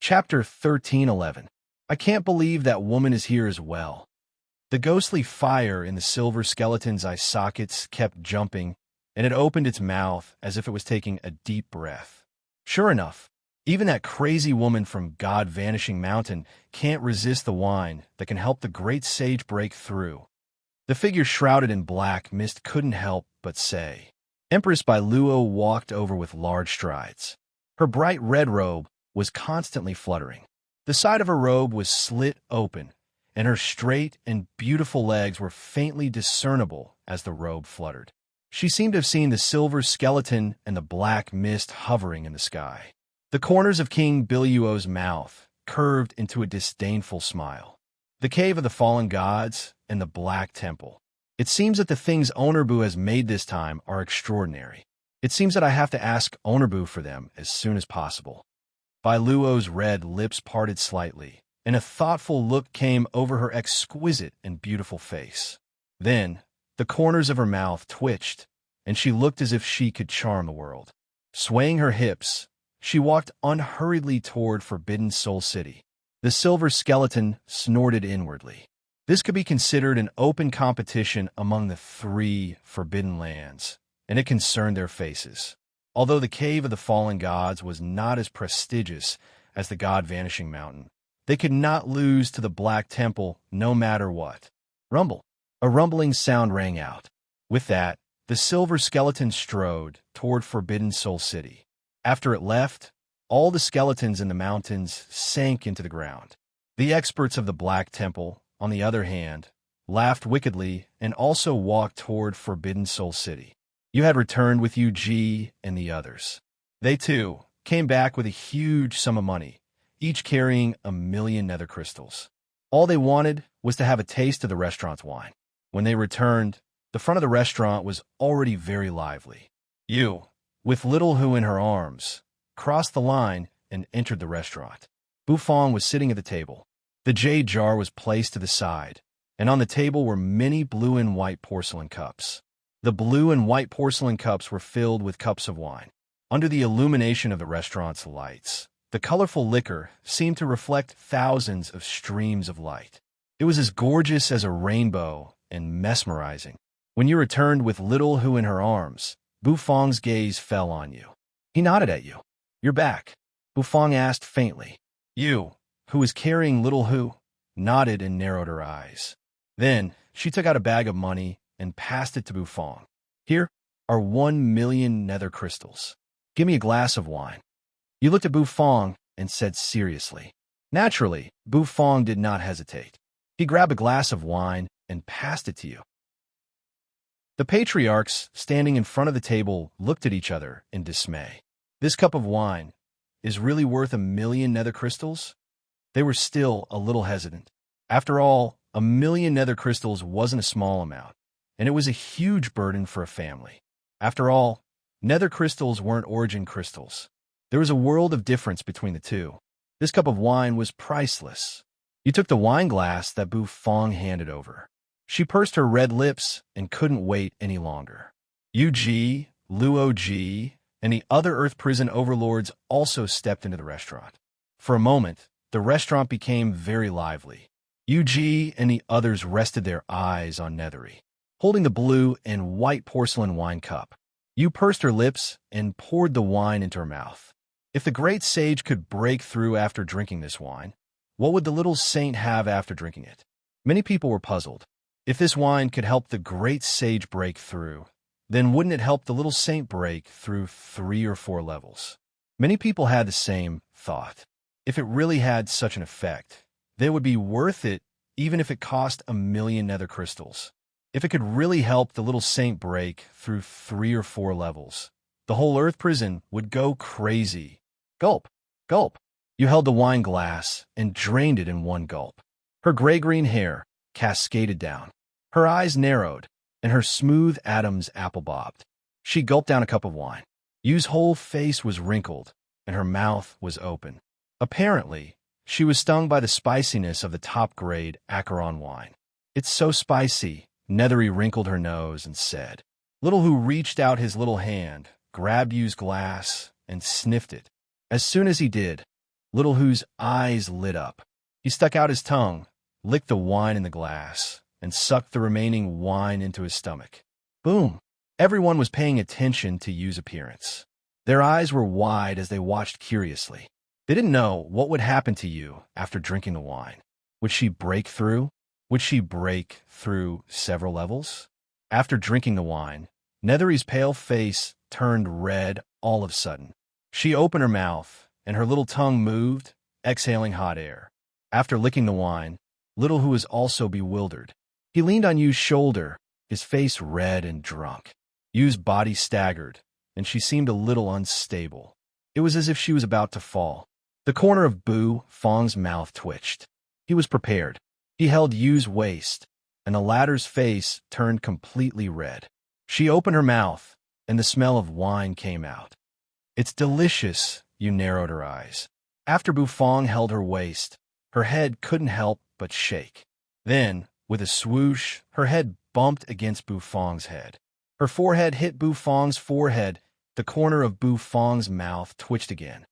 Chapter 13:11. I can't believe that woman is here as well. The ghostly fire in the silver skeleton's eye sockets kept jumping, and it opened its mouth as if it was taking a deep breath. Sure enough, even that crazy woman from God-Vanishing Mountain can't resist the wine that can help the great sage break through. The figure shrouded in black mist couldn't help but say. Empress by Luo walked over with large strides. Her bright red robe was constantly fluttering. The side of her robe was slit open, and her straight and beautiful legs were faintly discernible as the robe fluttered. She seemed to have seen the silver skeleton and the black mist hovering in the sky. The corners of King Biluo's mouth curved into a disdainful smile. The cave of the fallen gods and the black temple. It seems that the things Onurbu has made this time are extraordinary. It seems that I have to ask Onurbu for them as soon as possible. Bai Luo's red lips parted slightly, and a thoughtful look came over her exquisite and beautiful face. Then, the corners of her mouth twitched, and she looked as if she could charm the world. Swaying her hips, she walked unhurriedly toward Forbidden Soul City. The silver skeleton snorted inwardly. This could be considered an open competition among the three forbidden lands, and it concerned their faces. Although the Cave of the Fallen Gods was not as prestigious as the God-Vanishing Mountain, they could not lose to the Black Temple no matter what. Rumble. A rumbling sound rang out. With that, the silver skeleton strode toward Forbidden Soul City. After it left, all the skeletons in the mountains sank into the ground. The experts of the Black Temple, on the other hand, laughed wickedly and also walked toward Forbidden Soul City. You had returned with Yu and the others. They, too, came back with a huge sum of money, each carrying 1,000,000 nether crystals. All they wanted was to have a taste of the restaurant's wine. When they returned, the front of the restaurant was already very lively. Yu, with Little Hu in her arms, crossed the line and entered the restaurant. Bufang was sitting at the table. The jade jar was placed to the side, and on the table were many blue and white porcelain cups. The blue and white porcelain cups were filled with cups of wine. Under the illumination of the restaurant's lights, the colorful liquor seemed to reflect thousands of streams of light. It was as gorgeous as a rainbow and mesmerizing. When you returned with Little Hu in her arms, Bufang's gaze fell on you. He nodded at you. You're back, Bufang asked faintly. You, who was carrying Little Hu, nodded and narrowed her eyes. Then she took out a bag of money and passed it to Bufang. Here are 1,000,000 nether crystals. Give me a glass of wine. You looked at Bufang and said seriously. Naturally, Bufang did not hesitate. He grabbed a glass of wine and passed it to you. The patriarchs, standing in front of the table, looked at each other in dismay. This cup of wine is really worth 1,000,000 nether crystals? They were still a little hesitant. After all, 1,000,000 nether crystals wasn't a small amount, and it was a huge burden for a family. After all, nether crystals weren't origin crystals. There was a world of difference between the two. This cup of wine was priceless. You took the wine glass that Bufang handed over. She pursed her red lips and couldn't wait any longer. Yu, Luo, and the other Earth Prison overlords also stepped into the restaurant. For a moment, the restaurant became very lively. Yu and the others rested their eyes on Nethery. Holding the blue and white porcelain wine cup, Yu pursed her lips and poured the wine into her mouth. If the great sage could break through after drinking this wine, what would the little saint have after drinking it? Many people were puzzled. If this wine could help the great sage break through, then wouldn't it help the little saint break through 3 or 4 levels? Many people had the same thought. If it really had such an effect, then it would be worth it even if it cost 1,000,000 nether crystals. If it could really help the little saint break through 3 or 4 levels, the whole Earth Prison would go crazy. Gulp, gulp. You held the wine glass and drained it in one gulp. Her gray-green hair cascaded down. Her eyes narrowed, and her smooth atoms apple-bobbed. She gulped down a cup of wine. Yu's whole face was wrinkled, and her mouth was open. Apparently, she was stung by the spiciness of the top-grade Acheron wine. It's so spicy, Nethery wrinkled her nose and said. Little Hu reached out his little hand, grabbed Yu's glass, and sniffed it. As soon as he did, Little Hu's eyes lit up. He stuck out his tongue, licked the wine in the glass, and sucked the remaining wine into his stomach. Boom! Everyone was paying attention to Yu's appearance. Their eyes were wide as they watched curiously. They didn't know what would happen to Yu after drinking the wine. Would she break through? Would she break through several levels? After drinking the wine, Nethery's pale face turned red all of a sudden. She opened her mouth, and her little tongue moved, exhaling hot air. After licking the wine, Little Hu was also bewildered. He leaned on Yu's shoulder, his face red and drunk. Yu's body staggered, and she seemed a little unstable. It was as if she was about to fall. The corner of Bu Fang's mouth twitched. He was prepared. He held Yu's waist, and the latter's face turned completely red. She opened her mouth, and the smell of wine came out. "It's delicious," Yu narrowed her eyes. After Bu Fang held her waist, her head couldn't help but shake. Then, with a swoosh, her head bumped against Bu Fang's head. Her forehead hit Bu Fang's forehead. The corner of Bu Fang's mouth twitched again.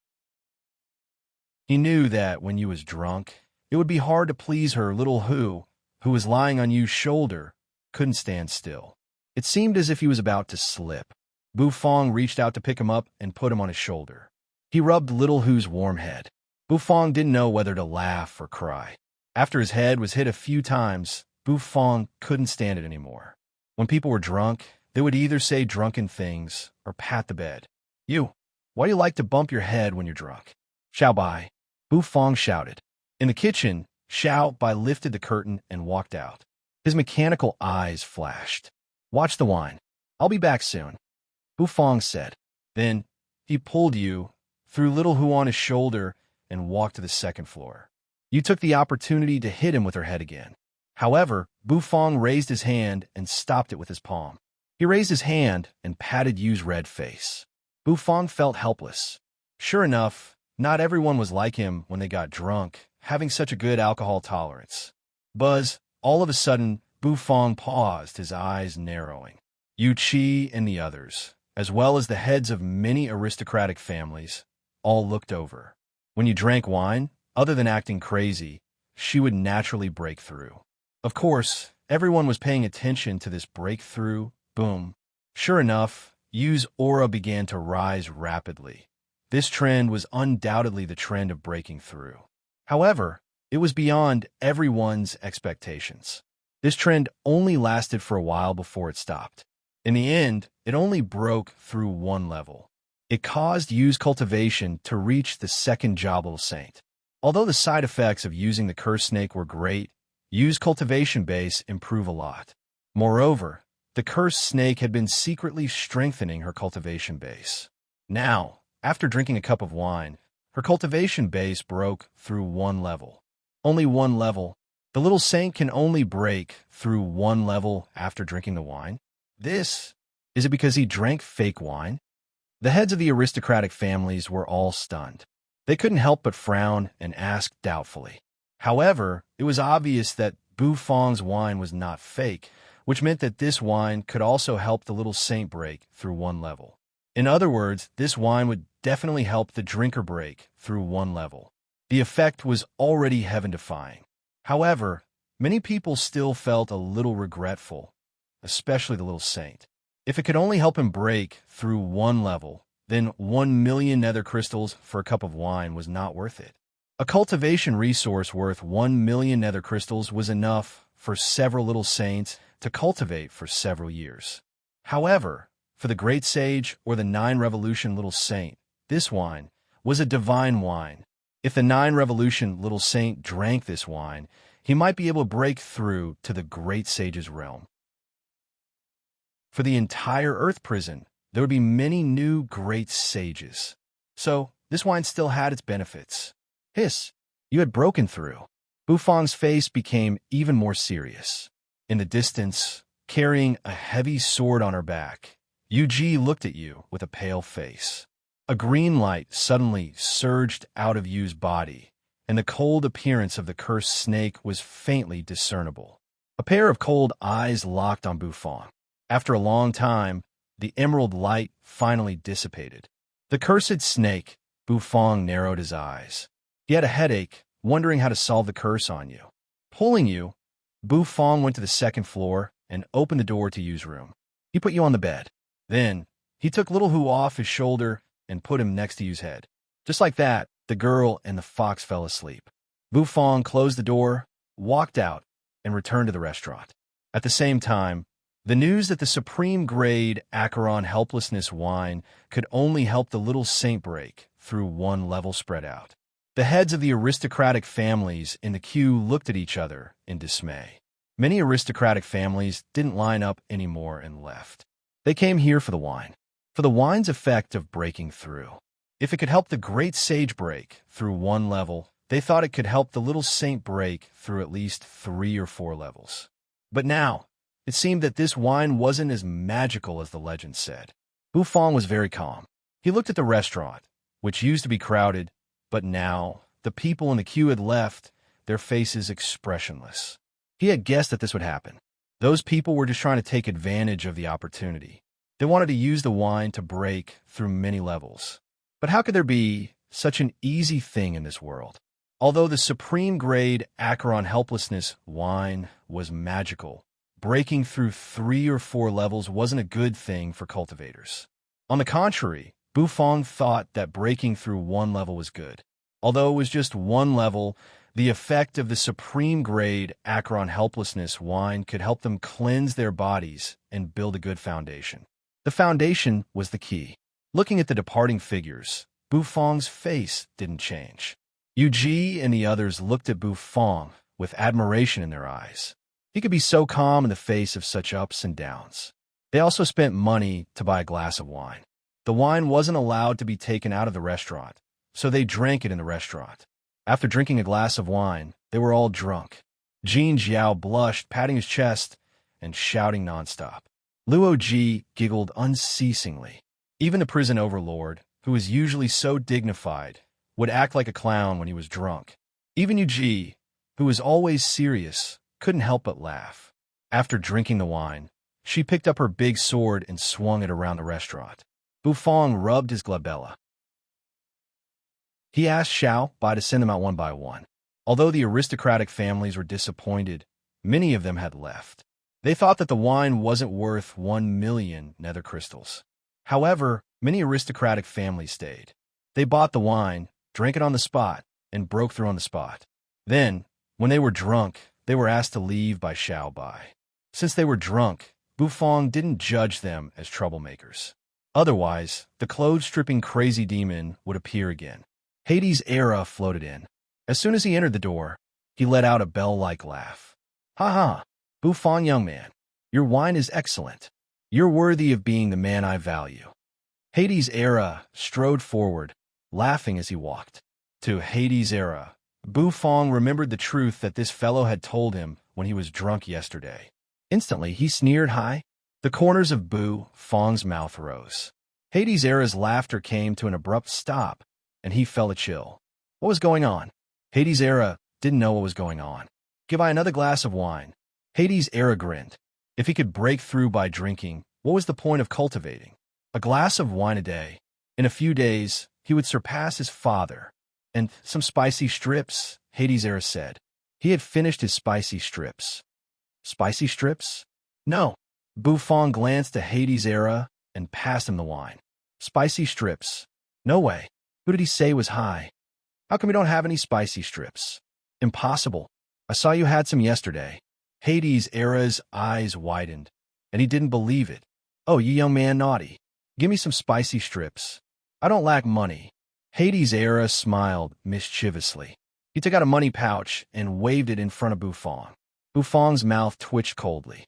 He knew that when Yu was drunk, it would be hard to please her. Little Hu, who was lying on Yu's shoulder, couldn't stand still. It seemed as if he was about to slip. Bu Fang reached out to pick him up and put him on his shoulder. He rubbed Little Hu's warm head. Bu Fang didn't know whether to laugh or cry. After his head was hit a few times, Bu Fang couldn't stand it anymore. When people were drunk, they would either say drunken things or pat the bed. "You, why do you like to bump your head when you're drunk?" "Xiao Bai," Bu Fang shouted. In the kitchen, Xiao Bai lifted the curtain and walked out. His mechanical eyes flashed. "Watch the wine. I'll be back soon," Bu Fang said. Then he pulled Yu, threw Little Hu on his shoulder, and walked to the second floor. Yu took the opportunity to hit him with her head again. However, Bu Fang raised his hand and stopped it with his palm. He raised his hand and patted Yu's red face. Bu Fang felt helpless. Sure enough, not everyone was like him when they got drunk, having such a good alcohol tolerance. Buzz, all of a sudden, Bu Fang paused, his eyes narrowing. Yu Qi and the others, as well as the heads of many aristocratic families, all looked over. When you drank wine, other than acting crazy, she would naturally break through. Of course, everyone was paying attention to this breakthrough. Boom. Sure enough, Yu's aura began to rise rapidly. This trend was undoubtedly the trend of breaking through. However, it was beyond everyone's expectations. This trend only lasted for a while before it stopped. In the end, it only broke through one level. It caused Yu's cultivation to reach the second job little saint. Although the side effects of using the cursed snake were great, Yu's cultivation base improved a lot. Moreover, the cursed snake had been secretly strengthening her cultivation base. Now, after drinking a cup of wine, her cultivation base broke through one level. Only one level. The little saint can only break through one level after drinking the wine. Is it because he drank fake wine? The heads of the aristocratic families were all stunned. They couldn't help but frown and ask doubtfully. However, it was obvious that Bu Fang's wine was not fake, which meant that this wine could also help the little saint break through one level. In other words, this wine would definitely help the drinker break through one level. The effect was already heaven-defying. However, many people still felt a little regretful, especially the little saint. If it could only help him break through one level, then 1,000,000 nether crystals for a cup of wine was not worth it. A cultivation resource worth 1,000,000 nether crystals was enough for several little saints to cultivate for several years. However, for the great sage or the 9 revolution little saint, this wine was a divine wine. If the 9 revolution little saint drank this wine, he might be able to break through to the great sage's realm. For the entire Earth prison, there would be many new great sages. So, this wine still had its benefits. Hiss, you had broken through. Bu Fang's face became even more serious. In the distance, carrying a heavy sword on her back, Yu Ji looked at you with a pale face. A green light suddenly surged out of Yu's body, and the cold appearance of the cursed snake was faintly discernible. A pair of cold eyes locked on Bu Fang. After a long time, the emerald light finally dissipated. The cursed snake, Bu Fang narrowed his eyes. He had a headache, wondering how to solve the curse on you. Pulling you, Bu Fong went to the second floor and opened the door to Yu's room. He put you on the bed. Then, he took little Hu off his shoulder and put him next to Yu's head. Just like that, the girl and the fox fell asleep. Bu Fong closed the door, walked out, and returned to the restaurant. At the same time, the news that the supreme grade Acheron helplessness wine could only help the little saint break through one level spread out. The heads of the aristocratic families in the queue looked at each other in dismay. Many aristocratic families didn't line up anymore and left. They came here for the wine's effect of breaking through. If it could help the great sage break through one level, they thought it could help the little saint break through at least 3 or 4 levels. But now, it seemed that this wine wasn't as magical as the legend said. Bu Fong was very calm. He looked at the restaurant, which used to be crowded, but now the people in the queue had left, their faces expressionless. He had guessed that this would happen. Those people were just trying to take advantage of the opportunity. They wanted to use the wine to break through many levels. But how could there be such an easy thing in this world? Although the supreme grade Acheron helplessness wine was magical, breaking through 3 or 4 levels wasn't a good thing for cultivators. On the contrary, Bu Fong thought that breaking through 1 level was good. Although it was just 1 level, the effect of the supreme grade Acheron helplessness wine could help them cleanse their bodies and build a good foundation. The foundation was the key. Looking at the departing figures, Bu Fong's face didn't change. Yu Ji and the others looked at Bu Fong with admiration in their eyes. He could be so calm in the face of such ups and downs. They also spent money to buy a glass of wine. The wine wasn't allowed to be taken out of the restaurant, so they drank it in the restaurant. After drinking a glass of wine, they were all drunk. Jin Jiao blushed, patting his chest and shouting nonstop. Luo Ji giggled unceasingly. Even the prison overlord, who was usually so dignified, would act like a clown when he was drunk. Even Yu Ji, who was always serious, couldn't help but laugh. After drinking the wine, she picked up her big sword and swung it around the restaurant. Bu Fong rubbed his glabella. He asked Xiao Bai to send them out one by one. Although the aristocratic families were disappointed, many of them had left. They thought that the wine wasn't worth 1 million nether crystals. However, many aristocratic families stayed. They bought the wine, drank it on the spot, and broke through on the spot. Then, when they were drunk, they were asked to leave by Xiao Bai. Since they were drunk, Bu Fong didn't judge them as troublemakers. Otherwise, the clothes-stripping crazy demon would appear again. Hades' era floated in. As soon as he entered the door, he let out a bell-like laugh. Ha ha, Bu Fong young man, your wine is excellent. You're worthy of being the man I value. Hades' era strode forward, laughing as he walked. To Hades' era, Bu Fong remembered the truth that this fellow had told him when he was drunk yesterday. Instantly, he sneered high. The corners of Bu Fong's mouth rose. Hades' era's laughter came to an abrupt stop, and he felt a chill. What was going on? Hades' era didn't know what was going on. Give I another glass of wine. Hades' era grinned. If he could break through by drinking, what was the point of cultivating? A glass of wine a day. In a few days, he would surpass his father. And some spicy strips, Hades' era said. He had finished his spicy strips. Spicy strips? No. Bu Fong glanced to Hades' era and passed him the wine. Spicy strips. No way. Who did he say was high? How come we don't have any spicy strips? Impossible. I saw you had some yesterday. Hades' era's eyes widened, and he didn't believe it. Oh, you young man naughty. Give me some spicy strips. I don't lack money. Hades' era smiled mischievously. He took out a money pouch and waved it in front of Bu Fong. Bu Fong's mouth twitched coldly.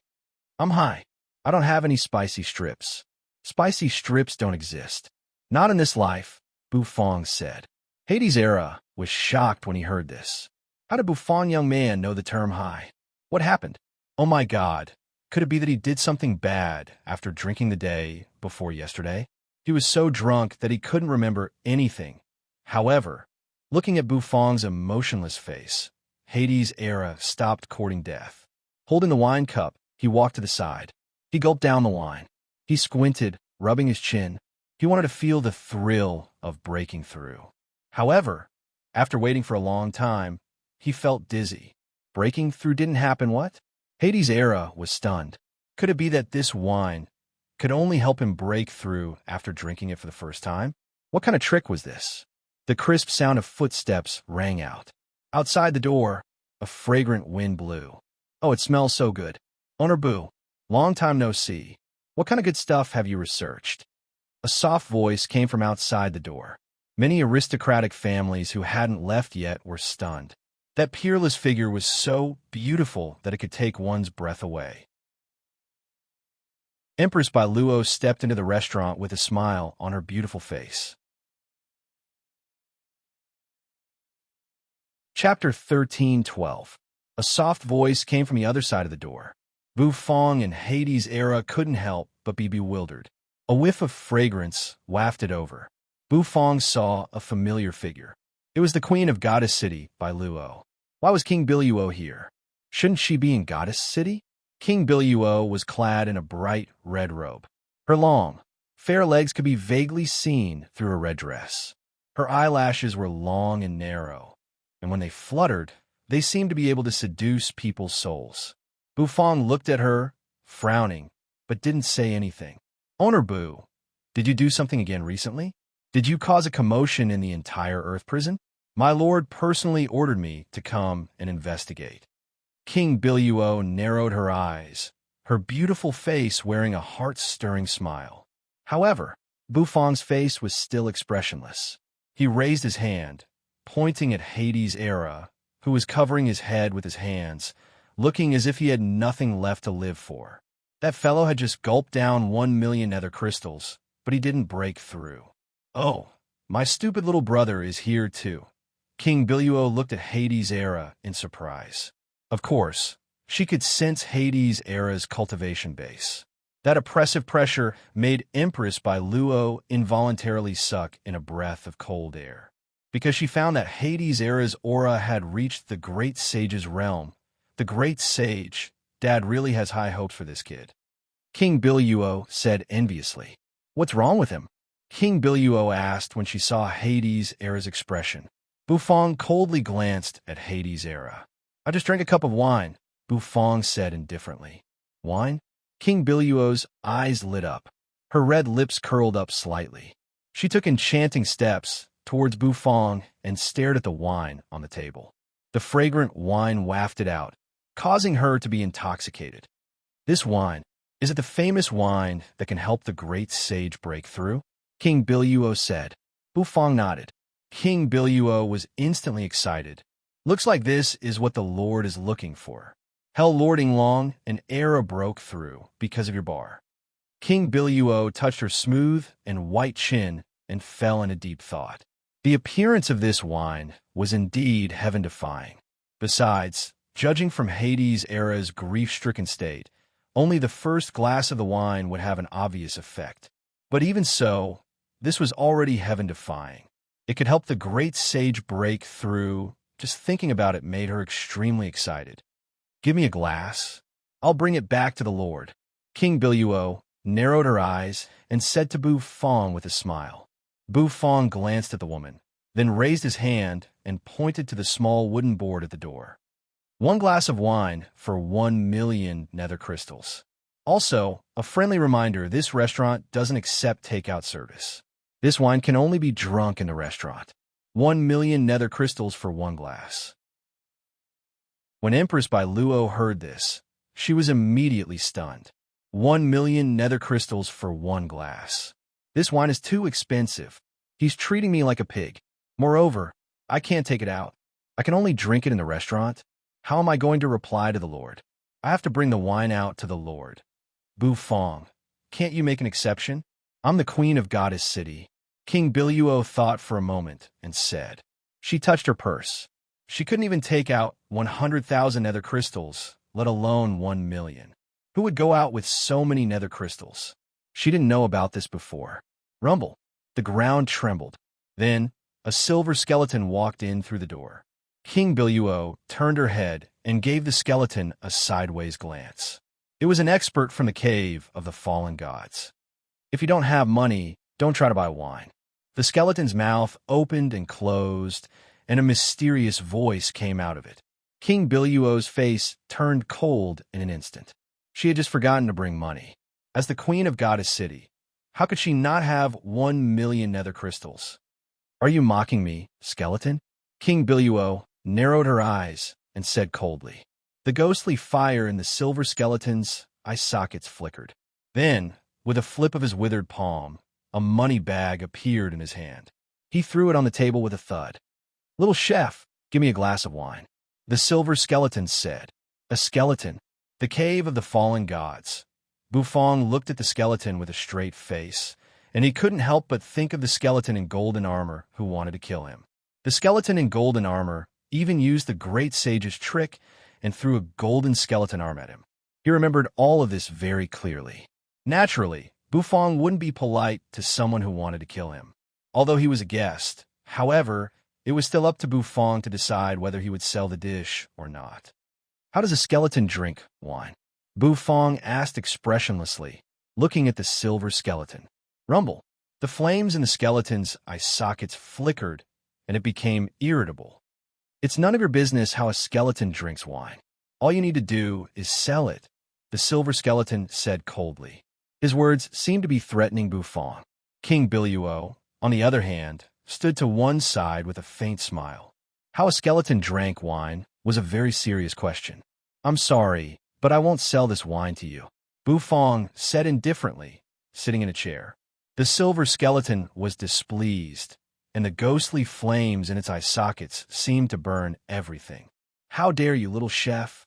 I'm high. I don't have any spicy strips. Spicy strips don't exist. Not in this life, Bu Fong said. Hades' era was shocked when he heard this. How did Bu Fong young man know the term high? What happened? Oh my God. Could it be that he did something bad after drinking the day before yesterday? He was so drunk that he couldn't remember anything. However, looking at Bu Fong's emotionless face, Hades' era stopped courting death. Holding the wine cup, he walked to the side. He gulped down the wine. He squinted, rubbing his chin. He wanted to feel the thrill of breaking through. However, After waiting for a long time, he felt dizzy. Breaking through didn't happen, what? Hades' era was stunned. Could it be that this wine could only help him break through after drinking it for the first time? What kind of trick was this? The crisp sound of footsteps rang out. Outside the door, a fragrant wind blew. Oh, it smells so good. Owner Boo, long time no see. What kind of good stuff have you researched? A soft voice came from outside the door. Many aristocratic families who hadn't left yet were stunned. That peerless figure was so beautiful that it could take one's breath away. Empress by Luo stepped into the restaurant with a smile on her beautiful face. Chapter 13:12. A soft voice came from the other side of the door. Bu Fong and Hades' era couldn't help but be bewildered. A whiff of fragrance wafted over. Bu Fong saw a familiar figure. It was the Queen of Goddess City by Luo. Why was King Biluo here? Shouldn't she be in Goddess City? King Biluo was clad in a bright red robe. Her long, fair legs could be vaguely seen through a red dress. Her eyelashes were long and narrow, and when they fluttered, they seemed to be able to seduce people's souls. Bu Fong looked at her, frowning, but didn't say anything. Owner Bu, did you do something again recently? Did you cause a commotion in the entire Earth prison? My lord personally ordered me to come and investigate. King Biluo narrowed her eyes, her beautiful face wearing a heart-stirring smile. However, Bu Fong's face was still expressionless. He raised his hand, pointing at Hades' era, who was covering his head with his hands, looking as if he had nothing left to live for. That fellow had just gulped down 1,000,000 nether crystals, but he didn't break through. Oh, my stupid little brother is here too. King Biluo looked at Hades' era in surprise. Of course, she could sense Hades' era's cultivation base. That oppressive pressure made Empress by Luo involuntarily suck in a breath of cold air. Because she found that Hades' era's aura had reached the Great Sage's realm. The Great Sage, Dad really has high hopes for this kid. King Biluo said enviously. What's wrong with him? King Biluo asked when she saw Hades' era's expression. Bu Fong coldly glanced at Hades' era. I just drank a cup of wine, Bu Fong said indifferently. Wine? King Biluo's eyes lit up. Her red lips curled up slightly. She took enchanting steps towards Bu Fong and stared at the wine on the table. The fragrant wine wafted out, causing her to be intoxicated. This wine, is it the famous wine that can help the great sage break through? King Biluo said. Bu Fong nodded. King Biluo was instantly excited. Looks like this is what the Lord is looking for. Hell lording long, an era broke through because of your bar. King Biluo touched her smooth and white chin and fell in a deep thought. The appearance of this wine was indeed heaven-defying. Besides, judging from Hades' era's grief-stricken state, only the first glass of the wine would have an obvious effect. But even so, this was already heaven-defying. It could help the great sage break through. Just thinking about it made her extremely excited. Give me a glass. I'll bring it back to the Lord. King Biluo narrowed her eyes and said to Bu Fong with a smile. Bu Fong glanced at the woman, then raised his hand and pointed to the small wooden board at the door. 1 glass of wine for 1,000,000 nether crystals. Also, a friendly reminder, this restaurant doesn't accept takeout service. This wine can only be drunk in the restaurant. 1,000,000 nether crystals for 1 glass. When Empress by Luo heard this, she was immediately stunned. 1,000,000 nether crystals for 1 glass. This wine is too expensive. He's treating me like a pig. Moreover, I can't take it out. I can only drink it in the restaurant. How am I going to reply to the Lord? I have to bring the wine out to the Lord. Bu Fong, can't you make an exception? I'm the Queen of Goddess City. King Biluo thought for a moment and said. She touched her purse. She couldn't even take out 100,000 nether crystals, let alone 1,000,000. Who would go out with so many nether crystals? She didn't know about this before. Rumble. The ground trembled. Then, a silver skeleton walked in through the door. King Biluo turned her head and gave the skeleton a sideways glance. It was an expert from the cave of the fallen gods. If you don't have money, don't try to buy wine. The skeleton's mouth opened and closed, and a mysterious voice came out of it. King Biluo's face turned cold in an instant. She had just forgotten to bring money. As the queen of Goddess City, how could she not have 1,000,000 nether crystals? Are you mocking me, skeleton? King Biluo narrowed her eyes and said coldly. The ghostly fire in the silver skeleton's eye sockets flickered. Then, with a flip of his withered palm, a money bag appeared in his hand. He threw it on the table with a thud. "Little chef, give me a glass of wine." The silver skeleton said. A skeleton. The cave of the fallen gods. Bufong looked at the skeleton with a straight face, and he couldn't help but think of the skeleton in golden armor who wanted to kill him. The skeleton in golden armor even used the great sage's trick and threw a golden skeleton arm at him. He remembered all of this very clearly. Naturally, Bufong wouldn't be polite to someone who wanted to kill him, although he was a guest. However, it was still up to Bufong to decide whether he would sell the dish or not. How does a skeleton drink wine? Bufong asked expressionlessly, looking at the silver skeleton. Rumble. The flames in the skeleton's eye sockets flickered, and it became irritable. It's none of your business how a skeleton drinks wine. All you need to do is sell it, the silver skeleton said coldly. His words seemed to be threatening Bufong. King Biluo, on the other hand, stood to one side with a faint smile. How a skeleton drank wine was a very serious question. I'm sorry, but I won't sell this wine to you, Bufong said indifferently, sitting in a chair. The silver skeleton was displeased, and the ghostly flames in its eye sockets seemed to burn everything. How dare you, little chef?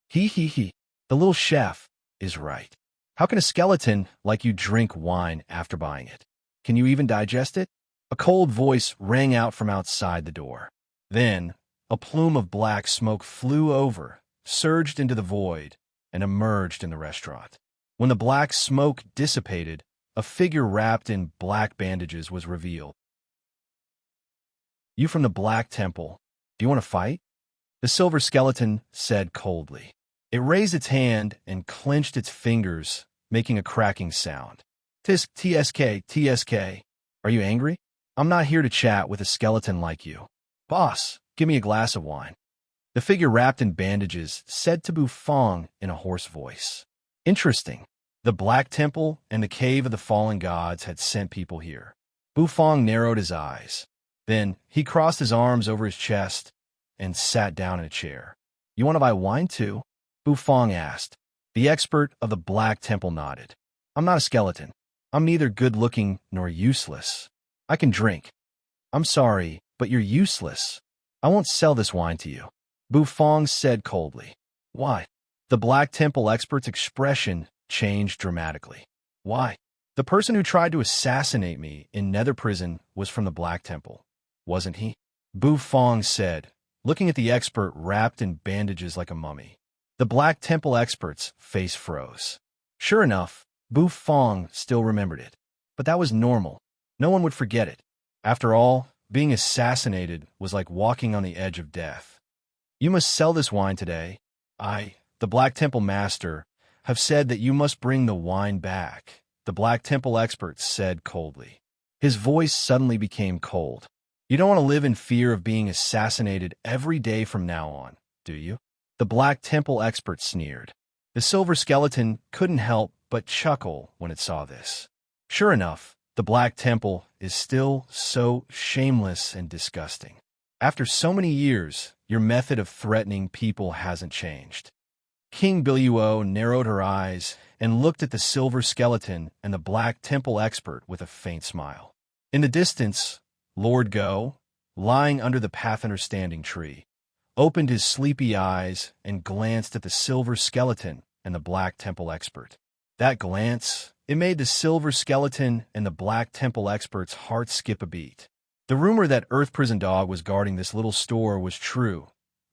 He. The little chef is right. How can a skeleton like you drink wine after buying it? Can you even digest it? A cold voice rang out from outside the door. Then, a plume of black smoke flew over, surged into the void, and emerged in the restaurant. When the black smoke dissipated, a figure wrapped in black bandages was revealed. You from the Black Temple. Do you want to fight? The silver skeleton said coldly. It raised its hand and clenched its fingers, making a cracking sound. TSK. Are you angry? I'm not here to chat with a skeleton like you. Boss, give me a glass of wine. The figure wrapped in bandages said to Bufong in a hoarse voice. Interesting. The Black Temple and the Cave of the Fallen Gods had sent people here. Bufong narrowed his eyes. Then he crossed his arms over his chest and sat down in a chair. You want to buy wine too? Bufong asked. The expert of the Black Temple nodded. I'm not a skeleton. I'm neither good-looking nor useless. I can drink. I'm sorry, but you're useless. I won't sell this wine to you, Bufong said coldly. Why? The Black Temple expert's expression changed dramatically. Why? The person who tried to assassinate me in Nether Prison was from the Black Temple, wasn't he? Bufong said, looking at the expert wrapped in bandages like a mummy. The Black Temple expert's face froze. Sure enough, Bufong still remembered it. But that was normal. No one would forget it. After all, being assassinated was like walking on the edge of death. You must sell this wine today. I, the Black Temple Master, have said that you must bring the wine back, the Black Temple expert said coldly. His voice suddenly became cold. You don't want to live in fear of being assassinated every day from now on, do you? The Black Temple expert sneered. The silver skeleton couldn't help but chuckle when it saw this. Sure enough, the Black Temple is still so shameless and disgusting. After so many years, your method of threatening people hasn't changed. King Biluo narrowed her eyes and looked at the silver skeleton and the Black Temple expert with a faint smile. In the distance, Lord Go, lying under the path understanding tree, opened his sleepy eyes and glanced at the silver skeleton and the Black Temple expert. That glance, it made the silver skeleton and the Black Temple expert's heart skip a beat. The rumor that Earth Prison Dog was guarding this little store was true.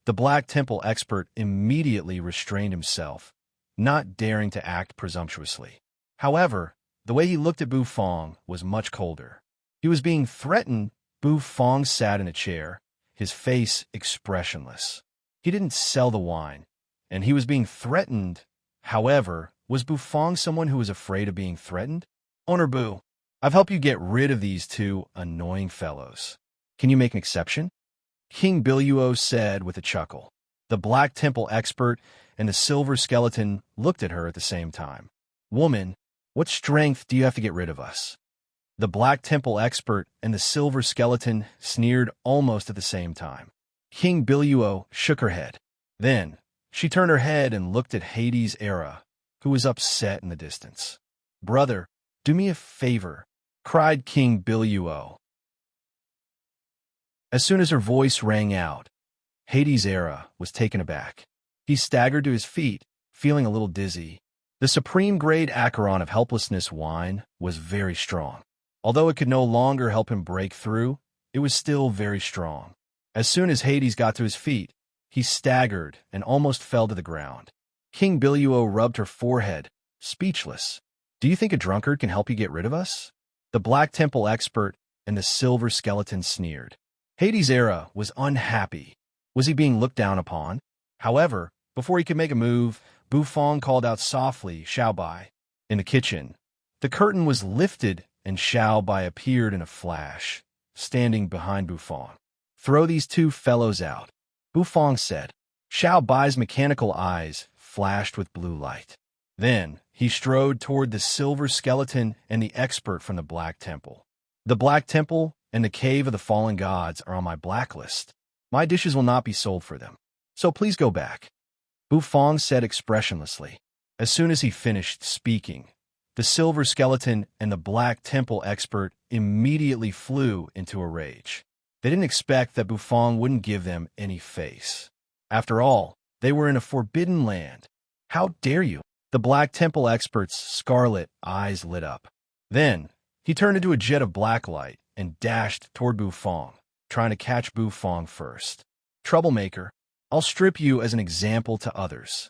The Black Temple expert immediately restrained himself, not daring to act presumptuously. However, the way he looked at Bufong was much colder. He was being threatened. Bufong sat in a chair, his face expressionless. He didn't sell the wine, and he was being threatened. However, was Bufong someone who was afraid of being threatened? Owner Boo, I've helped you get rid of these two annoying fellows. Can you make an exception? King Biluo said with a chuckle. The Black Temple expert and the silver skeleton looked at her at the same time. Woman, what strength do you have to get rid of us? The Black Temple expert and the silver skeleton sneered almost at the same time. King Biluo shook her head. Then, she turned her head and looked at Hades' Era, who was upset in the distance. Brother, do me a favor, cried King Biluo. As soon as her voice rang out, Hades' Era was taken aback. He staggered to his feet, feeling a little dizzy. The supreme-grade Acheron of helplessness wine was very strong. Although it could no longer help him break through, it was still very strong. As soon as Hades got to his feet, he staggered and almost fell to the ground. King Biluo rubbed her forehead, speechless. Do you think a drunkard can help you get rid of us? The Black Temple expert and the silver skeleton sneered. Hades' Era was unhappy. Was he being looked down upon? However, before he could make a move, Bufong called out softly, Xiao Bai. In the kitchen, the curtain was lifted and Xiao Bai appeared in a flash, standing behind Bufong. Throw these two fellows out, Bufong said. Xiao Bai's mechanical eyes flashed with blue light. Then, he strode toward the silver skeleton and the expert from the Black Temple. The Black Temple and the Cave of the Fallen Gods are on my blacklist. My dishes will not be sold for them. So please go back. Bufong said expressionlessly. As soon as he finished speaking, the silver skeleton and the Black Temple expert immediately flew into a rage. They didn't expect that Bufong wouldn't give them any face. After all, they were in a forbidden land. How dare you? The Black Temple expert's scarlet eyes lit up. Then, he turned into a jet of black light and dashed toward Bufong, trying to catch Bufong first. Troublemaker, I'll strip you as an example to others.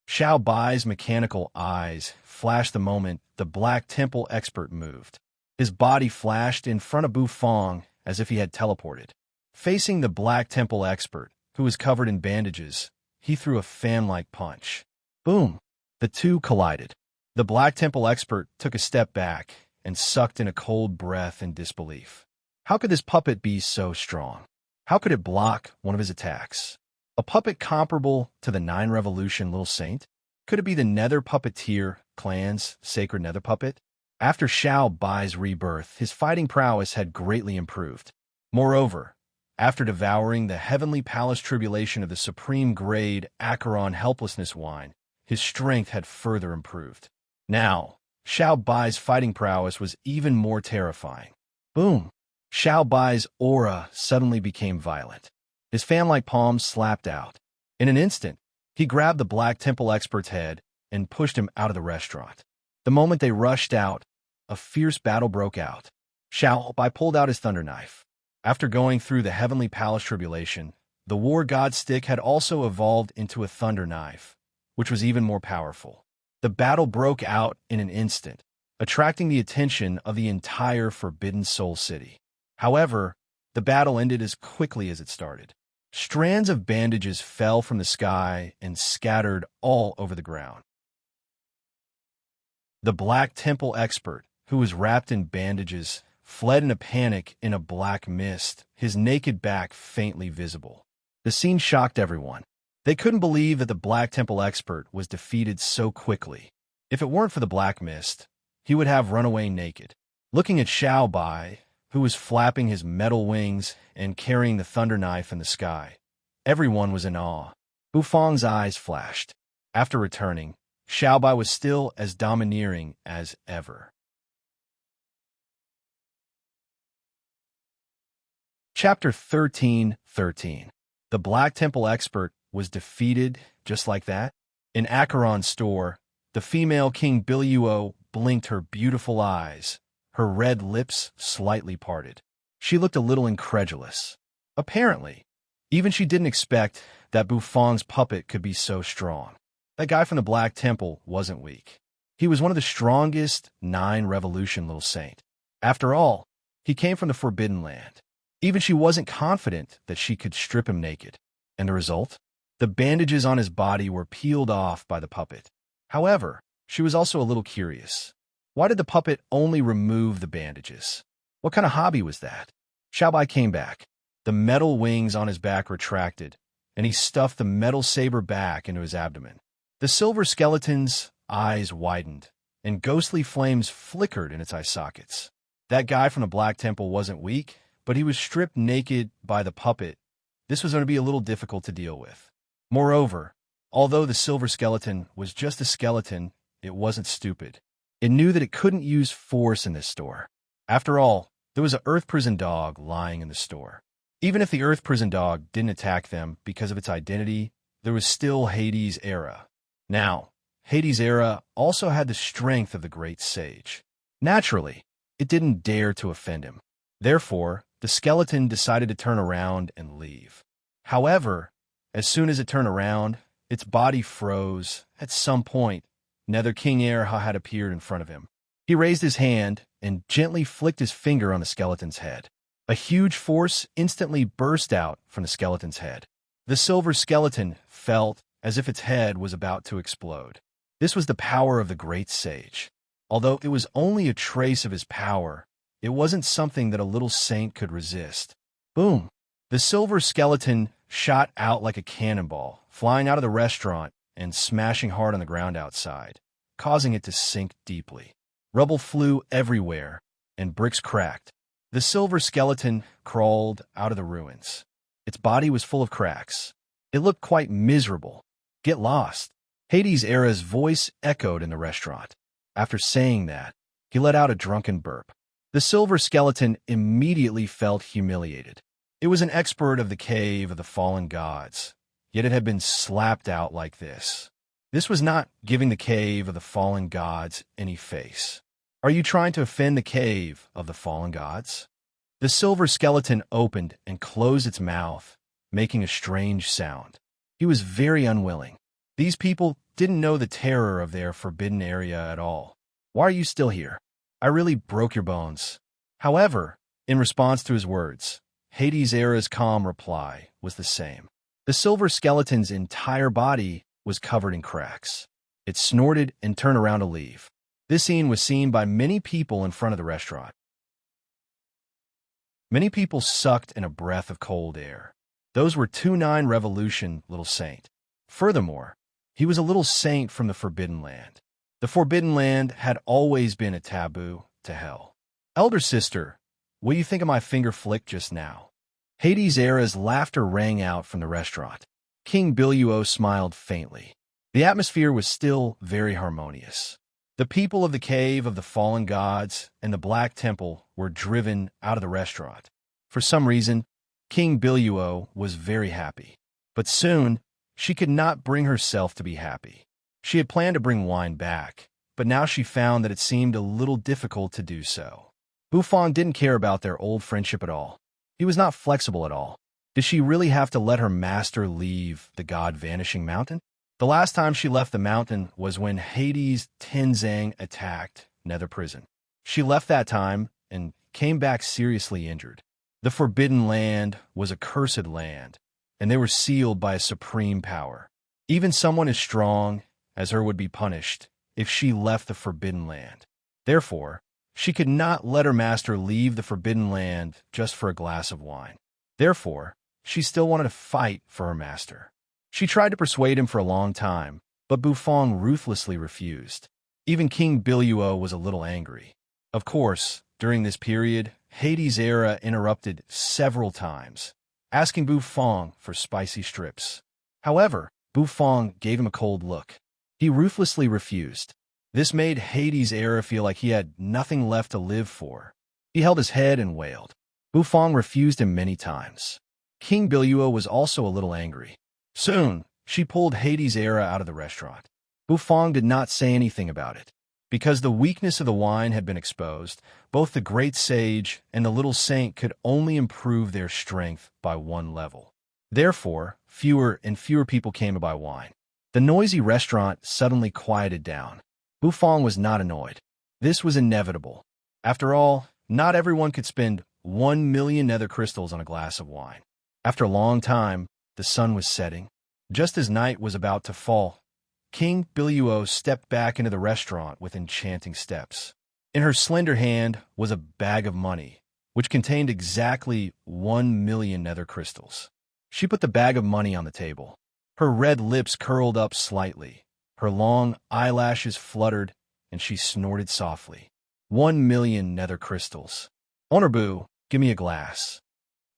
Xiao Bai's mechanical eyes flashed the moment the Black Temple expert moved. His body flashed in front of Bufong as if he had teleported. Facing the Black Temple expert, who was covered in bandages, he threw a fan-like punch. Boom! The two collided. The Black Temple expert took a step back and sucked in a cold breath in disbelief. How could this puppet be so strong? How could it block one of his attacks? A puppet comparable to the 9 Revolution Little Saint? Could it be the Nether Puppeteer clan's sacred Nether puppet? After Xiao Bai's rebirth, his fighting prowess had greatly improved. Moreover, after devouring the heavenly palace tribulation of the supreme-grade Acheron helplessness wine, his strength had further improved. Now, Xiao Bai's fighting prowess was even more terrifying. Boom! Xiao Bai's aura suddenly became violent. His fan-like palms slapped out. In an instant, he grabbed the Black Temple expert's head and pushed him out of the restaurant. The moment they rushed out, a fierce battle broke out. Xiao Bai pulled out his thunder knife. After going through the heavenly palace tribulation, the war god stick had also evolved into a thunder knife, which was even more powerful. The battle broke out in an instant, attracting the attention of the entire Forbidden Soul City. However, the battle ended as quickly as it started. Strands of bandages fell from the sky and scattered all over the ground. The Black Temple expert, who was wrapped in bandages, fled in a panic in a black mist, his naked back faintly visible. The scene shocked everyone. They couldn't believe that the Black Temple expert was defeated so quickly. If it weren't for the black mist, he would have run away naked. Looking at Xiao Bai, who was flapping his metal wings and carrying the thunder knife in the sky, everyone was in awe. Bufong's eyes flashed. After returning, Xiao Bai was still as domineering as ever. Chapter 13:13. The Black Temple expert was defeated just like that? In Acheron's store, the female King Biluo blinked her beautiful eyes, her red lips slightly parted. She looked a little incredulous. Apparently, even she didn't expect that Bufong's puppet could be so strong. That guy from the Black Temple wasn't weak. He was one of the strongest 9 Revolution Little Saint. After all, he came from the Forbidden Land. Even she wasn't confident that she could strip him naked. And the result? The bandages on his body were peeled off by the puppet. However, she was also a little curious. Why did the puppet only remove the bandages? What kind of hobby was that? Xiao Bai came back. The metal wings on his back retracted, and he stuffed the metal saber back into his abdomen. The silver skeleton's eyes widened, and ghostly flames flickered in its eye sockets. That guy from the Black Temple wasn't weak, but he was stripped naked by the puppet. This was going to be a little difficult to deal with. Moreover, although the silver skeleton was just a skeleton, it wasn't stupid. It knew that it couldn't use force in this store. After all, there was an Earth Prison dog lying in the store. Even if the Earth Prison dog didn't attack them because of its identity, there was still Hades' era. Now, Hades' era also had the strength of the great sage. Naturally, it didn't dare to offend him. Therefore, the skeleton decided to turn around and leave. However, as soon as it turned around, its body froze. At some point, Nether King Erha had appeared in front of him. He raised his hand and gently flicked his finger on the skeleton's head. A huge force instantly burst out from the skeleton's head. The silver skeleton felt as if its head was about to explode. This was the power of the great sage. Although it was only a trace of his power, it wasn't something that a little saint could resist. Boom! The silver skeleton shot out like a cannonball, flying out of the restaurant and smashing hard on the ground outside, causing it to sink deeply. Rubble flew everywhere, and bricks cracked. The silver skeleton crawled out of the ruins. Its body was full of cracks. It looked quite miserable. Get lost. Hades' era's voice echoed in the restaurant. After saying that, he let out a drunken burp. The silver skeleton immediately felt humiliated. It was an expert of the cave of the fallen gods, yet it had been slapped out like this. This was not giving the cave of the fallen gods any face. Are you trying to offend the cave of the fallen gods? The silver skeleton opened and closed its mouth, making a strange sound. He was very unwilling. These people didn't know the terror of their forbidden area at all. Why are you still here? I really broke your bones. However, in response to his words, Hades' era's calm reply was the same. The silver skeleton's entire body was covered in cracks. It snorted and turned around to leave. This scene was seen by many people in front of the restaurant. Many people sucked in a breath of cold air. Those were 2-9 Revolution Little Saint. Furthermore, he was a little saint from the Forbidden Land. The Forbidden Land had always been a taboo to hell. Elder sister, what do you think of my finger flick just now? Hades' era's laughter rang out from the restaurant. King Biluo smiled faintly. The atmosphere was still very harmonious. The people of the cave of the fallen gods and the Black Temple were driven out of the restaurant. For some reason, King Biluo was very happy. But soon, she could not bring herself to be happy. She had planned to bring wine back, but now she found that it seemed a little difficult to do so. Bufong didn't care about their old friendship at all. He was not flexible at all. Did she really have to let her master leave the god-vanishing mountain? The last time she left the mountain was when Hades' Tenzang attacked Nether Prison. She left that time and came back seriously injured. The Forbidden Land was a cursed land, and they were sealed by a supreme power. Even someone as strong as her would be punished if she left the Forbidden Land. Therefore, she could not let her master leave the Forbidden Land just for a glass of wine. Therefore, she still wanted to fight for her master. She tried to persuade him for a long time, but Bufong ruthlessly refused. Even King Biluo was a little angry. Of course, during this period, Hades' era interrupted several times, asking Bufong for spicy strips. However, Bufong gave him a cold look. He ruthlessly refused. This made Hades' era feel like he had nothing left to live for. He held his head and wailed. Bufong refused him many times. King Biluo was also a little angry. Soon, she pulled Hades' era out of the restaurant. Bufong did not say anything about it. Because the weakness of the wine had been exposed, both the great sage and the little saint could only improve their strength by 1 level. Therefore, fewer and fewer people came to buy wine. The noisy restaurant suddenly quieted down. Bufong was not annoyed. This was inevitable. After all, not everyone could spend 1 million nether crystals on a glass of wine. After a long time, the sun was setting. Just as night was about to fall, King Biluo stepped back into the restaurant with enchanting steps. In her slender hand was a bag of money, which contained exactly 1,000,000 nether crystals. She put the bag of money on the table. Her red lips curled up slightly. Her long eyelashes fluttered, and she snorted softly. 1,000,000 nether crystals. Honorbu, give me a glass,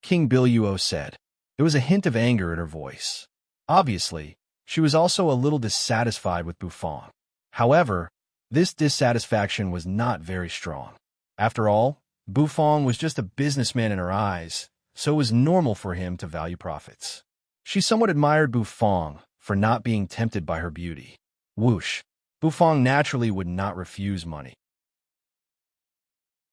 King Biluo said. There was a hint of anger in her voice. Obviously, she was also a little dissatisfied with Bufang. However, this dissatisfaction was not very strong. After all, Bufang was just a businessman in her eyes, so it was normal for him to value profits. She somewhat admired Bufang for not being tempted by her beauty. Whoosh! Bufang naturally would not refuse money.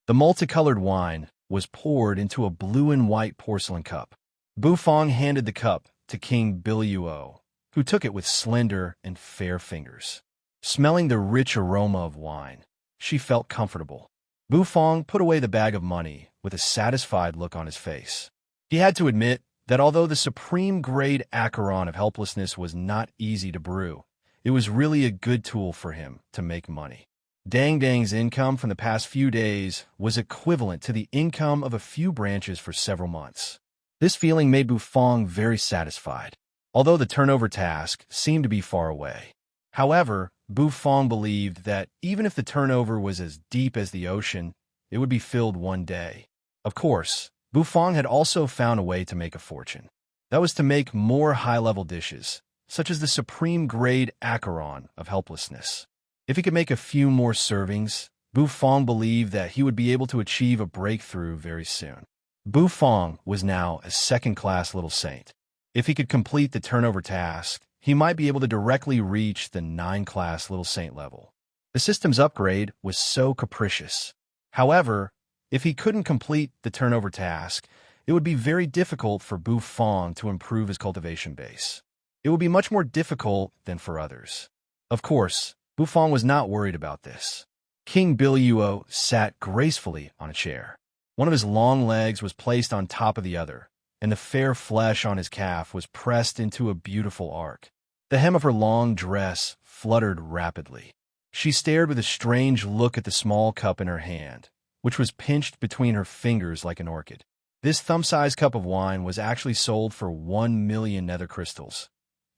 The multicolored wine was poured into a blue and white porcelain cup. Bufang handed the cup to King Biluo, who took it with slender and fair fingers. Smelling the rich aroma of wine, she felt comfortable. Bufang put away the bag of money with a satisfied look on his face. He had to admit that although the supreme grade Acheron of helplessness was not easy to brew, it was really a good tool for him to make money. Dang Dang's income from the past few days was equivalent to the income of a few branches for several months. This feeling made Bufang very satisfied, although the turnover task seemed to be far away. However, Bufang believed that even if the turnover was as deep as the ocean, it would be filled one day. Of course, Bufang had also found a way to make a fortune. That was to make more high-level dishes, such as the supreme grade Acheron of helplessness. If he could make a few more servings, Bufang believed that he would be able to achieve a breakthrough very soon. Bufang was now a second-class little saint. If he could complete the turnover task, he might be able to directly reach the 9-class little saint level. The system's upgrade was so capricious. However, if he couldn't complete the turnover task, it would be very difficult for Bufang to improve his cultivation base. It would be much more difficult than for others. Of course, Bufang was not worried about this. King Biluo sat gracefully on a chair. One of his long legs was placed on top of the other, and the fair flesh on his calf was pressed into a beautiful arc. The hem of her long dress fluttered rapidly. She stared with a strange look at the small cup in her hand, which was pinched between her fingers like an orchid. This thumb-sized cup of wine was actually sold for 1,000,000 nether crystals.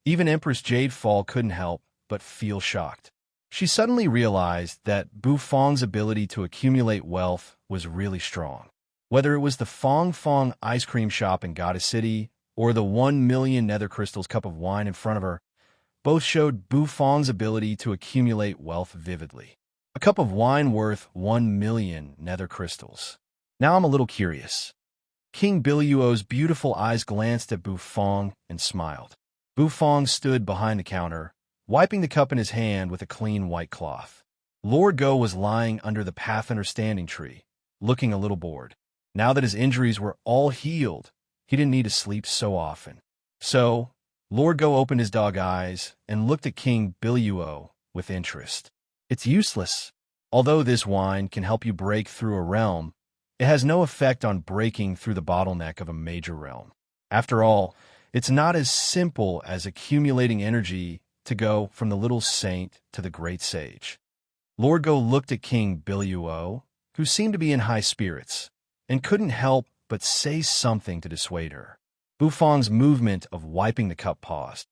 Even Empress Jadefall couldn't help but feel shocked. She suddenly realized that Bufang's ability to accumulate wealth was really strong. Whether it was the Fong Fong ice cream shop in Goddess City or the 1,000,000 nether crystals cup of wine in front of her, both showed Bufang's ability to accumulate wealth vividly. A cup of wine worth 1,000,000 nether crystals. Now I'm a little curious. King Biluo's beautiful eyes glanced at Bufang and smiled. Bufang stood behind the counter, wiping the cup in his hand with a clean white cloth. Lord Go was lying under the Pathfinder standing tree, looking a little bored. Now that his injuries were all healed, he didn't need to sleep so often. So, Lord Go opened his dog eyes and looked at King Biluo with interest. It's useless. Although this wine can help you break through a realm, it has no effect on breaking through the bottleneck of a major realm. After all, it's not as simple as accumulating energy to go from the little saint to the great sage. Lord Go looked at King Biluo, who seemed to be in high spirits, and couldn't help but say something to dissuade her. Bufang's movement of wiping the cup paused.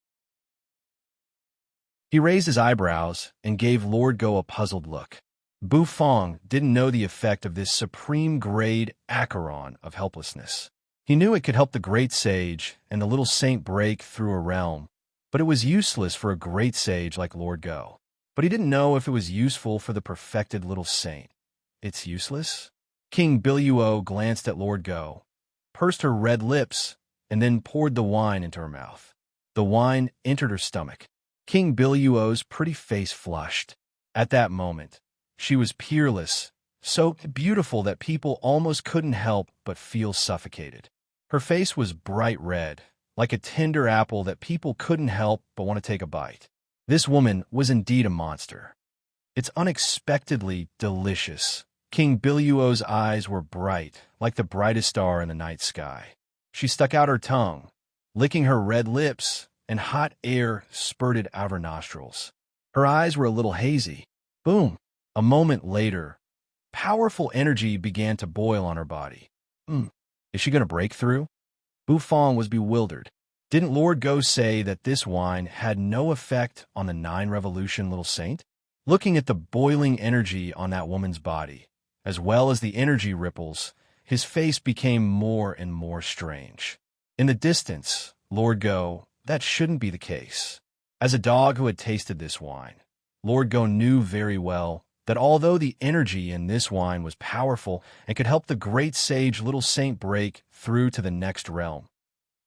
He raised his eyebrows and gave Lord Go a puzzled look. Bufang didn't know the effect of this supreme grade Acheron of helplessness. He knew it could help the great sage and the little saint break through a realm, but it was useless for a great sage like Lord Go. But he didn't know if it was useful for the perfected little saint. It's useless? King Biluo glanced at Lord Go, pursed her red lips, and then poured the wine into her mouth. The wine entered her stomach. King Biluo's pretty face flushed. At that moment, she was peerless, so beautiful that people almost couldn't help but feel suffocated. Her face was bright red, like a tender apple that people couldn't help but want to take a bite. This woman was indeed a monster. It's unexpectedly delicious. King Biluo's eyes were bright, like the brightest star in the night sky. She stuck out her tongue, licking her red lips, and hot air spurted out of her nostrils. Her eyes were a little hazy. Boom! A moment later, powerful energy began to boil on her body. Hmm, is she going to break through? Buffon was bewildered. Didn't Lord Go say that this wine had no effect on the 9 revolution little saint? Looking at the boiling energy on that woman's body, as well as the energy ripples, his face became more and more strange. In the distance, Lord Go, that shouldn't be the case. As a dog who had tasted this wine, Lord Go knew very well that although the energy in this wine was powerful and could help the great sage little saint break through to the next realm,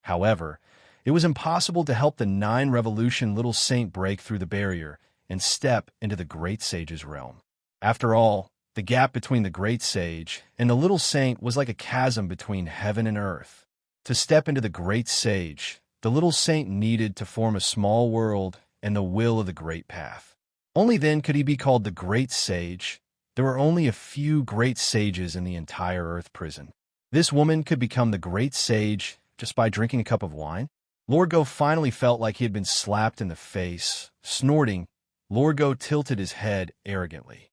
however, it was impossible to help the 9 revolution little saint break through the barrier and step into the great sage's realm. After all, the gap between the great sage and the little saint was like a chasm between heaven and earth. To step into the great sage, the little saint needed to form a small world and the will of the great path. Only then could he be called the great sage. There were only a few great sages in the entire earth prison. This woman could become the great sage just by drinking a cup of wine? Lord Go finally felt like he had been slapped in the face. Snorting, Lord Go tilted his head arrogantly.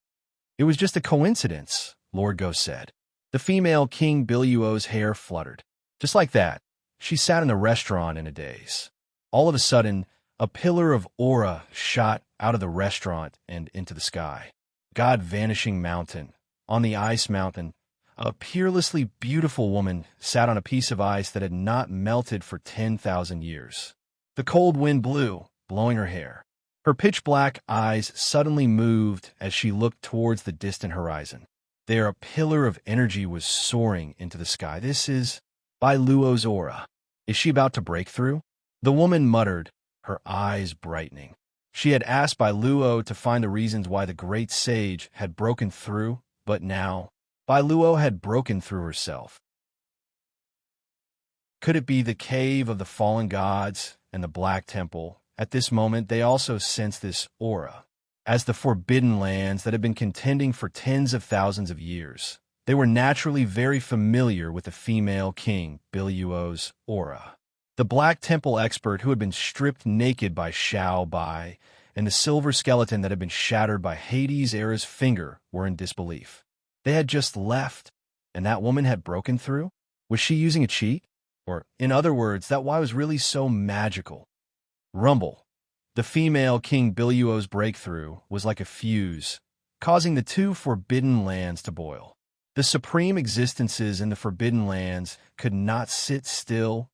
It was just a coincidence, Lord Go said. The female King Biluo's hair fluttered. Just like that, she sat in the restaurant in a daze. All of a sudden, a pillar of aura shot out of the restaurant and into the sky. God vanishing mountain. On the ice mountain, a peerlessly beautiful woman sat on a piece of ice that had not melted for 10,000 years. The cold wind blew, blowing her hair. Her pitch-black eyes suddenly moved as she looked towards the distant horizon. There a pillar of energy was soaring into the sky. This is Bai Luo's aura. Is she about to break through? The woman muttered, her eyes brightening. She had asked Bai Luo to find the reasons why the great sage had broken through, but now Bai Luo had broken through herself. Could it be the cave of the fallen gods and the Black Temple? At this moment, they also sensed this aura. As the forbidden lands that had been contending for tens of thousands of years, they were naturally very familiar with the female king, Biluo's aura. The Black Temple expert who had been stripped naked by Xiao Bai and the silver skeleton that had been shattered by Hades' Era's finger were in disbelief. They had just left, and that woman had broken through? Was she using a cheat? Or, in other words, that why was really so magical? Rumble. The female King Biluo's breakthrough was like a fuse, causing the 2 forbidden lands to boil. The supreme existences in the forbidden lands could not sit still.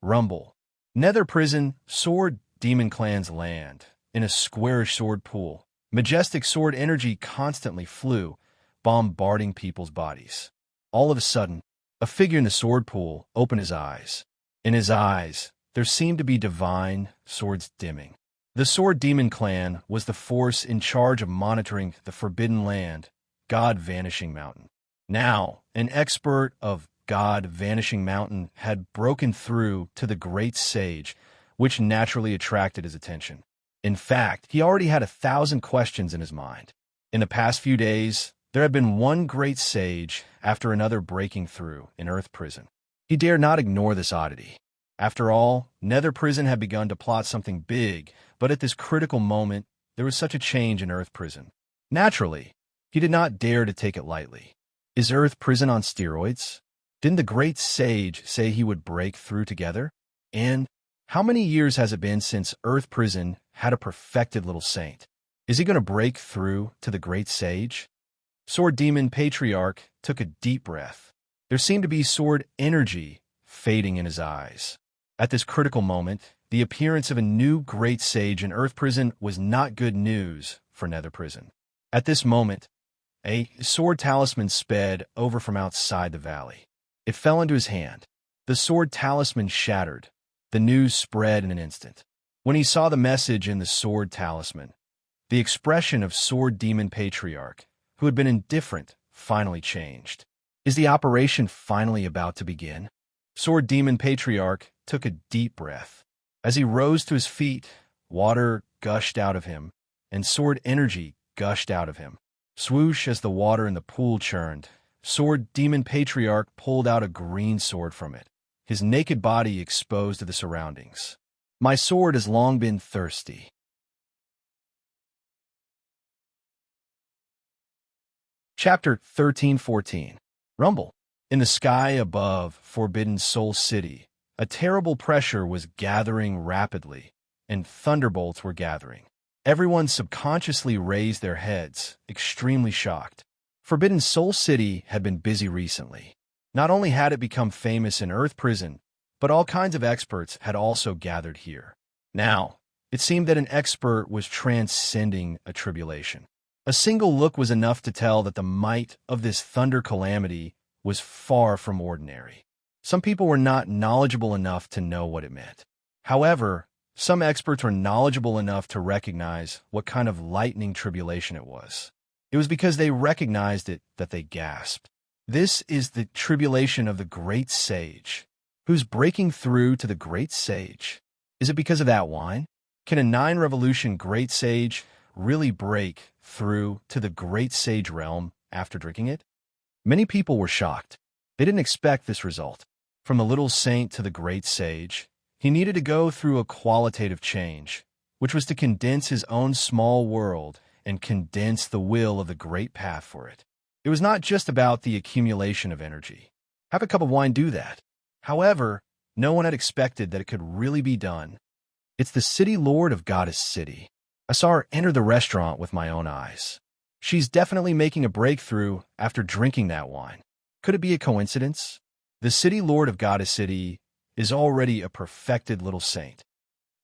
Rumble. Nether Prison, Sword Demon Clan's land, in a squarish sword pool. Majestic sword energy constantly flew, bombarding people's bodies. All of a sudden, a figure in the sword pool opened his eyes. In his eyes, there seemed to be divine swords dimming. The Sword Demon Clan was the force in charge of monitoring the Forbidden Land, God Vanishing Mountain. Now, an expert of God Vanishing Mountain had broken through to the Great Sage, which naturally attracted his attention. In fact, he already had 1,000 questions in his mind. In the past few days, there had been one great sage after another breaking through in Earth Prison. He dared not ignore this oddity. After all, Nether Prison had begun to plot something big, but at this critical moment, there was such a change in Earth Prison. Naturally, he did not dare to take it lightly. Is Earth Prison on steroids? Didn't the great sage say he would break through together? And how many years has it been since Earth Prison had a perfected little saint? Is he going to break through to the great sage? Sword Demon Patriarch took a deep breath. There seemed to be sword energy fading in his eyes. At this critical moment, the appearance of a new great sage in Earth Prison was not good news for Nether Prison. At this moment, a sword talisman sped over from outside the valley. It fell into his hand. The sword talisman shattered. The news spread in an instant. When he saw the message in the sword talisman, the expression of Sword Demon Patriarch, who had been indifferent, finally changed. Is the operation finally about to begin? Sword Demon Patriarch took a deep breath. As he rose to his feet, water gushed out of him, and sword energy gushed out of him. Swoosh as the water in the pool churned, Sword Demon Patriarch pulled out a green sword from it, his naked body exposed to the surroundings. My sword has long been thirsty. Chapter 13-14. Rumble. In the sky above Forbidden Soul City, a terrible pressure was gathering rapidly, and thunderbolts were gathering. Everyone subconsciously raised their heads, extremely shocked. Forbidden Soul City had been busy recently. Not only had it become famous in Earth Prison, but all kinds of experts had also gathered here. Now, it seemed that an expert was transcending a tribulation. A single look was enough to tell that the might of this thunder calamity was far from ordinary. Some people were not knowledgeable enough to know what it meant. However, some experts were knowledgeable enough to recognize what kind of lightning tribulation it was. It was because they recognized it that they gasped. This is the tribulation of the great sage. Who's breaking through to the great sage? Is it because of that wine? Can a 9-revolution great sage really break through to the great sage realm after drinking it? Many people were shocked. They didn't expect this result. From the little saint to the great sage, he needed to go through a qualitative change, which was to condense his own small world and condense the will of the great path for it. It was not just about the accumulation of energy. Have a cup of wine do that. However, no one had expected that it could really be done. It's the city lord of Goddess City. I saw her enter the restaurant with my own eyes. She's definitely making a breakthrough after drinking that wine. Could it be a coincidence? The city lord of Goddess City is already a perfected little saint.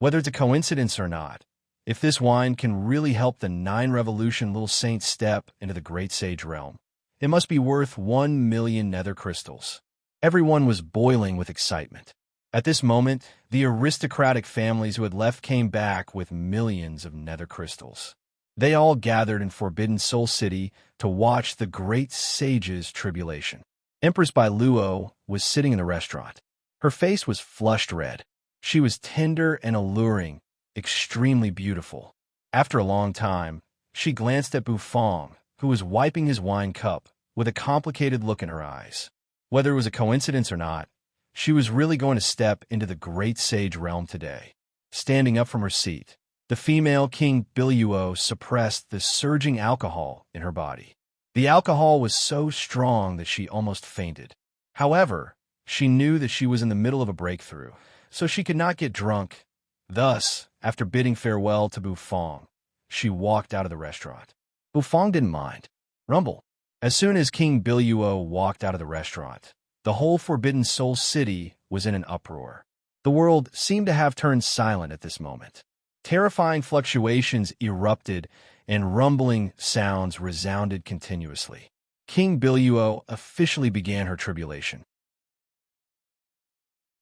Whether it's a coincidence or not, if this wine can really help the 9-revolution little saint step into the great sage realm, it must be worth 1 million nether crystals. Everyone was boiling with excitement. At this moment, the aristocratic families who had left came back with millions of nether crystals. They all gathered in Forbidden Soul City to watch the great sage's tribulation. Empress Bailuo was sitting in the restaurant. Her face was flushed red. She was tender and alluring, extremely beautiful. After a long time, she glanced at Bufong, who was wiping his wine cup with a complicated look in her eyes. Whether it was a coincidence or not, she was really going to step into the great sage realm today. Standing up from her seat, the female King Biluo suppressed the surging alcohol in her body. The alcohol was so strong that she almost fainted. However, she knew that she was in the middle of a breakthrough, so she could not get drunk. Thus, after bidding farewell to Bufong, she walked out of the restaurant. Bufong didn't mind. Rumble. As soon as King Biluo walked out of the restaurant, the whole Forbidden Soul City was in an uproar. The world seemed to have turned silent at this moment. Terrifying fluctuations erupted and rumbling sounds resounded continuously. King Biluo officially began her tribulation.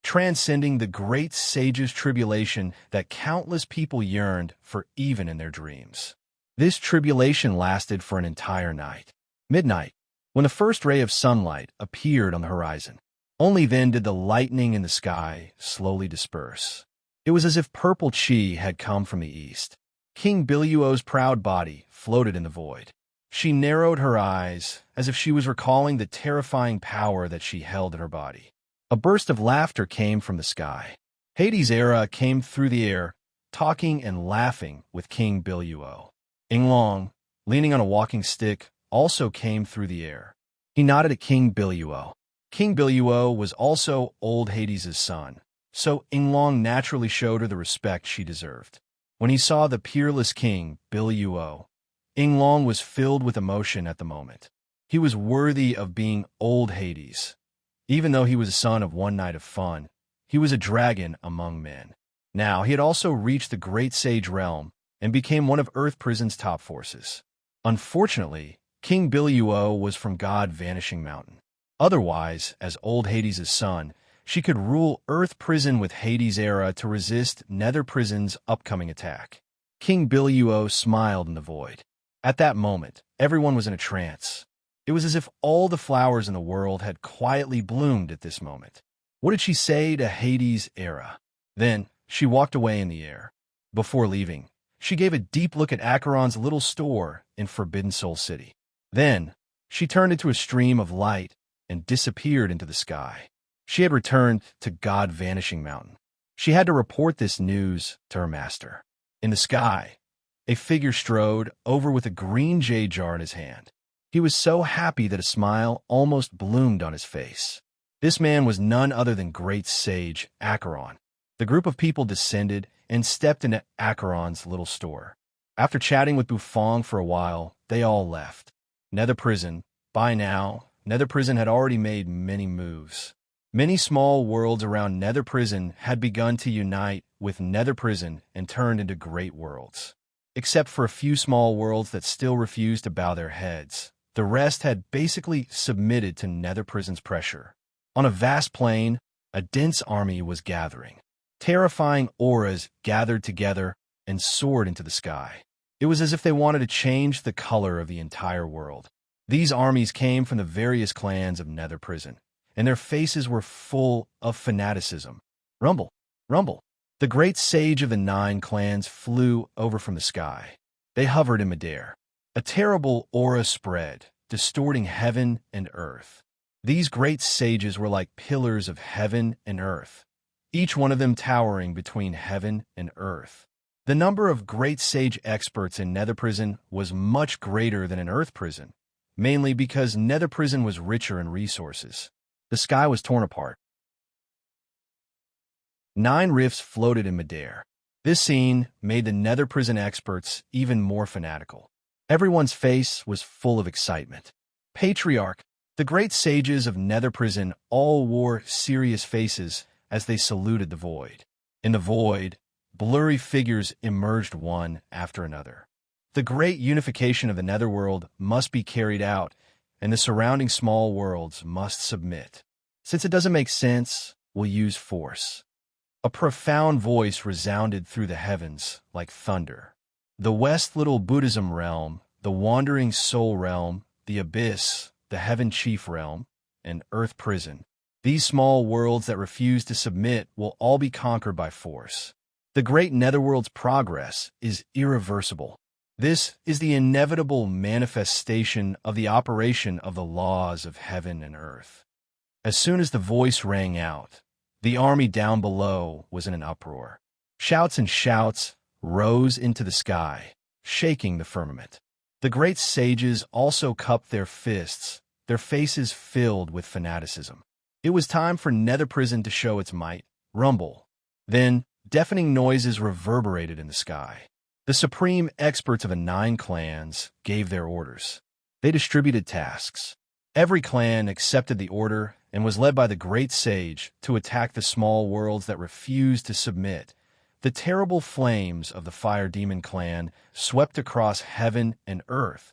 Transcending the great sage's tribulation that countless people yearned for even in their dreams. This tribulation lasted for an entire night. Midnight, when the first ray of sunlight appeared on the horizon. Only then did the lightning in the sky slowly disperse. It was as if purple chi had come from the east. King Biluo's proud body floated in the void. She narrowed her eyes as if she was recalling the terrifying power that she held in her body. A burst of laughter came from the sky. Hades' era came through the air, talking and laughing with King Biluo. Yinglong, leaning on a walking stick, also came through the air. He nodded at King Biluo. King Biluo was also old Hades' son, so Yinglong naturally showed her the respect she deserved. When he saw the peerless king, Biluo, Yinglong was filled with emotion at the moment. He was worthy of being old Hades. Even though he was a son of one night of fun, he was a dragon among men. Now, he had also reached the great sage realm and became one of Earth Prison's top forces. Unfortunately, King Biluo was from God Vanishing Mountain. Otherwise, as old Hades' son, she could rule Earth Prison with Hades' era to resist Nether Prison's upcoming attack. King Biluo smiled in the void. At that moment, everyone was in a trance. It was as if all the flowers in the world had quietly bloomed at this moment. What did she say to Hades' era? Then, she walked away in the air. Before leaving, she gave a deep look at Acheron's little store in Forbidden Soul City. Then, she turned into a stream of light and disappeared into the sky. She had returned to God Vanishing Mountain. She had to report this news to her master. In the sky, a figure strode over with a green jade jar in his hand. He was so happy that a smile almost bloomed on his face. This man was none other than great sage Acheron. The group of people descended and stepped into Acheron's little store. After chatting with Buffon for a while, they all left. Nether Prison. By now, Nether Prison had already made many moves. Many small worlds around Nether Prison had begun to unite with Nether Prison and turned into great worlds. Except for a few small worlds that still refused to bow their heads, the rest had basically submitted to Nether Prison's pressure. On a vast plain, a dense army was gathering. Terrifying auras gathered together and soared into the sky. It was as if they wanted to change the color of the entire world. These armies came from the various clans of Nether Prison, and their faces were full of fanaticism. Rumble, rumble. The great sage of the 9 clans flew over from the sky. They hovered in midair. A terrible aura spread, distorting heaven and earth. These great sages were like pillars of heaven and earth, each one of them towering between heaven and earth. The number of great sage experts in Nether Prison was much greater than in Earth Prison, mainly because Nether Prison was richer in resources. The sky was torn apart. 9 rifts floated in midair. This scene made the Nether Prison experts even more fanatical. Everyone's face was full of excitement. Patriarch, the great sages of Nether Prison all wore serious faces as they saluted the void. In the void, blurry figures emerged one after another. The great unification of the Netherworld must be carried out, and the surrounding small worlds must submit. Since it doesn't make sense, we'll use force. A profound voice resounded through the heavens like thunder. The West Little Buddhism realm, the Wandering Soul realm, the Abyss, the Heaven Chief realm, and Earth Prison. These small worlds that refuse to submit will all be conquered by force. The great Netherworld's progress is irreversible. This is the inevitable manifestation of the operation of the laws of heaven and earth. As soon as the voice rang out, the army down below was in an uproar. Shouts and shouts rose into the sky, shaking the firmament. The great sages also cupped their fists, their faces filled with fanaticism. It was time for Nether Prison to show its might. Rumble. Then, deafening noises reverberated in the sky. The supreme experts of the 9 clans gave their orders. They distributed tasks. Every clan accepted the order and was led by the great sage to attack the small worlds that refused to submit. The terrible flames of the Fire Demon clan swept across heaven and earth,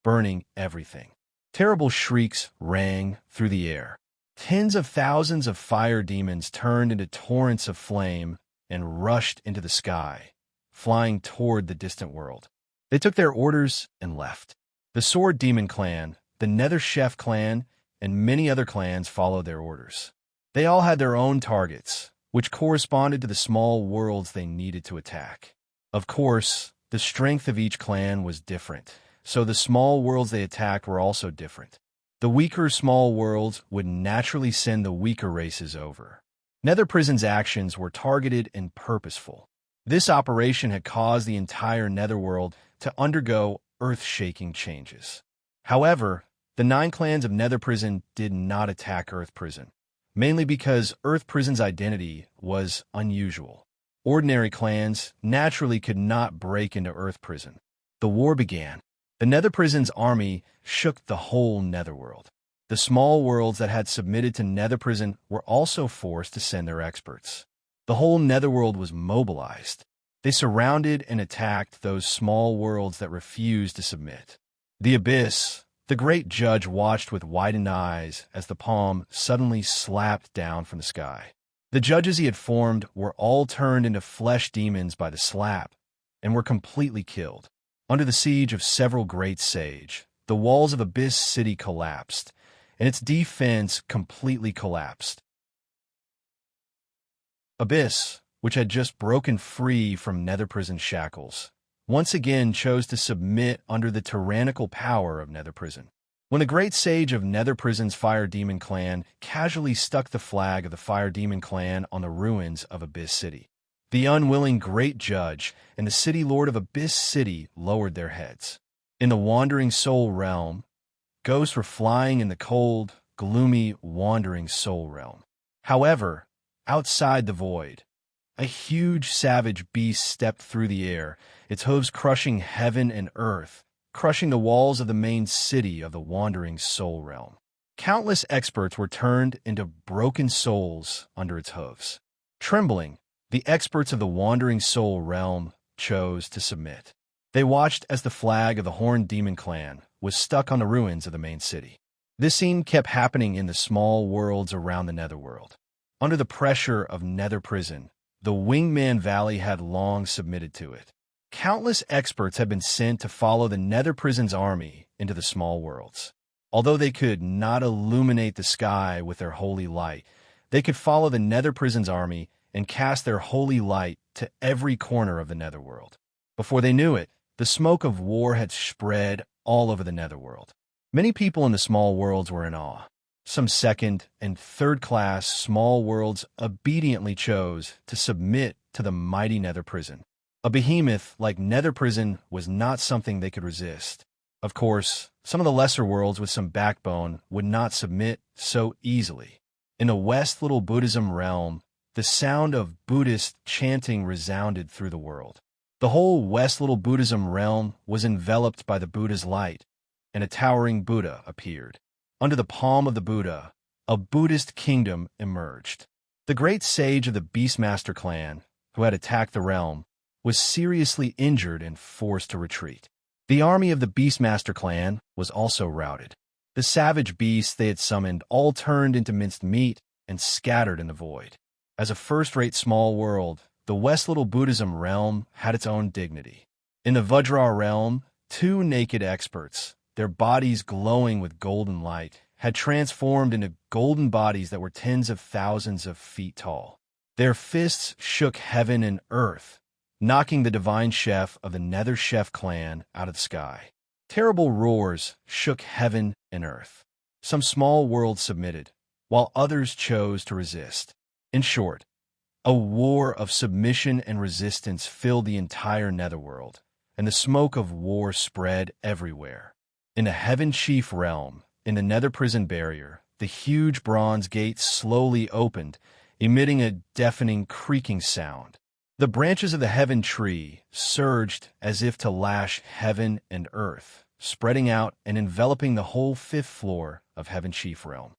burning everything. Terrible shrieks rang through the air. Tens of thousands of fire demons turned into torrents of flame and rushed into the sky, flying toward the distant world. They took their orders and left. The Sword Demon clan, the Nether Chef clan, and many other clans followed their orders. They all had their own targets, which corresponded to the small worlds they needed to attack. Of course, the strength of each clan was different, so the small worlds they attacked were also different. The weaker small worlds would naturally send the weaker races over. Nether Prison's actions were targeted and purposeful. This operation had caused the entire Netherworld to undergo earth-shaking changes. However, the 9 clans of Nether Prison did not attack Earth Prison, mainly because Earth Prison's identity was unusual. Ordinary clans naturally could not break into Earth Prison. The war began. The Nether Prison's army shook the whole Netherworld. The small worlds that had submitted to Nether Prison were also forced to send their experts. The whole Netherworld was mobilized. They surrounded and attacked those small worlds that refused to submit. The Abyss, the great judge, watched with widened eyes as the palm suddenly slapped down from the sky. The judges he had formed were all turned into flesh demons by the slap and were completely killed. Under the siege of several great sage, the walls of Abyss City collapsed, and its defense completely collapsed. Abyss, which had just broken free from Nether Prison shackles, once again chose to submit under the tyrannical power of Nether Prison. When the great sage of Nether Prison's Fire Demon clan casually stuck the flag of the Fire Demon clan on the ruins of Abyss City, the unwilling great judge and the city lord of Abyss City lowered their heads. In the Wandering Soul realm, Ghosts were flying in the cold, gloomy, wandering soul realm. However, outside the void, a huge savage beast stepped through the air, its hooves crushing heaven and earth, crushing the walls of the main city of the wandering soul realm. Countless experts were turned into broken souls under its hooves. Trembling, the experts of the wandering soul realm chose to submit. They watched as the flag of the Horned Demon Clan was stuck on the ruins of the main city. This scene kept happening in the small worlds around the Netherworld. Under the pressure of Nether Prison, the Wingman Valley had long submitted to it. Countless experts had been sent to follow the Nether Prison's army into the small worlds. Although they could not illuminate the sky with their holy light, they could follow the Nether Prison's army and cast their holy light to every corner of the Netherworld. Before they knew it, the smoke of war had spread all over the Netherworld. Many people in the small worlds were in awe. Some second- and third-class small worlds obediently chose to submit to the mighty Nether Prison. A behemoth like Nether Prison was not something they could resist. Of course, some of the lesser worlds with some backbone would not submit so easily. In the West Little Buddhism realm, the sound of Buddhist chanting resounded through the world. The whole West Little Buddhism realm was enveloped by the Buddha's light, and a towering Buddha appeared. Under the palm of the Buddha, a Buddhist kingdom emerged. The great sage of the Beastmaster clan, who had attacked the realm, was seriously injured and forced to retreat. The army of the Beastmaster clan was also routed. The savage beasts they had summoned all turned into minced meat and scattered in the void. As a first-rate small world, the West Little Buddhism realm had its own dignity. In the Vajra realm, two naked experts, their bodies glowing with golden light, had transformed into golden bodies that were tens of thousands of feet tall. Their fists shook heaven and earth, knocking the divine chef of the Nether Chef clan out of the sky. Terrible roars shook heaven and earth. Some small worlds submitted, while others chose to resist. In short, a war of submission and resistance filled the entire Netherworld, and the smoke of war spread everywhere. In the Heaven Chief realm, in the Nether Prison barrier, the huge bronze gate slowly opened, emitting a deafening creaking sound. The branches of the Heaven Tree surged as if to lash heaven and earth, spreading out and enveloping the whole 5th floor of Heaven Chief realm.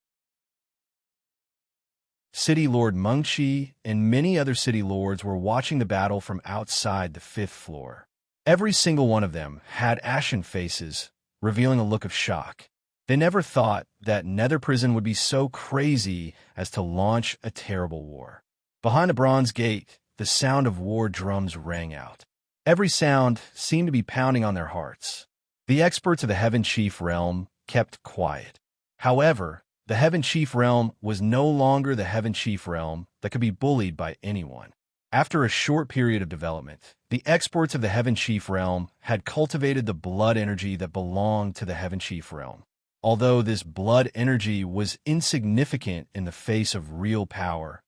City Lord Mengqi and many other city lords were watching the battle from outside the 5th floor. Every single one of them had ashen faces, revealing a look of shock. They never thought that Nether Prison would be so crazy as to launch a terrible war. Behind the bronze gate, the sound of war drums rang out. Every sound seemed to be pounding on their hearts. The experts of the Heaven Chief realm kept quiet. However, the Heaven Chief realm was no longer the Heaven Chief realm that could be bullied by anyone. After a short period of development, the experts of the Heaven Chief realm had cultivated the blood energy that belonged to the Heaven Chief realm. Although this blood energy was insignificant in the face of real power,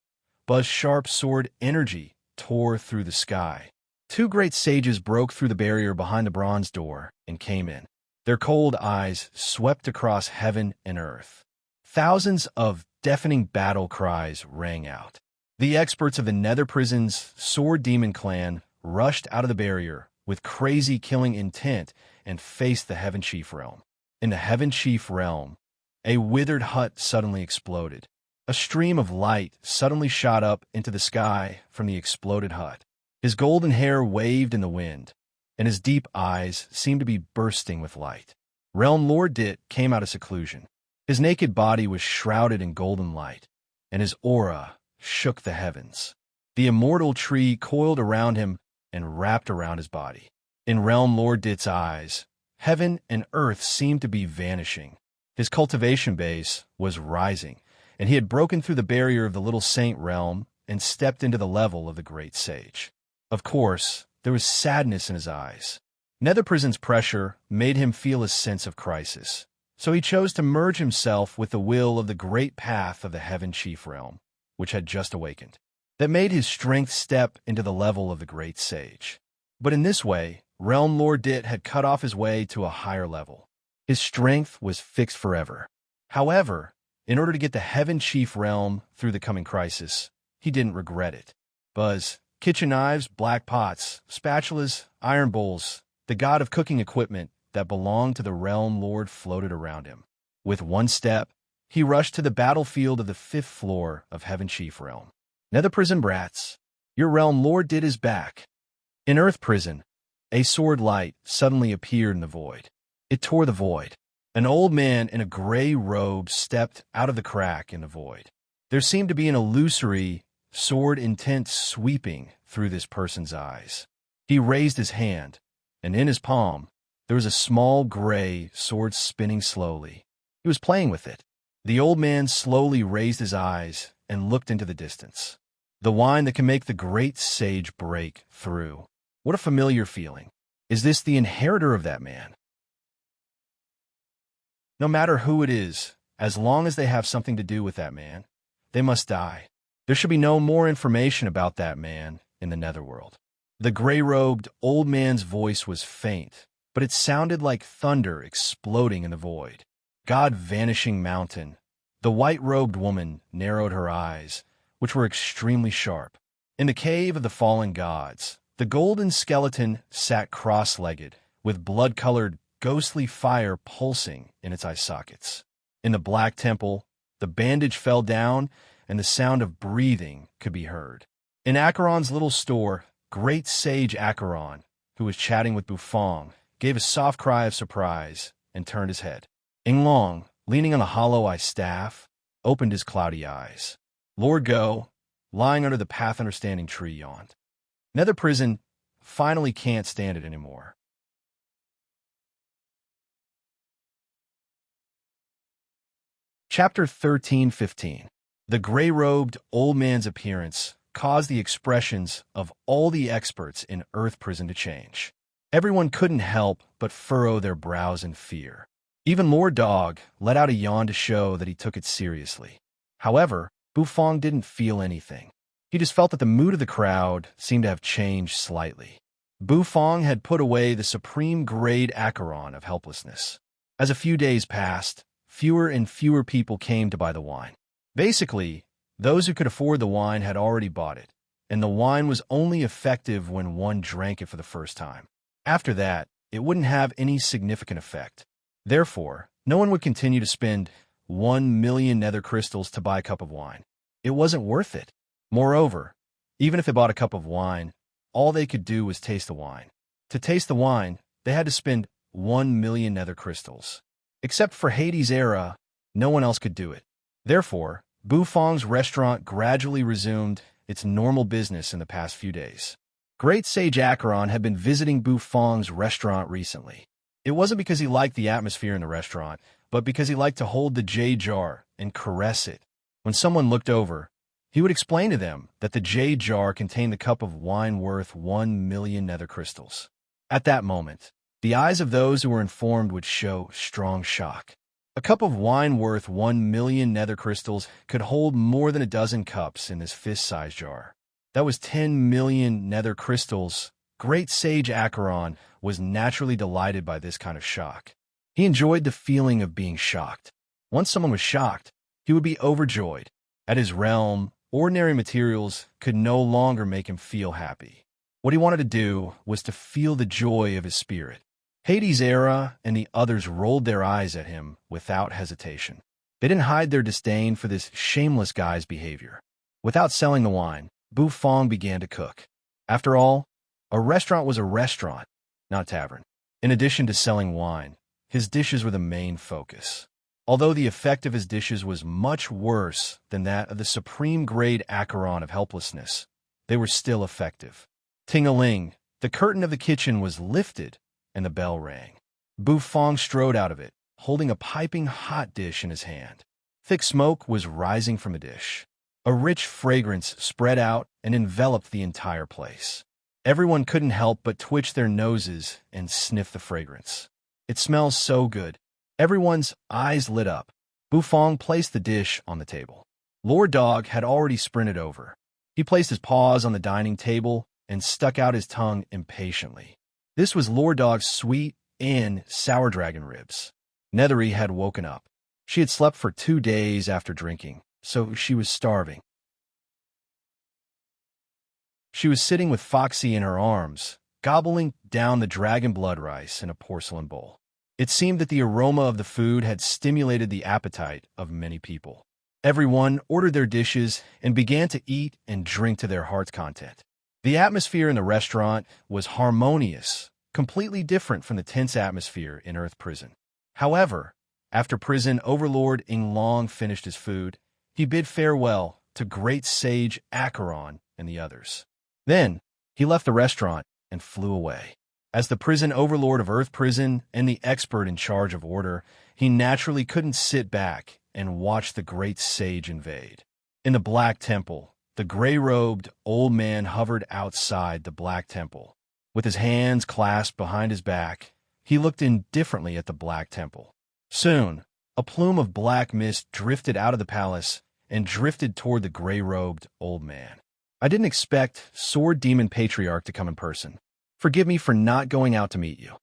Buzz's sharp sword energy tore through the sky. Two great sages broke through the barrier behind the bronze door and came in. Their cold eyes swept across heaven and earth. Thousands of deafening battle cries rang out. The experts of the Nether Prison's Sword Demon clan rushed out of the barrier with crazy killing intent and faced the Heaven Chief realm. In the Heaven Chief realm, a withered hut suddenly exploded. A stream of light suddenly shot up into the sky from the exploded hut. His golden hair waved in the wind, and his deep eyes seemed to be bursting with light. Realm Lord Dit came out of seclusion. His naked body was shrouded in golden light, and his aura shook the heavens. The immortal tree coiled around him and wrapped around his body. In Realm Lord Dit's eyes, heaven and earth seemed to be vanishing. His cultivation base was rising, and he had broken through the barrier of the Little Saint realm and stepped into the level of the Great Sage. Of course, there was sadness in his eyes. Nether Prison's pressure made him feel a sense of crisis, so he chose to merge himself with the will of the great path of the Heaven Chief realm, which had just awakened. That made his strength step into the level of the Great Sage. But in this way, Realm Lord Dit had cut off his way to a higher level. His strength was fixed forever. However, in order to get the Heaven Chief realm through the coming crisis, he didn't regret it. Buzz, kitchen knives, black pots, spatulas, iron bowls, the god of cooking equipment that belonged to the realm lord floated around him. With one step, he rushed to the battlefield of the 5th floor of Heaven Chief realm. Nether prison brats, your realm lord did his back. In Earth prison, a sword light suddenly appeared in the void. It tore the void. An old man in a gray robe stepped out of the crack in the void. There seemed to be an illusory sword intent sweeping through this person's eyes. He raised his hand, and in his palm, there was a small gray sword spinning slowly. He was playing with it. The old man slowly raised his eyes and looked into the distance. The wine that can make the great sage break through. What a familiar feeling. Is this the inheritor of that man? No matter who it is, as long as they have something to do with that man, they must die. There should be no more information about that man in the netherworld. The gray-robed old man's voice was faint, but it sounded like thunder exploding in the void. God vanishing mountain. The white-robed woman narrowed her eyes, which were extremely sharp. In the cave of the fallen gods, the golden skeleton sat cross-legged, with blood-colored, ghostly fire pulsing in its eye sockets. In the black temple, the bandage fell down, and the sound of breathing could be heard. In Acheron's little store, great sage Acheron, who was chatting with Bufong, gave a soft cry of surprise and turned his head. Inglong, leaning on a hollow-eye staff, opened his cloudy eyes. Lord Go, lying under the Path Understanding tree, yawned. Nether prison finally can't stand it anymore. Chapter 13:15. The gray-robed old man's appearance caused the expressions of all the experts in Earth prison to change. Everyone couldn't help but furrow their brows in fear. Even Lord Dog let out a yawn to show that he took it seriously. However, Bufong didn't feel anything. He just felt that the mood of the crowd seemed to have changed slightly. Bufong had put away the supreme grade Acheron of helplessness. As a few days passed, fewer and fewer people came to buy the wine. Basically, those who could afford the wine had already bought it, and the wine was only effective when one drank it for the first time. After that, it wouldn't have any significant effect. Therefore, no one would continue to spend 1 million nether crystals to buy a cup of wine. It wasn't worth it. Moreover, even if they bought a cup of wine, all they could do was taste the wine. To taste the wine, they had to spend 1 million nether crystals. Except for Hades' era, no one else could do it. Therefore, Bufong's restaurant gradually resumed its normal business in the past few days. Great Sage Acheron had been visiting Bufong's restaurant recently. It wasn't because he liked the atmosphere in the restaurant, but because he liked to hold the jade jar and caress it. When someone looked over, he would explain to them that the jade jar contained the cup of wine worth 1 million nether crystals. At that moment, the eyes of those who were informed would show strong shock. A cup of wine worth 1 million nether crystals could hold more than a dozen cups in this fist-sized jar. That was 10 million nether crystals. Great Sage Acheron was naturally delighted by this kind of shock. He enjoyed the feeling of being shocked. Once someone was shocked, he would be overjoyed. At his realm, ordinary materials could no longer make him feel happy. What he wanted to do was to feel the joy of his spirit. Hades' era and the others rolled their eyes at him without hesitation. They didn't hide their disdain for this shameless guy's behavior. Without selling the wine, Bufong began to cook. After all, a restaurant was a restaurant, not a tavern. In addition to selling wine, his dishes were the main focus. Although the effect of his dishes was much worse than that of the supreme grade Acheron of helplessness, they were still effective. Ting-a-ling, the curtain of the kitchen was lifted, and the bell rang. Bufong strode out of it, holding a piping hot dish in his hand. Thick smoke was rising from the dish. A rich fragrance spread out and enveloped the entire place. Everyone couldn't help but twitch their noses and sniff the fragrance. It smells so good. Everyone's eyes lit up. Bufong placed the dish on the table. Lord Dog had already sprinted over. He placed his paws on the dining table and stuck out his tongue impatiently. This was Lord Dog's sweet and sour dragon ribs. Nethery had woken up. She had slept for 2 days after drinking, so she was starving. She was sitting with Foxy in her arms, gobbling down the dragon blood rice in a porcelain bowl. It seemed that the aroma of the food had stimulated the appetite of many people. Everyone ordered their dishes and began to eat and drink to their heart's content. The atmosphere in the restaurant was harmonious, completely different from the tense atmosphere in Earth Prison. However, after prison overlord Inglong finished his food, he bid farewell to great sage Acheron and the others. Then, he left the restaurant and flew away. As the prison overlord of Earth Prison and the expert in charge of order, he naturally couldn't sit back and watch the great sage invade. In the Black Temple, the gray-robed old man hovered outside the Black Temple. With his hands clasped behind his back, he looked indifferently at the Black Temple. Soon, a plume of black mist drifted out of the palace and drifted toward the gray-robed old man. I didn't expect Sword Demon Patriarch to come in person. Forgive me for not going out to meet you.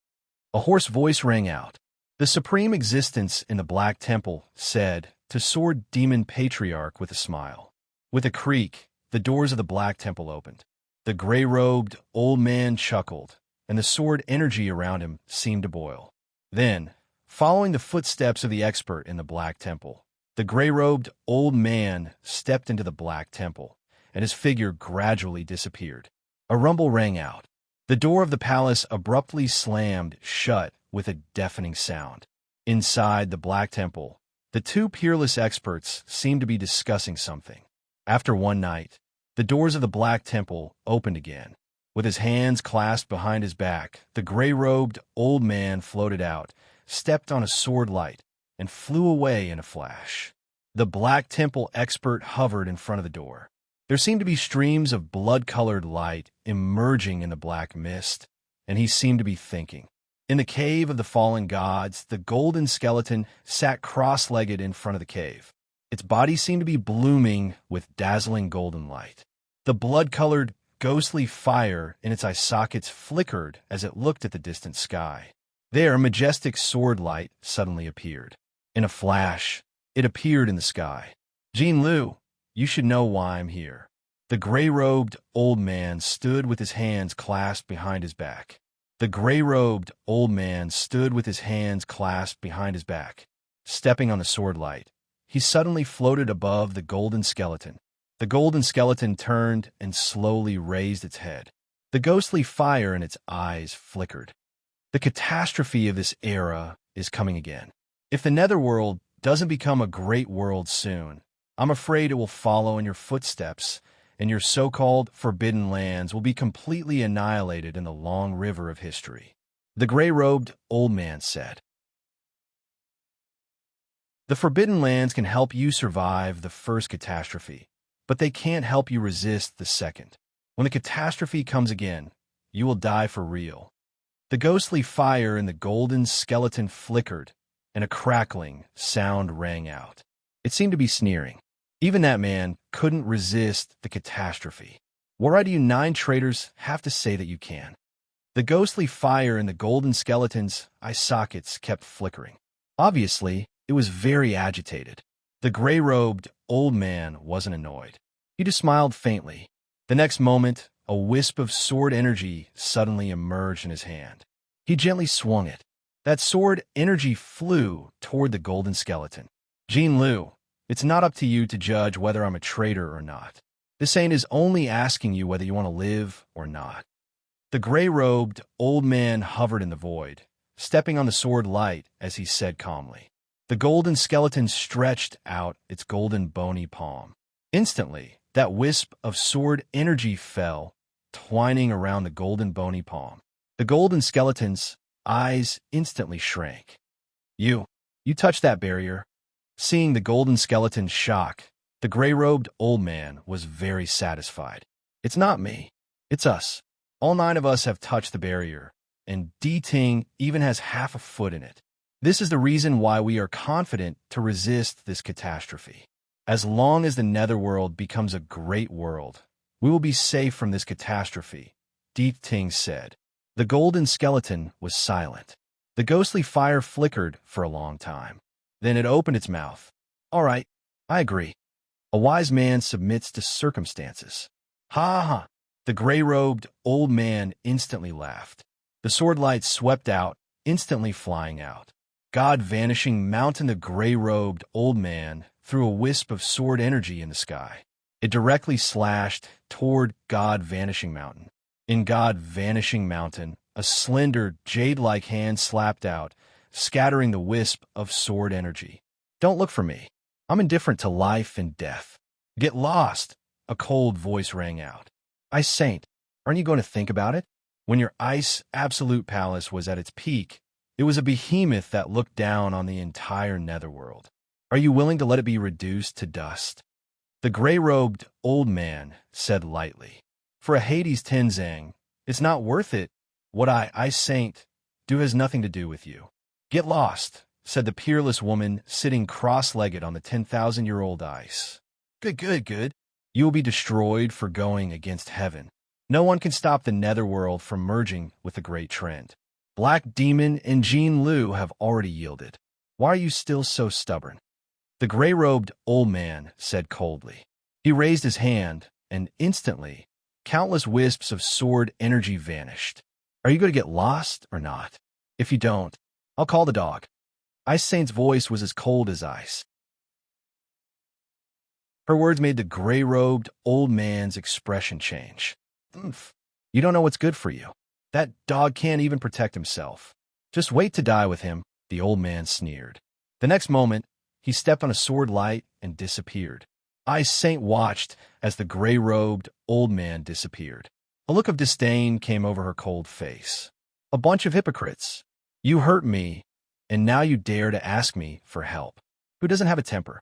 A hoarse voice rang out. The supreme existence in the Black Temple said to Sword Demon Patriarch with a smile. With a creak, the doors of the Black Temple opened. The gray-robed old man chuckled, and the sword energy around him seemed to boil. Then, following the footsteps of the expert in the Black Temple, the gray-robed old man stepped into the Black Temple, and his figure gradually disappeared. A rumble rang out. The door of the palace abruptly slammed shut with a deafening sound. Inside the Black Temple, the two peerless experts seemed to be discussing something. After one night, the doors of the Black Temple opened again. With his hands clasped behind his back, the gray-robed old man floated out, stepped on a sword light, and flew away in a flash. The Black Temple expert hovered in front of the door. There seemed to be streams of blood-colored light emerging in the black mist, and he seemed to be thinking. In the cave of the fallen gods, the golden skeleton sat cross-legged in front of the cave. Its body seemed to be blooming with dazzling golden light. The blood-colored, ghostly fire in its eye sockets flickered as it looked at the distant sky. There, majestic sword light suddenly appeared. In a flash, it appeared in the sky. Jean Lu, you should know why I'm here. The gray-robed old man stood with his hands clasped behind his back. The gray-robed old man stood with his hands clasped behind his back. Stepping on the sword light, he suddenly floated above the golden skeleton. The golden skeleton turned and slowly raised its head. The ghostly fire in its eyes flickered. The catastrophe of this era is coming again. If the Netherworld doesn't become a great world soon, I'm afraid it will follow in your footsteps, and your so-called forbidden lands will be completely annihilated in the long river of history. The gray-robed old man said. The forbidden lands can help you survive the first catastrophe, but they can't help you resist the second. When the catastrophe comes again, you will die for real. The ghostly fire in the golden skeleton flickered, and a crackling sound rang out. It seemed to be sneering. Even that man couldn't resist the catastrophe. Why do you 9 traitors have to say that you can? The ghostly fire in the golden skeleton's eye sockets kept flickering. Obviously, it was very agitated. The gray-robed old man wasn't annoyed. He just smiled faintly. The next moment, a wisp of sword energy suddenly emerged in his hand. He gently swung it. That sword energy flew toward the golden skeleton. Jean Lu, it's not up to you to judge whether I'm a traitor or not. This saint is only asking you whether you want to live or not. The gray-robed old man hovered in the void, stepping on the sword light as he said calmly. The golden skeleton stretched out its golden bony palm. Instantly, that wisp of sword energy fell, twining around the golden bony palm. The golden skeleton's eyes instantly shrank. You touched that barrier. Seeing the golden skeleton's shock, the gray-robed old man was very satisfied. It's not me. It's us. All 9 of us have touched the barrier, and D-Ting even has half a foot in it. This is the reason why we are confident to resist this catastrophe. As long as the Netherworld becomes a great world, we will be safe from this catastrophe, D-Ting said. The golden skeleton was silent. The ghostly fire flickered for a long time. Then it opened its mouth. All right, I agree. A wise man submits to circumstances. Ha ha! The gray-robed old man instantly laughed. The sword light swept out, instantly flying out. God vanishing mountain. The gray-robed old man threw a wisp of sword energy in the sky. It directly slashed toward God vanishing mountain. In God vanishing mountain, a slender, jade-like hand slapped out, scattering the wisp of sword energy. Don't look for me. I'm indifferent to life and death. Get lost, a cold voice rang out. Ice Saint, aren't you going to think about it? When your ice absolute palace was at its peak, it was a behemoth that looked down on the entire netherworld. Are you willing to let it be reduced to dust? The gray-robed old man said lightly. For a Hades Tenzang, it's not worth it. What Ice Saint, do has nothing to do with you. Get lost, said the peerless woman sitting cross-legged on the 10,000-year-old ice. Good. You will be destroyed for going against heaven. No one can stop the netherworld from merging with the great trend. Black Demon and Jean Liu have already yielded. Why are you still so stubborn? The gray-robed old man said coldly. He raised his hand, and instantly, countless wisps of sword energy vanished. Are you going to get lost or not? If you don't, I'll call the dog. Ice Saint's voice was as cold as ice. Her words made the gray-robed old man's expression change. You don't know what's good for you. That dog can't even protect himself. Just wait to die with him, the old man sneered. The next moment, he stepped on a sword light and disappeared. Ice Saint watched as the gray-robed old man disappeared. A look of disdain came over her cold face. A bunch of hypocrites. You hurt me, and now you dare to ask me for help. Who doesn't have a temper?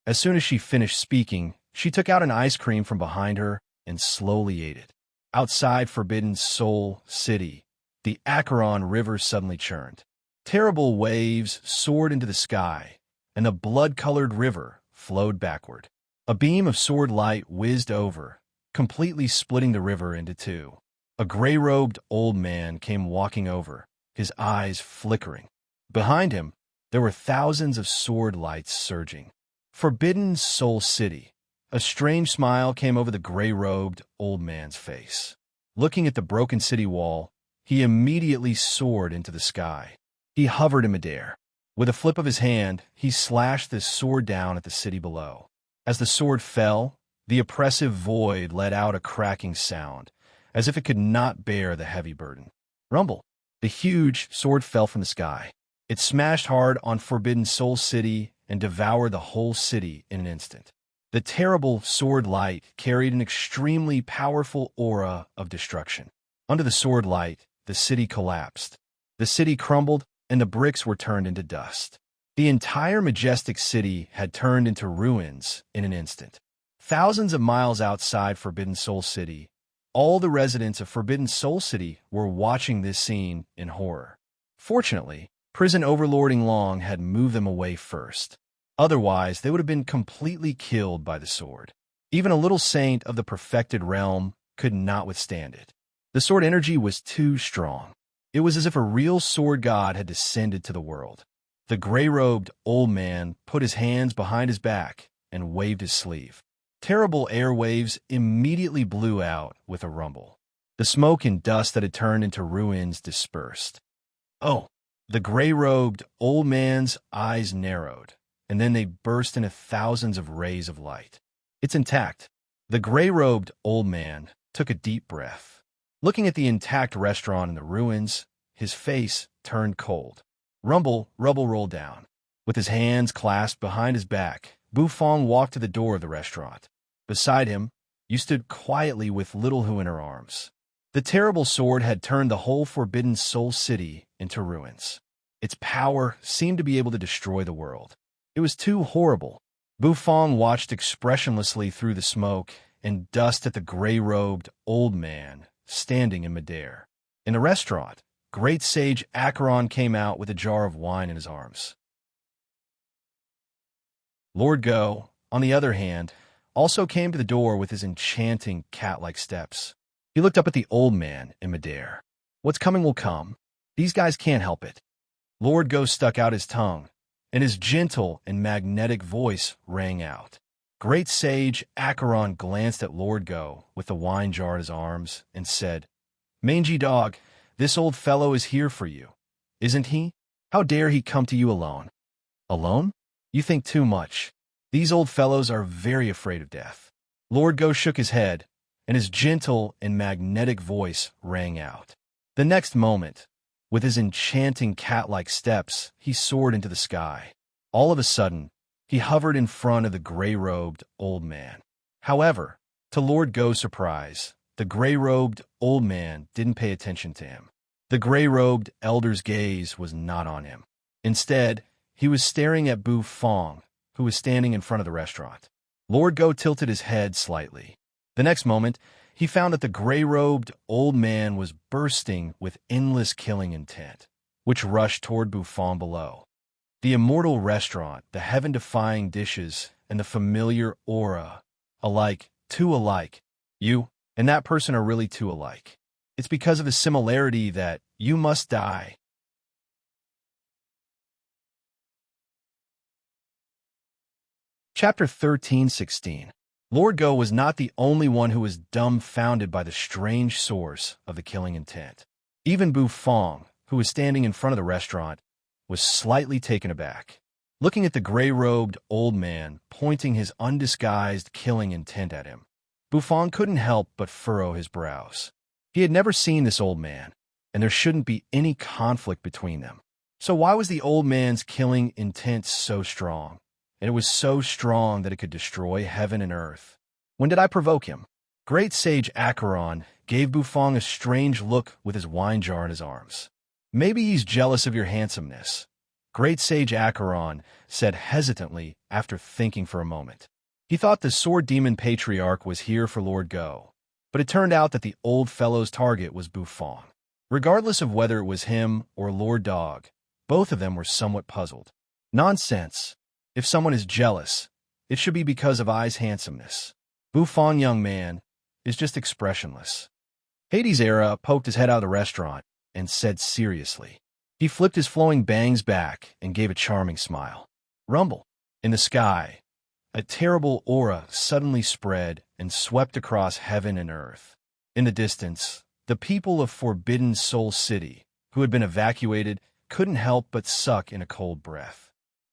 As soon as she finished speaking, she took out an ice cream from behind her and slowly ate it. Outside Forbidden Soul City, the Acheron River suddenly churned. Terrible waves soared into the sky, and the blood-colored river flowed backward. A beam of sword light whizzed over, completely splitting the river into two. A gray-robed old man came walking over, his eyes flickering. Behind him, there were thousands of sword lights surging. Forbidden Soul City. A strange smile came over the gray-robed old man's face. Looking at the broken city wall, he immediately soared into the sky. He hovered in midair. With a flip of his hand, he slashed the sword down at the city below. As the sword fell, the oppressive void let out a cracking sound, as if it could not bear the heavy burden. Rumble! The huge sword fell from the sky. It smashed hard on Forbidden Soul City and devoured the whole city in an instant. The terrible sword light carried an extremely powerful aura of destruction. Under the sword light, the city collapsed. The city crumbled, and the bricks were turned into dust. The entire majestic city had turned into ruins in an instant. Thousands of miles outside Forbidden Soul City, all the residents of Forbidden Soul City were watching this scene in horror. Fortunately, prison overlording Long had moved them away first. Otherwise, they would have been completely killed by the sword. Even a little saint of the perfected realm could not withstand it. The sword energy was too strong. It was as if a real sword god had descended to the world. The gray-robed old man put his hands behind his back and waved his sleeve. Terrible airwaves immediately blew out with a rumble. The smoke and dust that had turned into ruins dispersed. Oh, the gray-robed old man's eyes narrowed, and then they burst into thousands of rays of light. It's intact. The gray-robed old man took a deep breath. Looking at the intact restaurant in the ruins, his face turned cold. Rubble rolled down. With his hands clasped behind his back, Bufong walked to the door of the restaurant. Beside him, Yu stood quietly with Little Hu in her arms. The terrible sword had turned the whole Forbidden Soul City into ruins. Its power seemed to be able to destroy the world. It was too horrible. Bufong watched expressionlessly through the smoke and dust at the gray-robed old man standing in midair. In the restaurant, Great Sage Acheron came out with a jar of wine in his arms. Lord Go, on the other hand, also came to the door with his enchanting cat-like steps. He looked up at the old man in midair. What's coming will come. These guys can't help it. Lord Go stuck out his tongue, and his gentle and magnetic voice rang out. Great Sage Acheron glanced at Lord Go with the wine jar in his arms and said, "Mangy dog, this old fellow is here for you, isn't he? How dare he come to you alone?" "Alone? You think too much. These old fellows are very afraid of death." Lord Go shook his head, and his gentle and magnetic voice rang out. The next moment, with his enchanting cat-like steps, he soared into the sky. All of a sudden, he hovered in front of the gray-robed old man. However, to Lord Go's surprise, the gray-robed old man didn't pay attention to him. The gray-robed elder's gaze was not on him. Instead, he was staring at Bu Fong, who was standing in front of the restaurant. Lord Go tilted his head slightly. The next moment, he found that the gray-robed old man was bursting with endless killing intent, which rushed toward Bu Fong below. The immortal restaurant, the heaven-defying dishes, and the familiar aura, alike, too alike. You and that person are really too alike. It's because of the similarity that you must die. Chapter 13:16. Lord Go was not the only one who was dumbfounded by the strange source of the killing intent. Even Bu Fong, who was standing in front of the restaurant, was slightly taken aback. Looking at the gray-robed old man pointing his undisguised killing intent at him, Bu Fong couldn't help but furrow his brows. He had never seen this old man, and there shouldn't be any conflict between them. So why was the old man's killing intent so strong? And it was so strong that it could destroy heaven and earth. When did I provoke him? Great Sage Acheron gave Bu Fong a strange look with his wine jar in his arms. "Maybe he's jealous of your handsomeness," Great Sage Acheron said hesitantly after thinking for a moment. He thought the Sword Demon Patriarch was here for Lord Go, but it turned out that the old fellow's target was Bu Fong. Regardless of whether it was him or Lord Dog, both of them were somewhat puzzled. Nonsense. If someone is jealous, it should be because of I's handsomeness. Bu Fong, young man, is just expressionless. Hades Era poked his head out of the restaurant and said seriously. He flipped his flowing bangs back and gave a charming smile. Rumble. In the sky, a terrible aura suddenly spread and swept across heaven and earth. In the distance, the people of Forbidden Soul City, who had been evacuated, couldn't help but suck in a cold breath.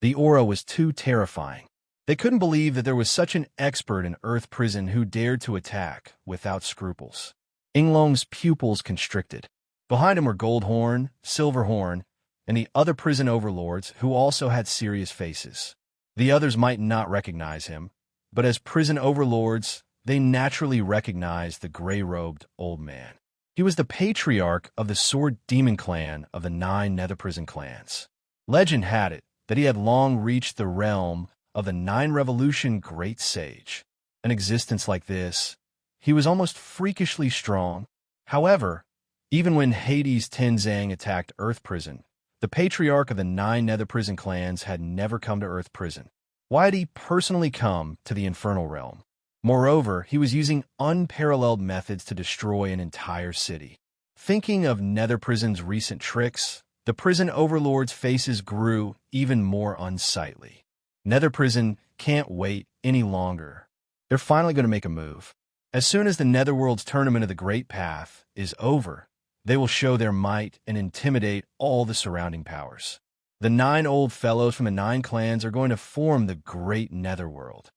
The aura was too terrifying. They couldn't believe that there was such an expert in Earth Prison who dared to attack without scruples. Inglong's pupils constricted. Behind him were Goldhorn, Silverhorn, and the other prison overlords who also had serious faces. The others might not recognize him, but as prison overlords, they naturally recognized the gray-robed old man. He was the patriarch of the Sword Demon clan of the 9 Nether Prison clans. Legend had it that he had long reached the realm of the 9 Revolution Great Sage. An existence like this, he was almost freakishly strong. However, even when Hades Tenzang attacked Earth Prison, the patriarch of the 9 Nether Prison clans had never come to Earth Prison. Why had he personally come to the Infernal Realm? Moreover, he was using unparalleled methods to destroy an entire city. Thinking of Nether Prison's recent tricks, the prison overlords' faces grew even more unsightly. Nether Prison can't wait any longer. They're finally going to make a move. As soon as the Netherworld's tournament of the Great Path is over, they will show their might and intimidate all the surrounding powers. The 9 old fellows from the 9 clans are going to form the Great Netherworld.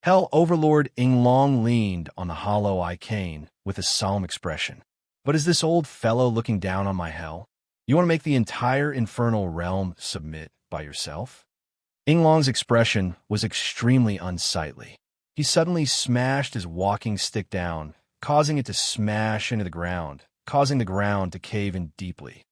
Hell Overlord Inglong leaned on the hollow Icane with a solemn expression. But is this old fellow looking down on my hell? You want to make the entire infernal realm submit by yourself? Inglong's expression was extremely unsightly. He suddenly smashed his walking stick down, causing it to smash into the ground, causing the ground to cave in deeply.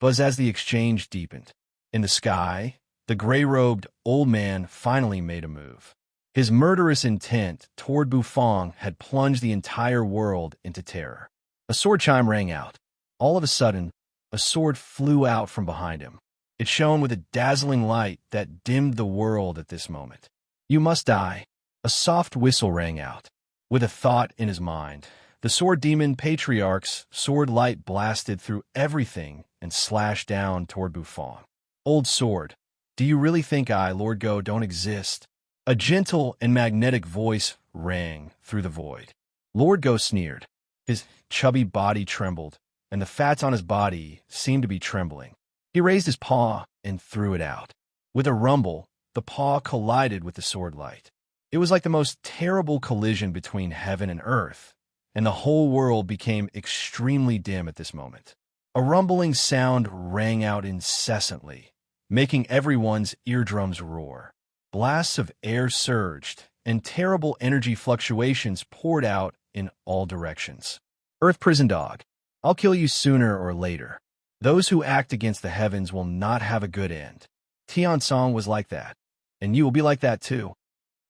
But as the exchange deepened, in the sky, the gray-robed old man finally made a move. His murderous intent toward Bu Fong had plunged the entire world into terror. A sword chime rang out. All of a sudden, a sword flew out from behind him. It shone with a dazzling light that dimmed the world at this moment. You must die. A soft whistle rang out. With a thought in his mind, The sword demon patriarch's sword light blasted through everything and slashed down toward Buffon. Old sword, do you really think I, Lord Go, don't exist? A gentle and magnetic voice rang through the void. Lord Go sneered. His chubby body trembled, and the fats on his body seemed to be trembling. He raised his paw and threw it out. With a rumble, the paw collided with the sword light. It was like the most terrible collision between heaven and earth, and the whole world became extremely dim at this moment. A rumbling sound rang out incessantly, making everyone's eardrums roar. Blasts of air surged, and terrible energy fluctuations poured out in all directions. Earth prison dog, I'll kill you sooner or later. Those who act against the heavens will not have a good end. Tian Song was like that, and you will be like that too.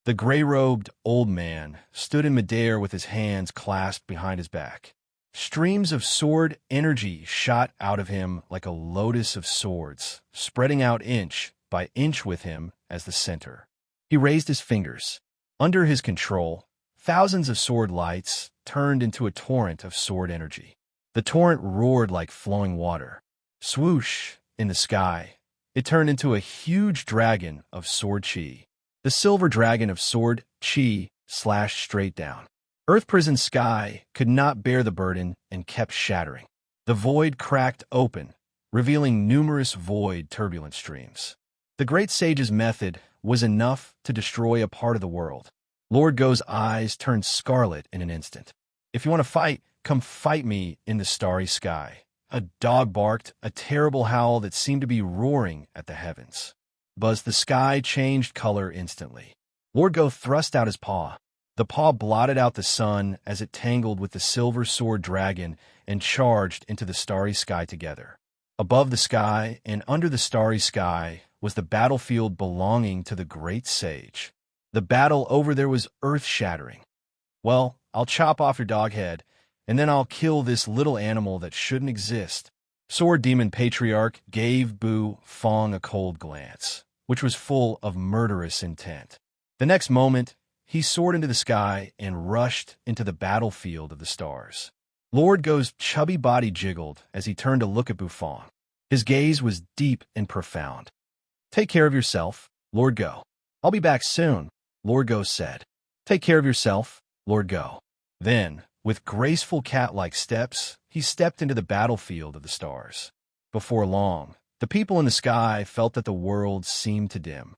The gray-robed old man stood in midair with his hands clasped behind his back. Streams of sword energy shot out of him like a lotus of swords, spreading out inch by inch with him as the center. He raised his fingers. Under his control, thousands of sword lights turned into a torrent of sword energy. The torrent roared like flowing water. Swoosh, in the sky, it turned into a huge dragon of sword chi. The silver dragon of sword chi slashed straight down. Earth prison sky could not bear the burden and kept shattering. The void cracked open, revealing numerous void turbulent streams. The great sage's method was enough to destroy a part of the world. Lord Go's eyes turned scarlet in an instant. If you want to fight, come fight me in the starry sky. A dog barked, a terrible howl that seemed to be roaring at the heavens. The sky changed color instantly. Lord Go thrust out his paw. The paw blotted out the sun as it tangled with the silver sword dragon and charged into the starry sky together. Above the sky and under the starry sky was the battlefield belonging to the great sage. The battle over there was earth-shattering. Well, I'll chop off your dog head, and then I'll kill this little animal that shouldn't exist. Sword Demon Patriarch gave Bu Fong a cold glance, which was full of murderous intent. The next moment, he soared into the sky and rushed into the battlefield of the stars. Lord Go's chubby body jiggled as he turned to look at Buffon. His gaze was deep and profound. Take care of yourself, Lord Go. I'll be back soon, Lord Go said. Take care of yourself, Lord Go. Then, with graceful cat-like steps, he stepped into the battlefield of the stars. Before long, the people in the sky felt that the world seemed to dim.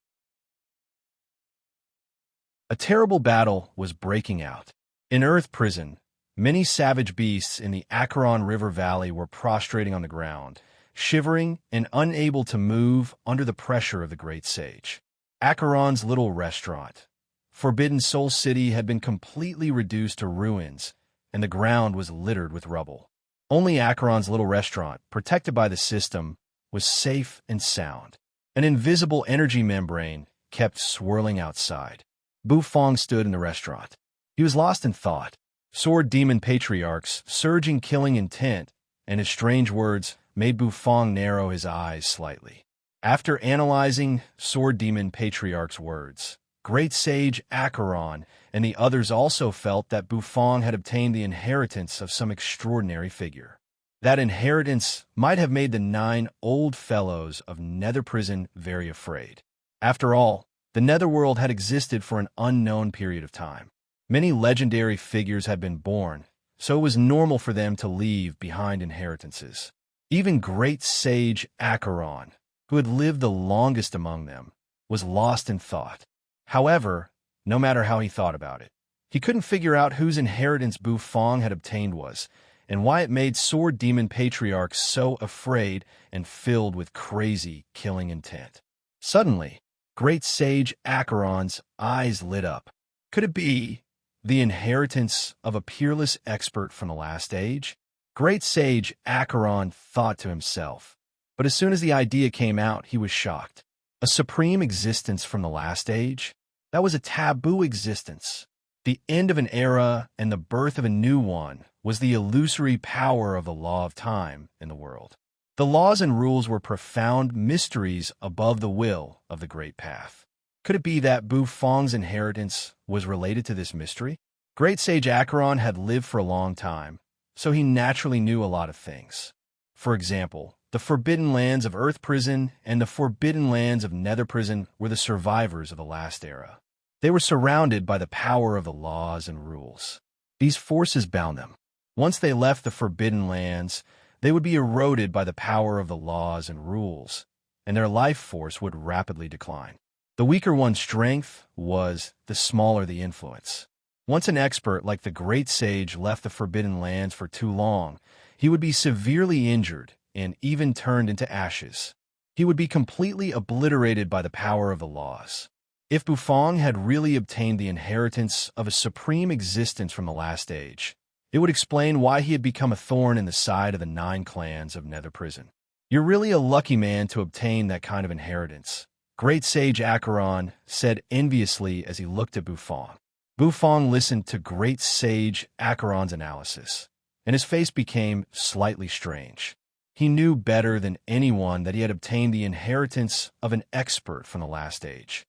A terrible battle was breaking out. In Earth Prison, many savage beasts in the Acheron River Valley were prostrating on the ground, shivering and unable to move under the pressure of the great sage. Acheron's little restaurant, Forbidden Soul City, had been completely reduced to ruins, and the ground was littered with rubble. Only Acheron's little restaurant, protected by the system, was safe and sound. An invisible energy membrane kept swirling outside. Bu Fong stood in the restaurant. He was lost in thought. Sword Demon Patriarch's surging killing intent and his strange words made Bu Fong narrow his eyes slightly. After analyzing Sword Demon Patriarch's words, Great Sage Acheron and the others also felt that Bu Fong had obtained the inheritance of some extraordinary figure. That inheritance might have made the 9 old fellows of Nether Prison very afraid. After all, the Netherworld had existed for an unknown period of time. Many legendary figures had been born, so it was normal for them to leave behind inheritances. Even Great Sage Acheron, who had lived the longest among them, was lost in thought. However, no matter how he thought about it, he couldn't figure out whose inheritance Bu Fong had obtained was, and why it made Sword Demon Patriarch so afraid and filled with crazy killing intent. Suddenly, Great Sage Acheron's eyes lit up. Could it be the inheritance of a peerless expert from the last age? Great Sage Acheron thought to himself, but as soon as the idea came out, he was shocked. A supreme existence from the last age? That was a taboo existence. The end of an era and the birth of a new one was the illusory power of the law of time in the world. The laws and rules were profound mysteries above the will of the Great Path. Could it be that Bu Fong's inheritance was related to this mystery? Great Sage Acheron had lived for a long time, so he naturally knew a lot of things. For example, the Forbidden Lands of Earth Prison and the Forbidden Lands of Nether Prison were the survivors of the last era. They were surrounded by the power of the laws and rules. These forces bound them. Once they left the Forbidden Lands, they would be eroded by the power of the laws and rules, and their life force would rapidly decline. The weaker one's strength was, the smaller the influence. Once an expert like the Great Sage left the Forbidden Lands for too long, he would be severely injured and even turned into ashes. He would be completely obliterated by the power of the laws. If Bufang had really obtained the inheritance of a supreme existence from the last age, it would explain why he had become a thorn in the side of the 9 clans of Nether Prison. You're really a lucky man to obtain that kind of inheritance, Great Sage Acheron said enviously as he looked at Bufang. Bufang listened to Great Sage Acheron's analysis, and his face became slightly strange. He knew better than anyone that he had obtained the inheritance of an expert from the last age.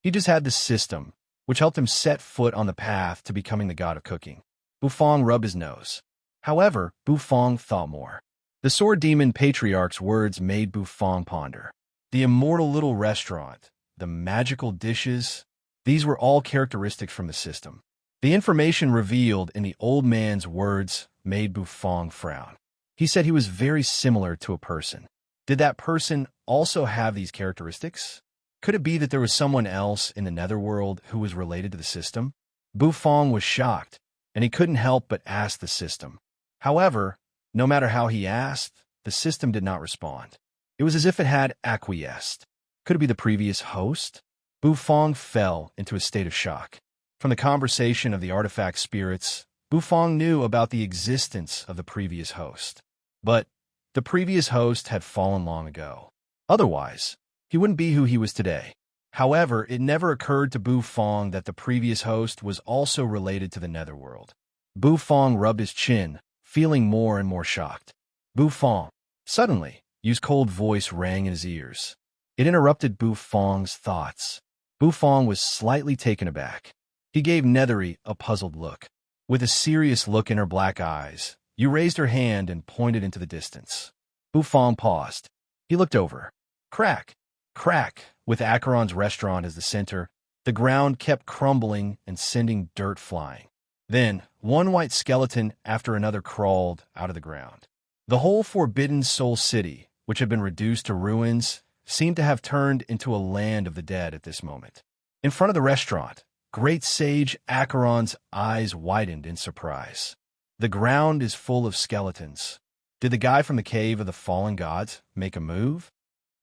He just had the system, which helped him set foot on the path to becoming the god of cooking. Bufang rubbed his nose. However, Bufang thought more. The Sword Demon Patriarch's words made Bufang ponder. The immortal little restaurant, the magical dishes, these were all characteristics from the system. The information revealed in the old man's words made Bufang frown. He said he was very similar to a person. Did that person also have these characteristics? Could it be that there was someone else in the netherworld who was related to the system? Bufang was shocked, and he couldn't help but ask the system. However, no matter how he asked, the system did not respond. It was as if it had acquiesced. Could it be the previous host? Bufang fell into a state of shock. From the conversation of the artifact spirits, Bufang knew about the existence of the previous host. But the previous host had fallen long ago. Otherwise, he wouldn't be who he was today. However, it never occurred to Bufang that the previous host was also related to the netherworld. Bufang rubbed his chin, feeling more and more shocked. Bufang. Suddenly, Yu's cold voice rang in his ears. It interrupted Bufang's thoughts. Bufang was slightly taken aback. He gave Nethery a puzzled look. With a serious look in her black eyes, Yu raised her hand and pointed into the distance. Bufang paused. He looked over. Crack! Crack! With Acheron's restaurant as the center, the ground kept crumbling and sending dirt flying. Then, one white skeleton after another crawled out of the ground. The whole Forbidden Soul City, which had been reduced to ruins, seemed to have turned into a land of the dead at this moment. In front of the restaurant, Great Sage Acheron's eyes widened in surprise. The ground is full of skeletons. Did the guy from the Cave of the Fallen Gods make a move?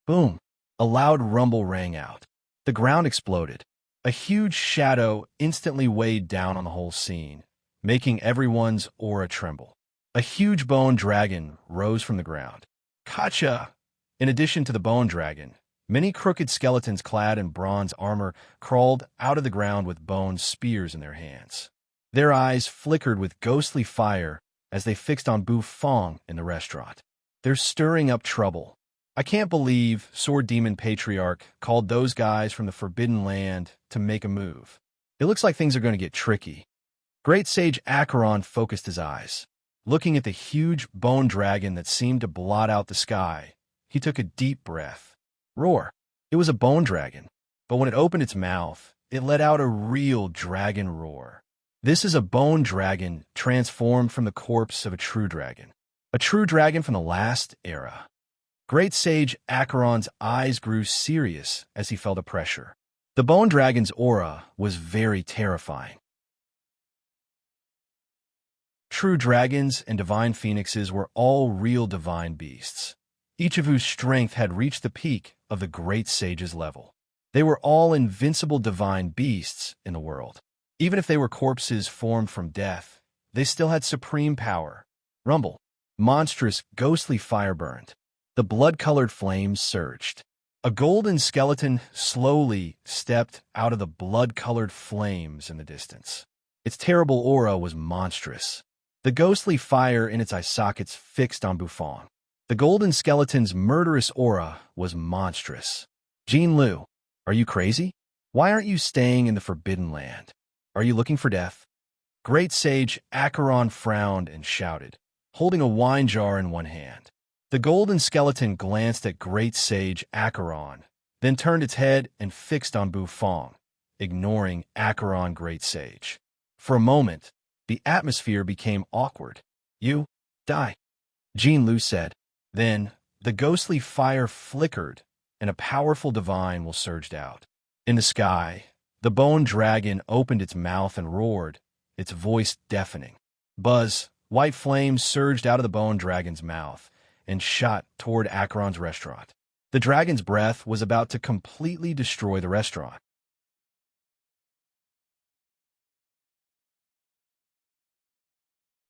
Boom! A loud rumble rang out. The ground exploded. A huge shadow instantly weighed down on the whole scene, making everyone's aura tremble. A huge bone dragon rose from the ground. Kacha! In addition to the bone dragon, many crooked skeletons clad in bronze armor crawled out of the ground with bone spears in their hands. Their eyes flickered with ghostly fire as they fixed on Bufang in the restaurant. They're stirring up trouble. I can't believe Sword Demon Patriarch called those guys from the Forbidden Land to make a move. It looks like things are going to get tricky. Great Sage Acheron focused his eyes. Looking at the huge bone dragon that seemed to blot out the sky, he took a deep breath. Roar! It was a bone dragon, but when it opened its mouth, it let out a real dragon roar. This is a bone dragon transformed from the corpse of a true dragon. A true dragon from the last era. Great Sage Acheron's eyes grew serious as he felt a pressure. The bone dragon's aura was very terrifying. True dragons and divine phoenixes were all real divine beasts, each of whose strength had reached the peak of the Great Sage's level. They were all invincible divine beasts in the world. Even if they were corpses formed from death, they still had supreme power. Rumble. Monstrous, ghostly fire burned. The blood-colored flames surged. A golden skeleton slowly stepped out of the blood-colored flames in the distance. Its terrible aura was monstrous. The ghostly fire in its eye sockets fixed on Bufang. The golden skeleton's murderous aura was monstrous. Jean Lu, are you crazy? Why aren't you staying in the Forbidden Land? Are you looking for death? Great sage Acheron frowned and shouted, holding a wine jar in one hand. The golden skeleton glanced at great sage Acheron, then turned its head and fixed on Bufong, ignoring Acheron great sage. For a moment, the atmosphere became awkward. You die, Jean Lu said. Then, the ghostly fire flickered, and a powerful divine will surged out. In the sky, the bone dragon opened its mouth and roared, its voice deafening. Buzz, white flames surged out of the bone dragon's mouth and shot toward Acheron's restaurant. The dragon's breath was about to completely destroy the restaurant.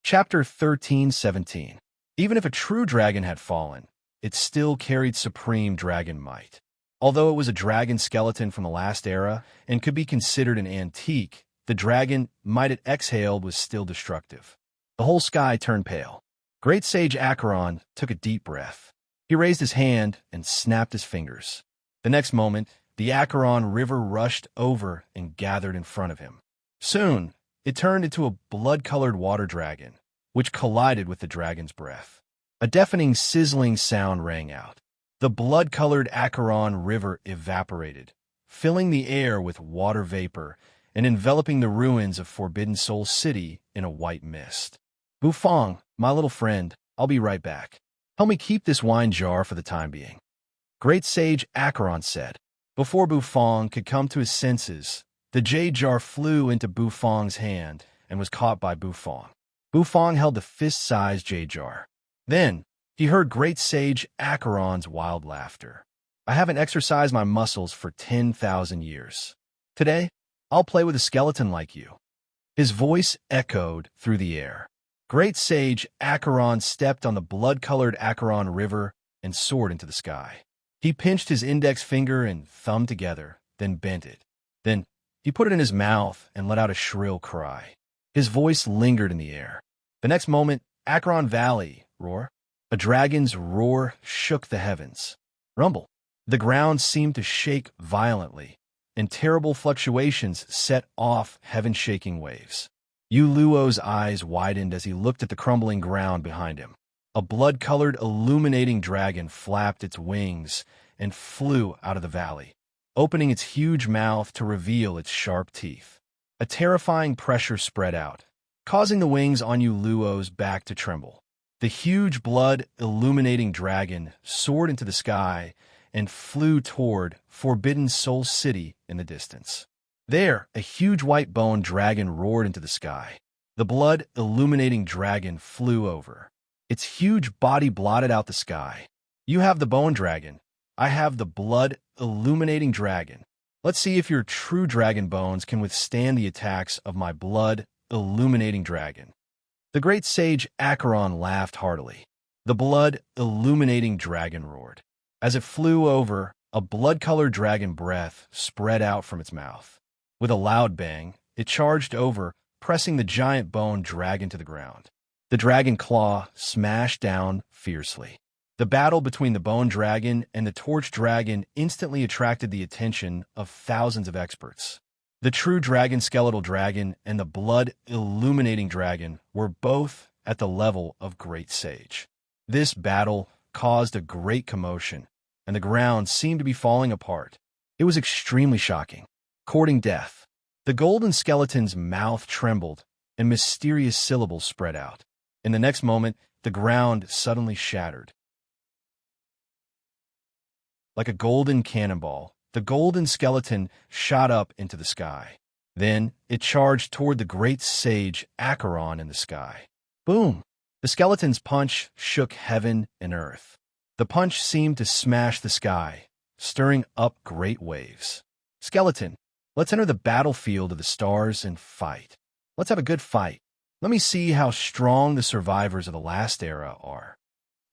Chapter 13:17. Even if a true dragon had fallen, it still carried supreme dragon might. Although it was a dragon skeleton from the last era and could be considered an antique, the dragon might it exhaled was still destructive. The whole sky turned pale. Great sage Acheron took a deep breath. He raised his hand and snapped his fingers. The next moment, the Acheron River rushed over and gathered in front of him. Soon, it turned into a blood-colored water dragon, which collided with the dragon's breath. A deafening sizzling sound rang out. The blood-colored Acheron River evaporated, filling the air with water vapor and enveloping the ruins of Forbidden Soul City in a white mist. Bufong, my little friend, I'll be right back. Help me keep this wine jar for the time being. Great sage Acheron said. Before Bufong could come to his senses, the jade jar flew into Bufong's hand and was caught by Bufong. Bufong held the fist-sized jade jar. Then, he heard great sage Acheron's wild laughter. I haven't exercised my muscles for 10,000 years. Today, I'll play with a skeleton like you. His voice echoed through the air. Great sage Acheron stepped on the blood-colored Acheron River and soared into the sky. He pinched his index finger and thumb together, then bent it. Then, he put it in his mouth and let out a shrill cry. His voice lingered in the air. The next moment, Acheron Valley, roar. A dragon's roar shook the heavens. Rumble. The ground seemed to shake violently, and terrible fluctuations set off heaven-shaking waves. Yu Luo's eyes widened as he looked at the crumbling ground behind him. A blood-colored, illuminating dragon flapped its wings and flew out of the valley, opening its huge mouth to reveal its sharp teeth. A terrifying pressure spread out, causing the wings on Yu Luo's back to tremble. The huge blood-illuminating dragon soared into the sky and flew toward Forbidden Soul City in the distance. There, a huge white bone dragon roared into the sky. The blood-illuminating dragon flew over. Its huge body blotted out the sky. You have the bone dragon. I have the blood-illuminating dragon. Let's see if your true dragon bones can withstand the attacks of my blood-illuminating dragon. The great sage Acheron laughed heartily. The blood-illuminating dragon roared. As it flew over, a blood-colored dragon breath spread out from its mouth. With a loud bang, it charged over, pressing the giant bone dragon to the ground. The dragon claw smashed down fiercely. The battle between the bone dragon and the torch dragon instantly attracted the attention of thousands of experts. The true dragon skeletal dragon and the blood-illuminating dragon were both at the level of great sage. This battle caused a great commotion, and the ground seemed to be falling apart. It was extremely shocking. Courting death. The golden skeleton's mouth trembled, and mysterious syllables spread out. In the next moment, the ground suddenly shattered. Like a golden cannonball, the golden skeleton shot up into the sky. Then, it charged toward the great sage Acheron in the sky. Boom! The skeleton's punch shook heaven and earth. The punch seemed to smash the sky, stirring up great waves. Skeleton, let's enter the battlefield of the stars and fight. Let's have a good fight. Let me see how strong the survivors of the last era are.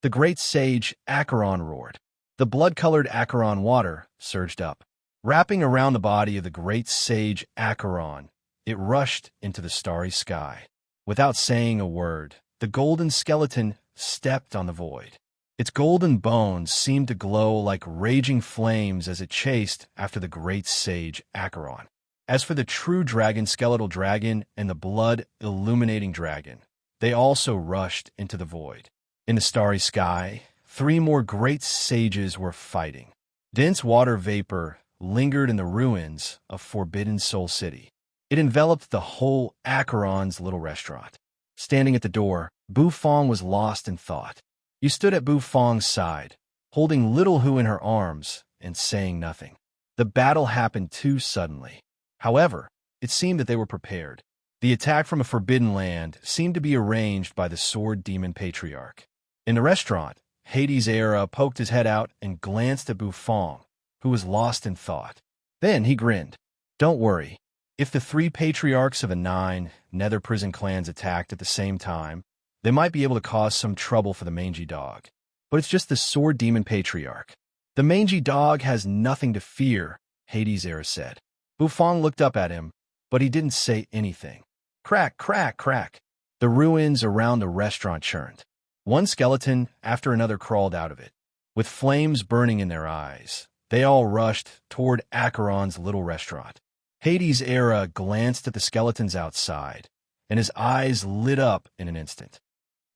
The great sage Acheron roared. The blood-colored Acheron water surged up. Wrapping around the body of the great sage Acheron, it rushed into the starry sky. Without saying a word, the golden skeleton stepped on the void. Its golden bones seemed to glow like raging flames as it chased after the great sage Acheron. As for the true dragon, skeletal dragon, and the blood-illuminating dragon, they also rushed into the void. In the starry sky, 3 more great sages were fighting. Dense water vapor lingered in the ruins of Forbidden Soul City. It enveloped the whole Acheron's little restaurant. Standing at the door, Bufong was lost in thought. You stood at Bufong's side, holding little Hu in her arms and saying nothing. The battle happened too suddenly. However, it seemed that they were prepared. The attack from a forbidden land seemed to be arranged by the Sword Demon Patriarch. In the restaurant, Hades' Era poked his head out and glanced at Bufong, who was lost in thought. Then he grinned. Don't worry. If the 3 patriarchs of the 9 nether prison clans attacked at the same time, they might be able to cause some trouble for the mangy dog. But it's just the Sword Demon Patriarch. The mangy dog has nothing to fear, Hades' Era said. Bufong looked up at him, but he didn't say anything. Crack, crack, crack. The ruins around the restaurant churned. One skeleton after another crawled out of it. With flames burning in their eyes, they all rushed toward Acheron's little restaurant. Hades' Era glanced at the skeletons outside, and his eyes lit up in an instant.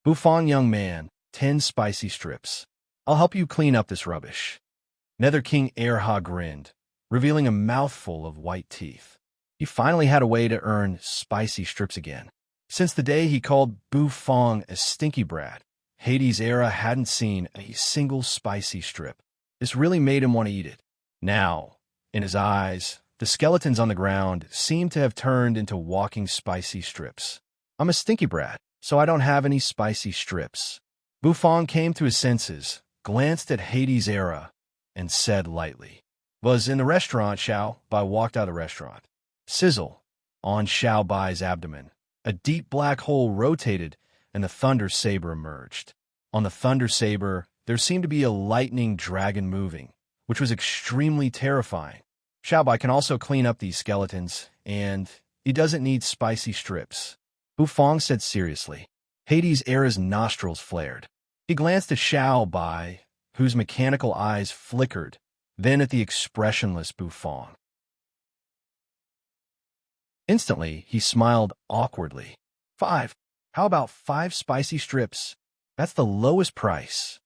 Bufong, young man, 10 spicy strips. I'll help you clean up this rubbish. Nether King Erha grinned, revealing a mouthful of white teeth. He finally had a way to earn spicy strips again. Since the day he called Bufong a stinky brat, Hades' Era hadn't seen a single spicy strip. This really made him want to eat it. Now, in his eyes, the skeletons on the ground seemed to have turned into walking spicy strips. I'm a stinky brat, so I don't have any spicy strips. Bufong came to his senses, glanced at Hades' Era, and said lightly, Was in the restaurant, Xiao Bai walked out of the restaurant. Sizzle. On Xiao Bai's abdomen, a deep black hole rotated and the thunder saber emerged. On the thunder saber, there seemed to be a lightning dragon moving, which was extremely terrifying. Xiao Bai can also clean up these skeletons, and he doesn't need spicy strips. Bufong said seriously. Hades' Era's nostrils flared. He glanced at Xiao Bai, whose mechanical eyes flickered, then at the expressionless Bufong. Instantly, he smiled awkwardly. 5. How about 5 spicy strips? That's the lowest price.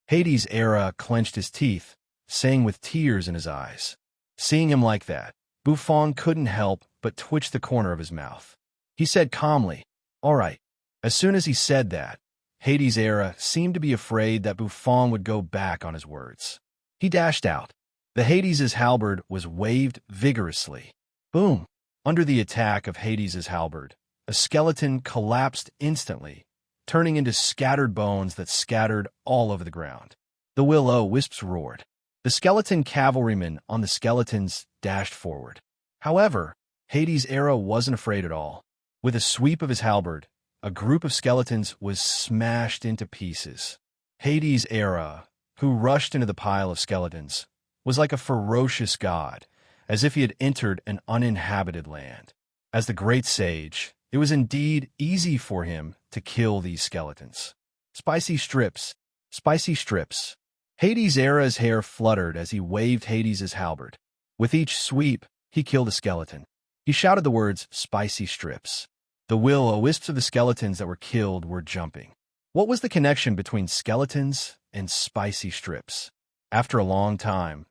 Hades' Era clenched his teeth, saying with tears in his eyes. Seeing him like that, Bufong couldn't help but twitch the corner of his mouth. He said calmly, All right. As soon as he said that, Hades' Era seemed to be afraid that Bufong would go back on his words. He dashed out. The Hades' halberd was waved vigorously. Boom! Under the attack of Hades' halberd, a skeleton collapsed instantly, turning into scattered bones that scattered all over the ground. The will-o'-wisps roared. The skeleton cavalrymen on the skeletons dashed forward. However, Hades' Era wasn't afraid at all. With a sweep of his halberd, a group of skeletons was smashed into pieces. Hades' Era, who rushed into the pile of skeletons, was like a ferocious god, as if he had entered an uninhabited land. As the great sage, it was indeed easy for him to kill these skeletons. Spicy strips, spicy strips. Hades' Era's hair fluttered as he waved Hades' halberd. With each sweep, he killed a skeleton. He shouted the words, spicy strips. The will-o'-wisps of the skeletons that were killed were jumping. What was the connection between skeletons and spicy strips? After a long time,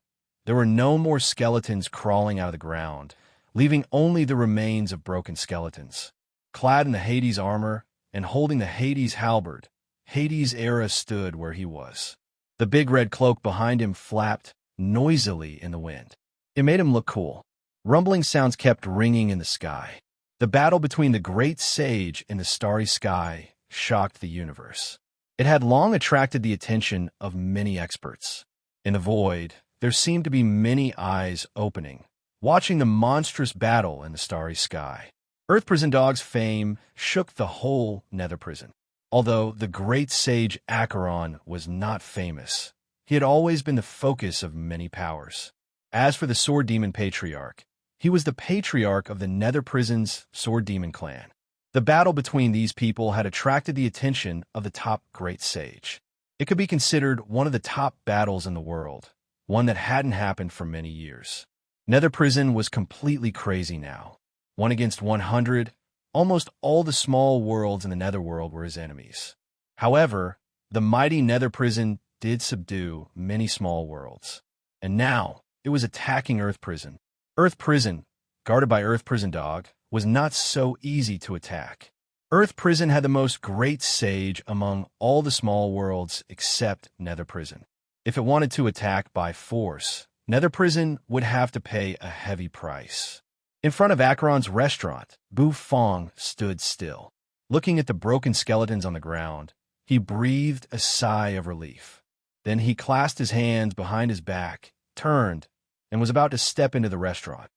there were no more skeletons crawling out of the ground, leaving only the remains of broken skeletons. Clad in the Hades armor and holding the Hades halberd, Hades' Era stood where he was. The big red cloak behind him flapped noisily in the wind. It made him look cool. Rumbling sounds kept ringing in the sky. The battle between the great sage and the starry sky shocked the universe. It had long attracted the attention of many experts. In the void, there seemed to be many eyes opening, watching the monstrous battle in the starry sky. Earth Prison Dog's fame shook the whole nether prison. Although the great sage Acheron was not famous, he had always been the focus of many powers. As for the Sword Demon Patriarch, he was the patriarch of the nether prison's Sword Demon clan. The battle between these people had attracted the attention of the top great sage. It could be considered one of the top battles in the world, one that hadn't happened for many years. Nether Prison was completely crazy now. 1 against 100, almost all the small worlds in the Netherworld were his enemies. However, the mighty Nether Prison did subdue many small worlds. And now, it was attacking Earth Prison. Earth Prison, guarded by Earth Prison Dog, was not so easy to attack. Earth Prison had the most great sage among all the small worlds except Nether Prison. If it wanted to attack by force, Nether Prison would have to pay a heavy price. In front of Acheron's restaurant, Bu Fong stood still. Looking at the broken skeletons on the ground, he breathed a sigh of relief. Then he clasped his hands behind his back, turned, and was about to step into the restaurant.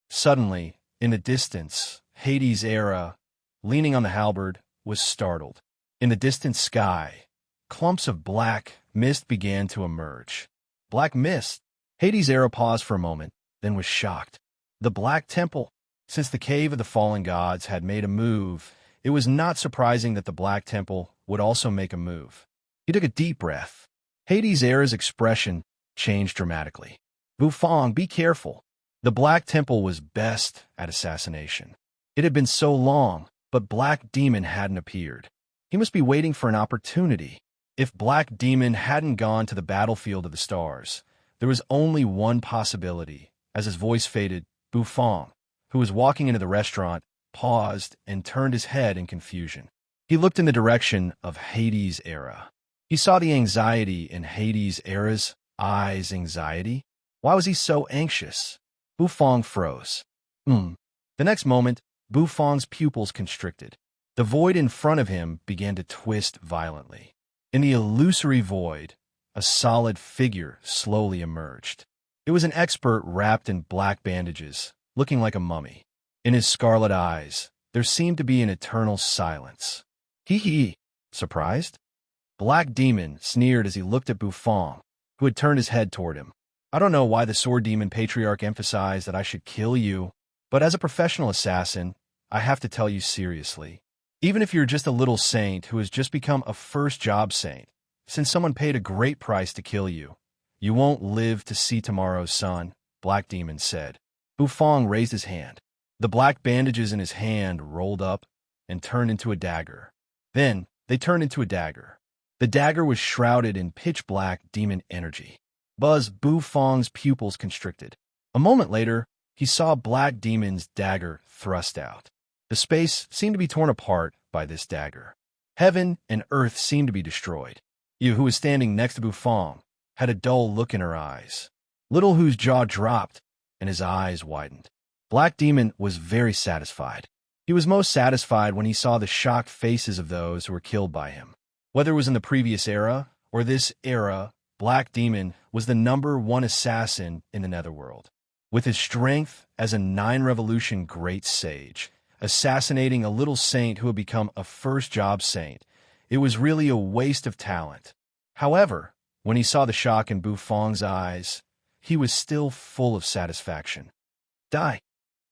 Suddenly, in the distance, Hades' Era, leaning on the halberd, was startled. In the distant sky, clumps of black mist began to emerge. Black mist? Hades' Era paused for a moment, then was shocked. The Black Temple. Since the Cave of the Fallen Gods had made a move, it was not surprising that the Black Temple would also make a move. He took a deep breath. Hades' Era's expression changed dramatically. Bu Fong, be careful. The Black Temple was best at assassination. It had been so long, but Black Demon hadn't appeared. He must be waiting for an opportunity. If Black Demon hadn't gone to the battlefield of the stars, there was only one possibility. As his voice faded, Bu Fong, who was walking into the restaurant, paused and turned his head in confusion. He looked in the direction of Hades' Era. He saw the anxiety in Hades' Era's eyes. Anxiety? Why was he so anxious? Bu Fong froze. The next moment, Bu Fong's pupils constricted. The void in front of him began to twist violently. In the illusory void, a solid figure slowly emerged. It was an expert wrapped in black bandages, looking like a mummy. In his scarlet eyes, there seemed to be an eternal silence. Hee. Surprised? Black Demon sneered as he looked at Bu Fong, who had turned his head toward him. I don't know why the Sword Demon Patriarch emphasized that I should kill you, but as a professional assassin, I have to tell you seriously. Even if you're just a little saint who has just become a first-job saint, since someone paid a great price to kill you, you won't live to see tomorrow's sun, Black Demon said. Bu Fong raised his hand. The black bandages in his hand rolled up and turned into a dagger. Then, they turned into a dagger. The dagger was shrouded in pitch-black demon energy. Bu Fong's pupils constricted. A moment later, he saw Black Demon's dagger thrust out. The space seemed to be torn apart by this dagger. Heaven and earth seemed to be destroyed. Yu, who was standing next to Bu Fong, had a dull look in her eyes. Little Hu's jaw dropped, and his eyes widened. Black Demon was very satisfied. He was most satisfied when he saw the shocked faces of those who were killed by him. Whether it was in the previous era or this era, Black Demon was the #1 assassin in the Netherworld. With his strength as a 9-revolution great sage, assassinating a little saint who had become a first-job saint, it was really a waste of talent. However, when he saw the shock in Bu Fong's eyes, he was still full of satisfaction. Die.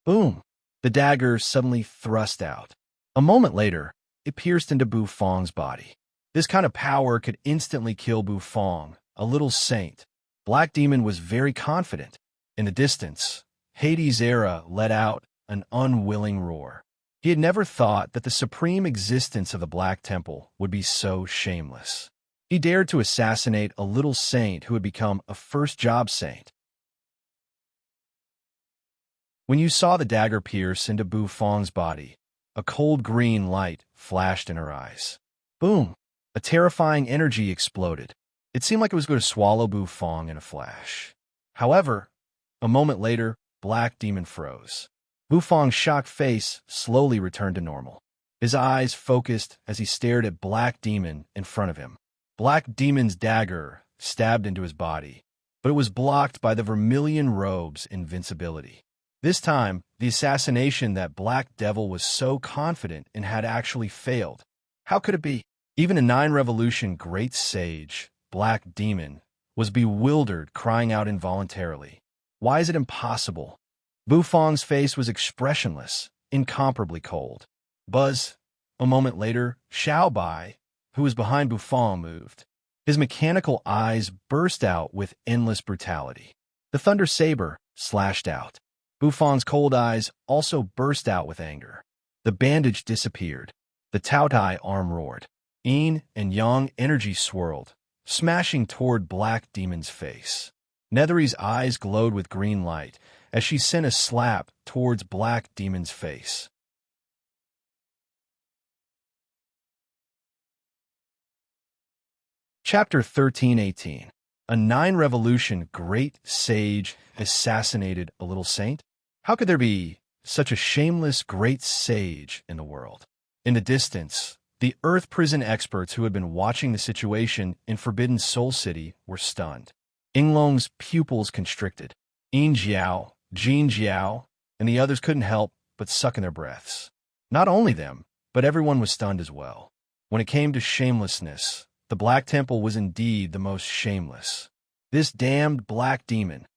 Boom. The dagger suddenly thrust out. A moment later, it pierced into Bu Fong's body. This kind of power could instantly kill Bu Fong, a little saint. Black Demon was very confident. In the distance, Hades' Era let out an unwilling roar. He had never thought that the supreme existence of the Black Temple would be so shameless. He dared to assassinate a little saint who had become a first-job saint. When you saw the dagger pierce into Bu Fong's body, a cold green light flashed in her eyes. Boom! A terrifying energy exploded. It seemed like it was going to swallow Bu Fong in a flash. However, a moment later, Black Demon froze. Bu Fong's shocked face slowly returned to normal. His eyes focused as he stared at Black Demon in front of him. Black Demon's dagger stabbed into his body, but it was blocked by the vermilion robe's invincibility. This time, the assassination that Black Devil was so confident in had actually failed. How could it be? Even a 9-revolution great sage, Black Demon, was bewildered, crying out involuntarily. Why is it impossible? Bu Fong's face was expressionless, incomparably cold. A moment later, Xiao Bai, who was behind Buffon, moved. His mechanical eyes burst out with endless brutality. The thunder saber slashed out. Buffon's cold eyes also burst out with anger. The bandage disappeared. The Taotai arm roared. Yin and Yang energy swirled, smashing toward Black Demon's face. Nethery's eyes glowed with green light as she sent a slap towards Black Demon's face. Chapter 13:18. A 9 Revolution great sage assassinated a little saint? How could there be such a shameless great sage in the world? In the distance, the Earth prison experts who had been watching the situation in Forbidden Soul City were stunned. Yinglong's pupils constricted. Yin Jiao, Jin Jiao, and the others couldn't help but suck in their breaths. Not only them, but everyone was stunned as well. When it came to shamelessness, the Black Temple was indeed the most shameless. This damned Black Demon.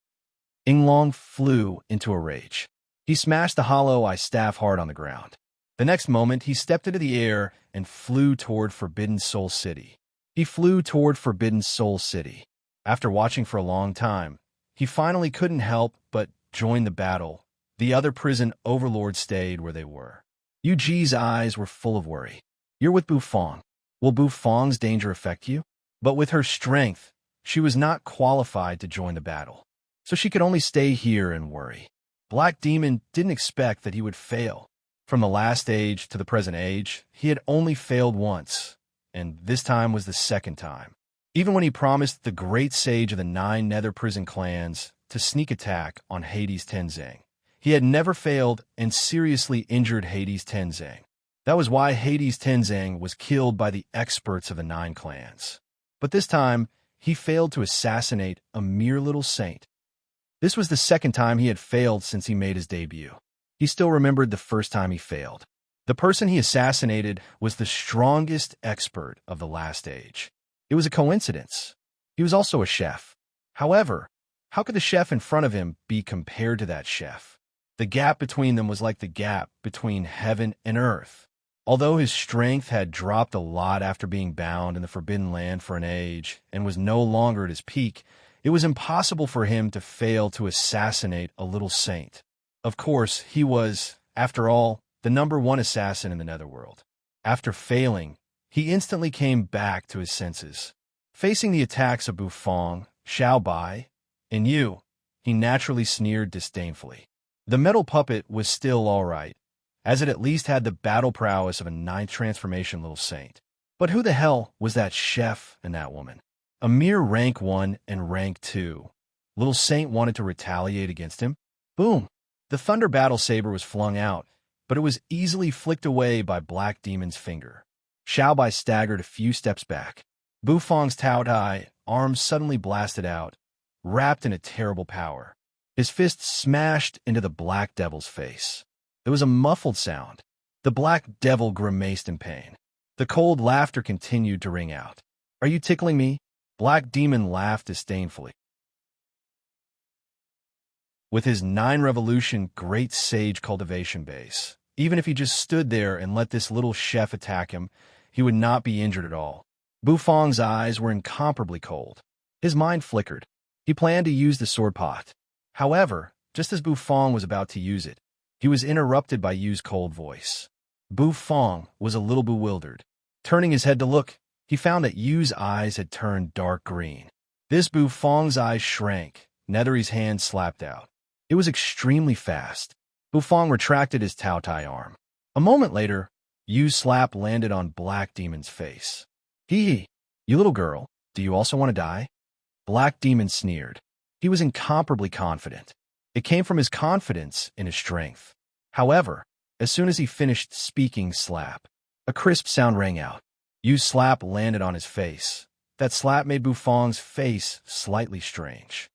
Yinglong flew into a rage. He smashed the hollow eye staff hard on the ground. The next moment, he stepped into the air and flew toward Forbidden Soul City. He flew toward Forbidden Soul City. After watching for a long time, he finally couldn't help but join the battle. The other prison overlords stayed where they were. Yu Ji's eyes were full of worry. You're with Buffon. Will Buffon's danger affect you? But with her strength, she was not qualified to join the battle, so she could only stay here and worry. Black Demon didn't expect that he would fail. From the last age to the present age, he had only failed once, and this time was the second time. Even when he promised the great sage of the 9 Nether Prison clans to sneak attack on Hades Tenzing, he had never failed and seriously injured Hades Tenzing. That was why Hades Tenzing was killed by the experts of the 9 clans. But this time, he failed to assassinate a mere little saint. This was the second time he had failed since he made his debut. He still remembered the first time he failed. The person he assassinated was the strongest expert of the last age. It was a coincidence. He was also a chef. However, how could the chef in front of him be compared to that chef? The gap between them was like the gap between heaven and earth. Although his strength had dropped a lot after being bound in the Forbidden Land for an age and was no longer at his peak, it was impossible for him to fail to assassinate a little saint. Of course, he was, after all, the #1 assassin in the Netherworld. After failing, he instantly came back to his senses. Facing the attacks of Buffon, Xiaobai, and Yu, he naturally sneered disdainfully. The metal puppet was still all right, as it at least had the battle prowess of a 9th transformation little saint. But who the hell was that chef and that woman? A mere rank 1 and rank 2. Little Saint wanted to retaliate against him? Boom! The Thunder Battle Saber was flung out, but it was easily flicked away by Black Demon's finger. Xiaobai staggered a few steps back. Buffon's Taotai arms suddenly blasted out, wrapped in a terrible power. His fist smashed into the Black Devil's face. There was a muffled sound. The Black Devil grimaced in pain. The cold laughter continued to ring out. Are you tickling me? Black Demon laughed disdainfully. With his 9 Revolution great sage cultivation base, even if he just stood there and let this little chef attack him, he would not be injured at all. Buffon's eyes were incomparably cold. His mind flickered. He planned to use the sword pot. However, just as Buffon was about to use it, he was interrupted by Yu's cold voice. Buffon was a little bewildered. Turning his head to look, he found that Yu's eyes had turned dark green. This Buffon's eyes shrank. Nethery's hand slapped out. It was extremely fast. Buffon retracted his Taotai arm. A moment later, Yu's slap landed on Black Demon's face. Hee, you little girl, do you also want to die? Black Demon sneered. He was incomparably confident. It came from his confidence in his strength. However, as soon as he finished speaking slap, a crisp sound rang out. Yu's slap landed on his face. That slap made Buffon's face slightly strange.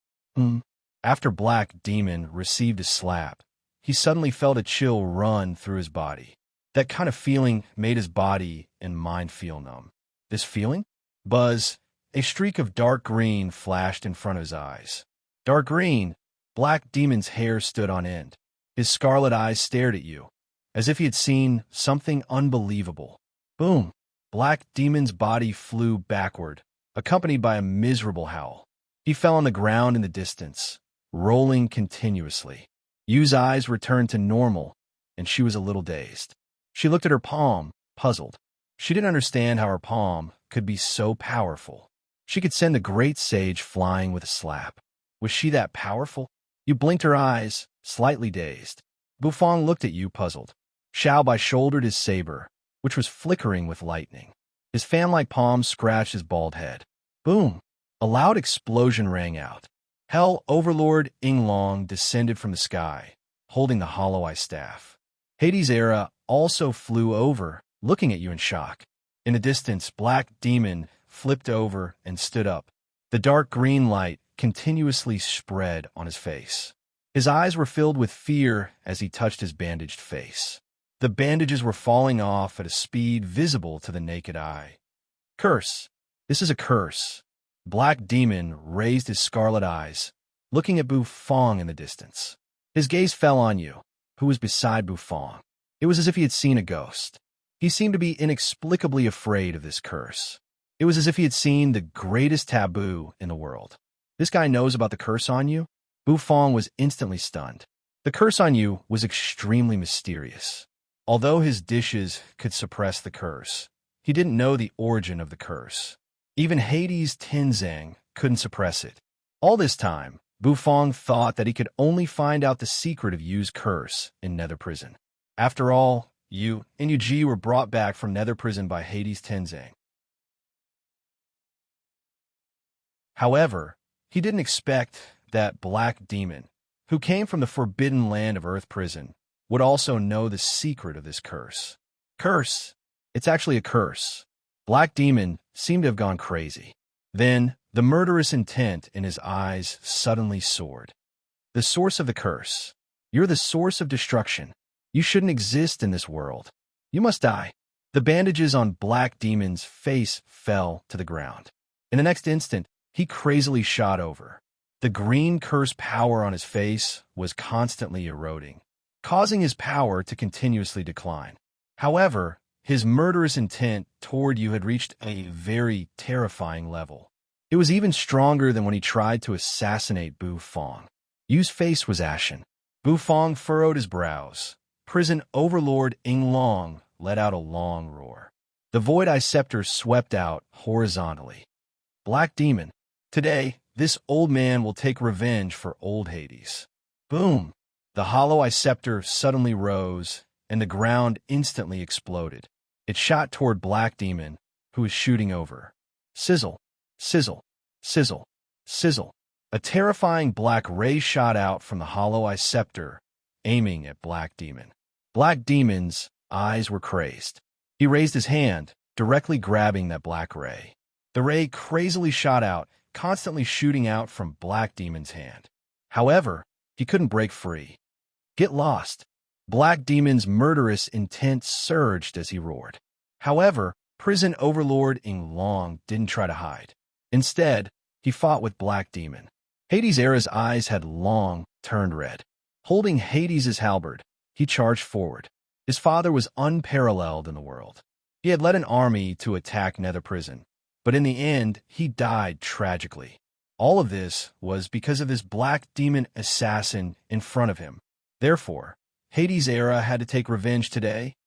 After Black Demon received a slap, he suddenly felt a chill run through his body. That kind of feeling made his body and mind feel numb. This feeling? Buzz, a streak of dark green flashed in front of his eyes. Dark green, Black Demon's hair stood on end. His scarlet eyes stared at you, as if he had seen something unbelievable. Boom! Black Demon's body flew backward, accompanied by a miserable howl. He fell on the ground in the distance, rolling continuously. Yu's eyes returned to normal, and she was a little dazed. She looked at her palm, puzzled. She didn't understand how her palm could be so powerful. She could send the great sage flying with a slap. Was she that powerful? Yu blinked her eyes, slightly dazed. Bufang looked at Yu, puzzled. Xiaobai shouldered his saber, which was flickering with lightning. His fan-like palm scratched his bald head. Boom! A loud explosion rang out. Hell Overlord Yinglong descended from the sky, holding the hollow eye staff. Hades' era also flew over, looking at you in shock. In the distance, Black Demon flipped over and stood up. The dark green light continuously spread on his face. His eyes were filled with fear as he touched his bandaged face. The bandages were falling off at a speed visible to the naked eye. Curse! This is a curse. Black Demon raised his scarlet eyes, looking at Bufang in the distance. His gaze fell on Yu, who was beside Bufang. It was as if he had seen a ghost. He seemed to be inexplicably afraid of this curse. It was as if he had seen the greatest taboo in the world. This guy knows about the curse on you? Bufang was instantly stunned. The curse on you was extremely mysterious. Although his dishes could suppress the curse, he didn't know the origin of the curse. Even Hades' Tenzang couldn't suppress it. All this time, Bufang thought that he could only find out the secret of Yu's curse in Nether Prison. After all, Yu and Yuji were brought back from Nether Prison by Hades' Tenzang. However, he didn't expect that Black Demon, who came from the forbidden land of Earth Prison, would also know the secret of this curse. Curse? It's actually a curse. Black Demon seemed to have gone crazy. Then, the murderous intent in his eyes suddenly soared. The source of the curse. You're the source of destruction. You shouldn't exist in this world. You must die. The bandages on Black Demon's face fell to the ground. In the next instant, he crazily shot over. The green curse power on his face was constantly eroding, causing his power to continuously decline. However, his murderous intent toward you had reached a very terrifying level. It was even stronger than when he tried to assassinate Bufang. Yu's face was ashen. Bufang furrowed his brows. Prison Overlord Yinglong let out a long roar. The Void Eye Scepter swept out horizontally. Black Demon, today, this old man will take revenge for old Hades. Boom! The Hollow Eye Scepter suddenly rose, and the ground instantly exploded. It shot toward Black Demon, who was shooting over. Sizzle, sizzle, sizzle, sizzle. A terrifying black ray shot out from the Hollow Eye Scepter, aiming at Black Demon. Black Demon's eyes were crazed. He raised his hand, directly grabbing that black ray. The ray crazily shot out, constantly shooting out from Black Demon's hand. However, he couldn't break free. Get lost. Black Demon's murderous intent surged as he roared. However, Prison Overlord Yinglong didn't try to hide. Instead, he fought with Black Demon. Hades' era's eyes had long turned red. Holding Hades' halberd, he charged forward. His father was unparalleled in the world. He had led an army to attack Nether Prison, but in the end, he died tragically. All of this was because of this Black Demon assassin in front of him. Therefore, Hades' era had to take revenge today.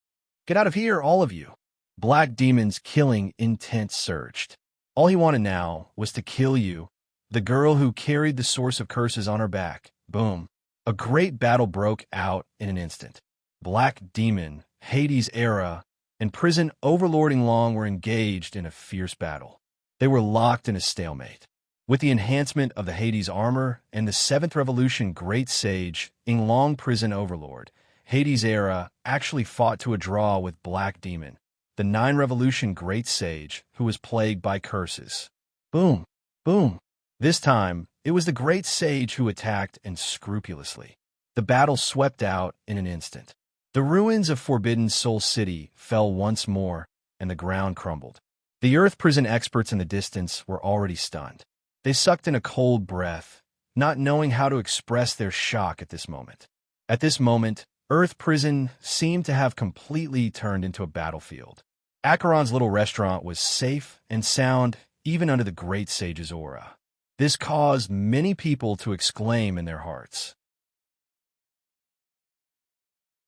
Get out of here, all of you. Black Demon's killing intent surged. All he wanted now was to kill you, the girl who carried the source of curses on her back. Boom. A great battle broke out in an instant. Black Demon, Hades' era, and Prison Overlord Yinglong were engaged in a fierce battle. They were locked in a stalemate. With the enhancement of the Hades armor and the 7th Revolution Great Sage, Yinglong Prison Overlord, Hades' era actually fought to a draw with Black Demon, the 9 Revolution Great Sage, who was plagued by curses. Boom, boom. This time, it was the Great Sage who attacked unscrupulously. The battle swept out in an instant. The ruins of Forbidden Soul City fell once more, and the ground crumbled. The Earth Prison experts in the distance were already stunned. They sucked in a cold breath, not knowing how to express their shock at this moment. At this moment, Earth Prison seemed to have completely turned into a battlefield. Acheron's little restaurant was safe and sound even under the great sage's aura. This caused many people to exclaim in their hearts.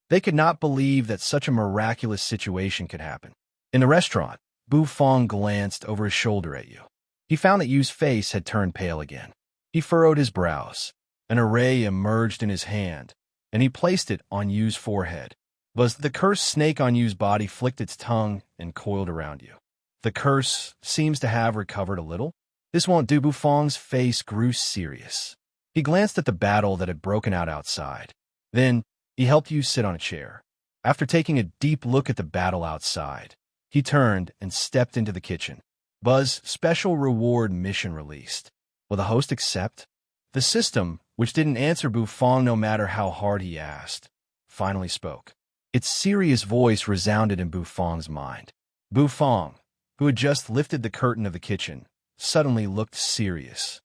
They could not believe that such a miraculous situation could happen. In the restaurant, Bufong glanced over his shoulder at you. He found that Yu's face had turned pale again. He furrowed his brows. An array emerged in his hand, and he placed it on Yu's forehead. But the cursed snake on Yu's body flicked its tongue and coiled around you. The curse seems to have recovered a little. This won't do. Bufong's face grew serious. He glanced at the battle that had broken out outside. Then, he helped Yu sit on a chair. After taking a deep look at the battle outside, he turned and stepped into the kitchen. Buzz, special reward mission released. Will the host accept? The system, which didn't answer Bufong no matter how hard he asked, finally spoke. Its serious voice resounded in Bufong's mind. Bufong, who had just lifted the curtain of the kitchen, suddenly looked serious.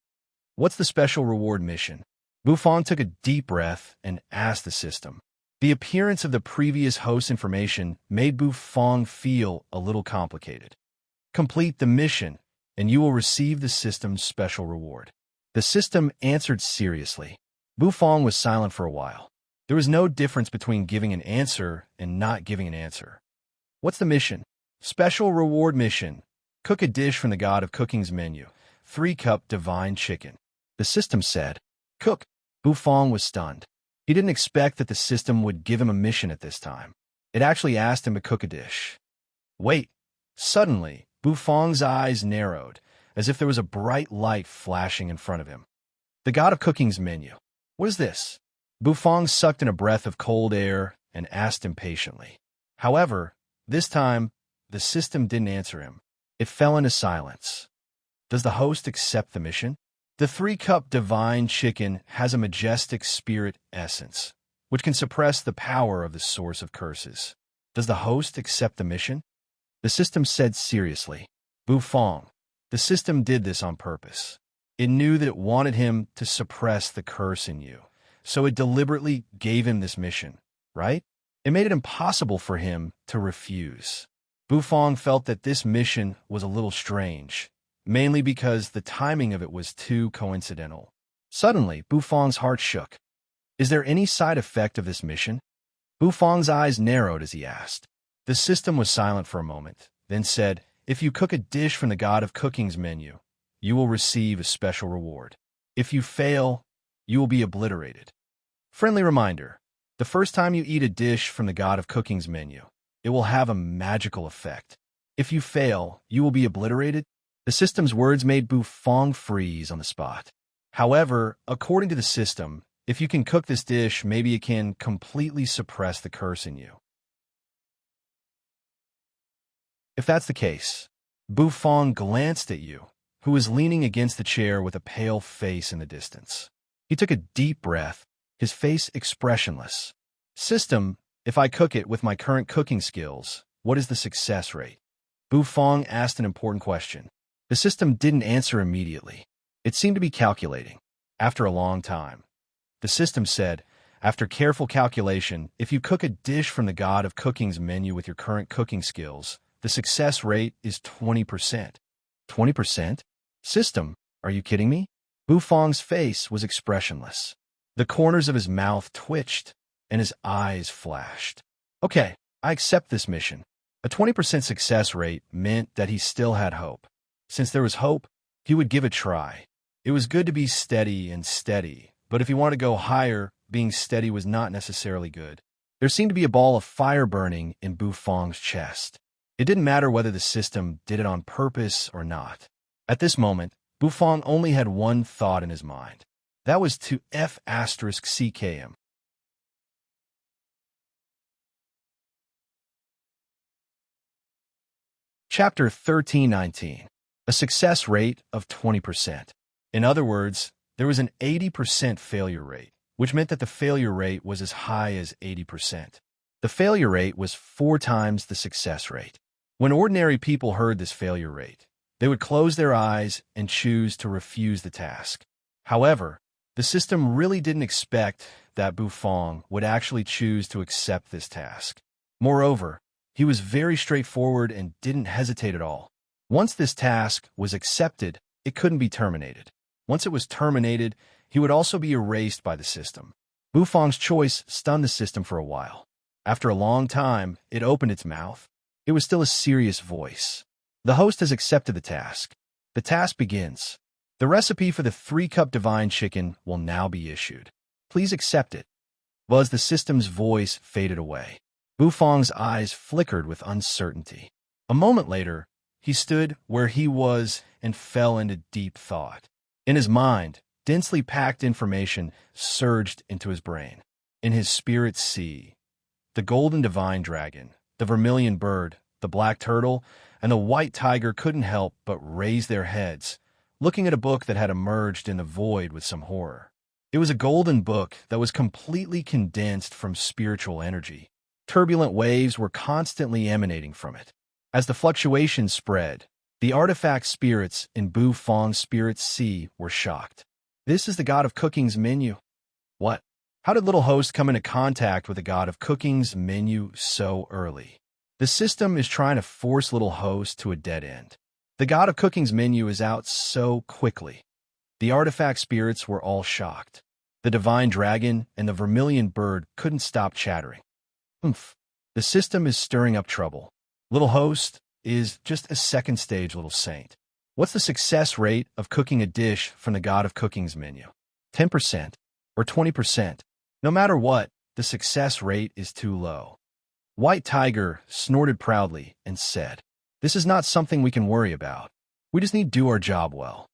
What's the special reward mission? Bufong took a deep breath and asked the system. The appearance of the previous host's information made Bufong feel a little complicated. Complete the mission, and you will receive the system's special reward. The system answered seriously. Bufong was silent for a while. There was no difference between giving an answer and not giving an answer. What's the mission? Special reward mission. Cook a dish from the God of Cooking's menu. 3-cup divine chicken. The system said. Cook. Bufong was stunned. He didn't expect that the system would give him a mission at this time. It actually asked him to cook a dish. Wait. Suddenly, Bufong's eyes narrowed, as if there was a bright light flashing in front of him. The God of Cooking's menu. What is this? Bufong sucked in a breath of cold air and asked impatiently. However, this time, the system didn't answer him. It fell into silence. Does the host accept the mission? The 3-cup divine chicken has a majestic spirit essence, which can suppress the power of the source of curses. Does the host accept the mission? The system said seriously. Bufong, the system did this on purpose. It knew that it wanted him to suppress the curse in you, so it deliberately gave him this mission, right? It made it impossible for him to refuse. Bufong felt that this mission was a little strange, mainly because the timing of it was too coincidental. Suddenly, Bufong's heart shook. Is there any side effect of this mission? Bufong's eyes narrowed as he asked. The system was silent for a moment, then said, if you cook a dish from the God of Cooking's menu, you will receive a special reward. If you fail, you will be obliterated. Friendly reminder, the first time you eat a dish from the God of Cooking's menu, it will have a magical effect. If you fail, you will be obliterated. The system's words made Bufong freeze on the spot. However, according to the system, if you can cook this dish, maybe it can completely suppress the curse in you. If that's the case, Bufong glanced at you, who was leaning against the chair with a pale face in the distance. He took a deep breath, his face expressionless. System, if I cook it with my current cooking skills, what is the success rate? Bufong asked an important question. The system didn't answer immediately. It seemed to be calculating. After a long time, the system said, after careful calculation, if you cook a dish from the God of Cooking's menu with your current cooking skills, the success rate is 20%. 20%? System, are you kidding me? Bufong's face was expressionless. The corners of his mouth twitched, and his eyes flashed. Okay, I accept this mission. A 20% success rate meant that he still had hope. Since there was hope, he would give a try. It was good to be steady, but if he wanted to go higher, being steady was not necessarily good. There seemed to be a ball of fire burning in Bufong's chest. It didn't matter whether the system did it on purpose or not. At this moment, Bufong only had one thought in his mind. That was to F***ck him. Chapter 1319. A success rate of 20%. In other words, there was an 80% failure rate, which meant that the failure rate was as high as 80%. The failure rate was 4 times the success rate. When ordinary people heard this failure rate, they would close their eyes and choose to refuse the task. However, the system really didn't expect that Bufong would actually choose to accept this task. Moreover, He was very straightforward and didn't hesitate at all. Once this task was accepted, it couldn't be terminated. Once it was terminated, he would also be erased by the system. Bufang's choice stunned the system for a while. After a long time, it opened its mouth. It was still a serious voice. The host has accepted the task. The task begins. The recipe for the 3-cup divine chicken will now be issued. Please accept it. Well, as the system's voice faded away, Bufang's eyes flickered with uncertainty. A moment later, he stood where he was and fell into deep thought. In his mind, densely packed information surged into his brain. In his spirit sea, the golden divine dragon, the vermilion bird, the black turtle, and the white tiger couldn't help but raise their heads, looking at a book that had emerged in the void with some horror. It was a golden book that was completely condensed from spiritual energy. Turbulent waves were constantly emanating from it. As the fluctuations spread, the artifact spirits in Bufang's spirit sea were shocked. This is the god of cooking's menu. What? How did little host come into contact with the god of cooking's menu so early? The system is trying to force little host to a dead end. The god of cooking's menu is out so quickly. The artifact spirits were all shocked. The divine dragon and the vermilion bird couldn't stop chattering. Oomph. The system is stirring up trouble. Little host is just a second-stage little saint. What's the success rate of cooking a dish from the god of cooking's menu? 10% or 20%. No matter what, the success rate is too low. White Tiger snorted proudly and said, "This is not something we can worry about. We just need to do our job well."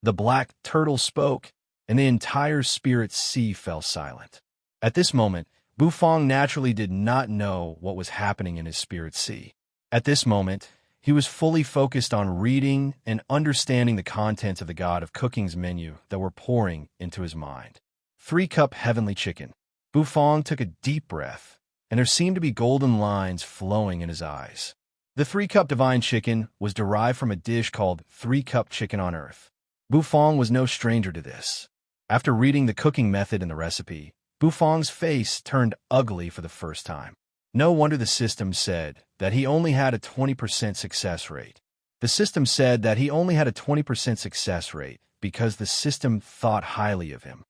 The black turtle spoke, and the entire spirit sea fell silent. At this moment, Bufang naturally did not know what was happening in his spirit sea. At this moment, he was fully focused on reading and understanding the contents of the god of cooking's menu that were pouring into his mind. 3-cup heavenly chicken. Bufang took a deep breath, and there seemed to be golden lines flowing in his eyes. The 3-cup divine chicken was derived from a dish called 3-cup chicken on earth. Bufang was no stranger to this. After reading the cooking method in the recipe, Bufang's face turned ugly for the first time. No wonder the system said that he only had a 20% success rate. The system said that he only had a 20% success rate because the system thought highly of him.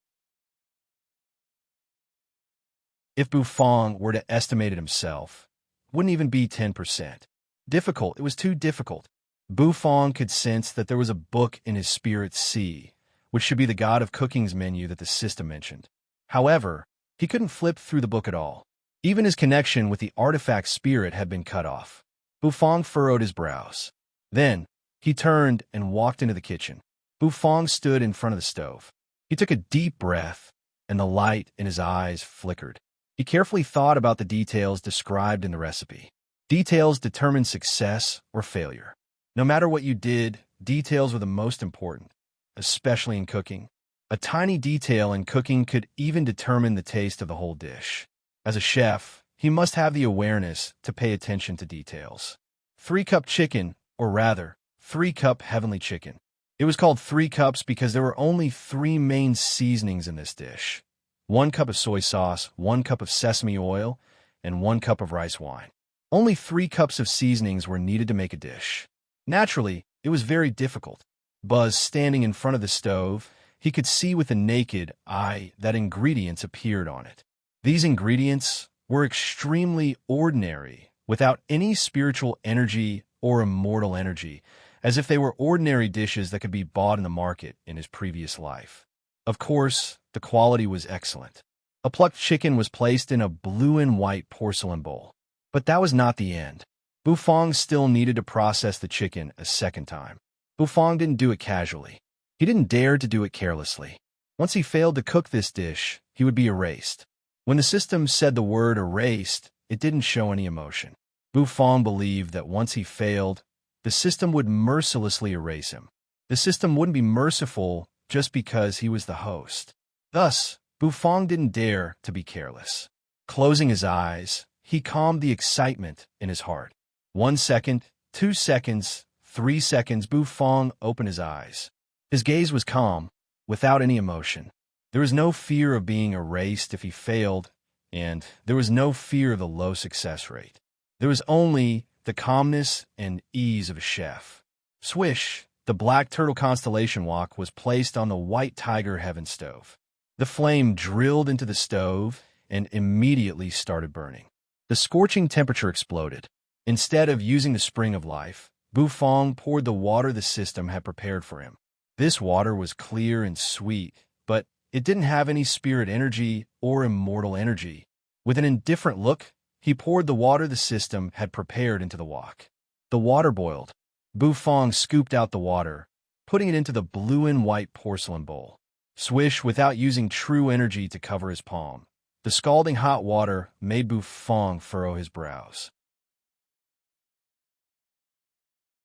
If Bufang were to estimate it himself, it wouldn't even be 10%. Difficult, it was too difficult. Bufang could sense that there was a book in his spirit sea, which should be the god of cooking's menu that the system mentioned. However, he couldn't flip through the book at all. Even his connection with the artifact spirit had been cut off. Bufang furrowed his brows. Then, he turned and walked into the kitchen. Bufang stood in front of the stove. He took a deep breath, and the light in his eyes flickered. He carefully thought about the details described in the recipe. Details determine success or failure. No matter what you did, details were the most important, especially in cooking. A tiny detail in cooking could even determine the taste of the whole dish. As a chef, he must have the awareness to pay attention to details. 3-cup chicken, or rather, 3-cup heavenly chicken. It was called 3 cups because there were only 3 main seasonings in this dish. 1 cup of soy sauce, 1 cup of sesame oil, and 1 cup of rice wine. Only 3 cups of seasonings were needed to make a dish. Naturally, it was very difficult. Buzz, standing in front of the stove, he could see with the naked eye that ingredients appeared on it. These ingredients were extremely ordinary, without any spiritual energy or immortal energy, as if they were ordinary dishes that could be bought in the market in his previous life. Of course, the quality was excellent. A plucked chicken was placed in a blue and white porcelain bowl. But that was not the end. Bufang still needed to process the chicken a second time. Bufang didn't do it casually. He didn't dare to do it carelessly. Once he failed to cook this dish, he would be erased. When the system said the word erased, it didn't show any emotion. Bufang believed that once he failed, the system would mercilessly erase him. The system wouldn't be merciful just because he was the host. Thus, Bufang didn't dare to be careless. Closing his eyes, he calmed the excitement in his heart. 1 second, 2 seconds, 3 seconds, Bufang opened his eyes. His gaze was calm, without any emotion. There was no fear of being erased if he failed, and there was no fear of the low success rate. There was only the calmness and ease of a chef. Swish, the black turtle constellation wok was placed on the white tiger heaven stove. The flame drilled into the stove and immediately started burning. The scorching temperature exploded. Instead of using the spring of life, Bufong poured the water the system had prepared for him. This water was clear and sweet, but it didn't have any spirit energy or immortal energy. With an indifferent look, he poured the water the system had prepared into the wok. The water boiled. Bufong scooped out the water, putting it into the blue and white porcelain bowl. Swish, without using true energy to cover his palm. The scalding hot water made Bufong furrow his brows.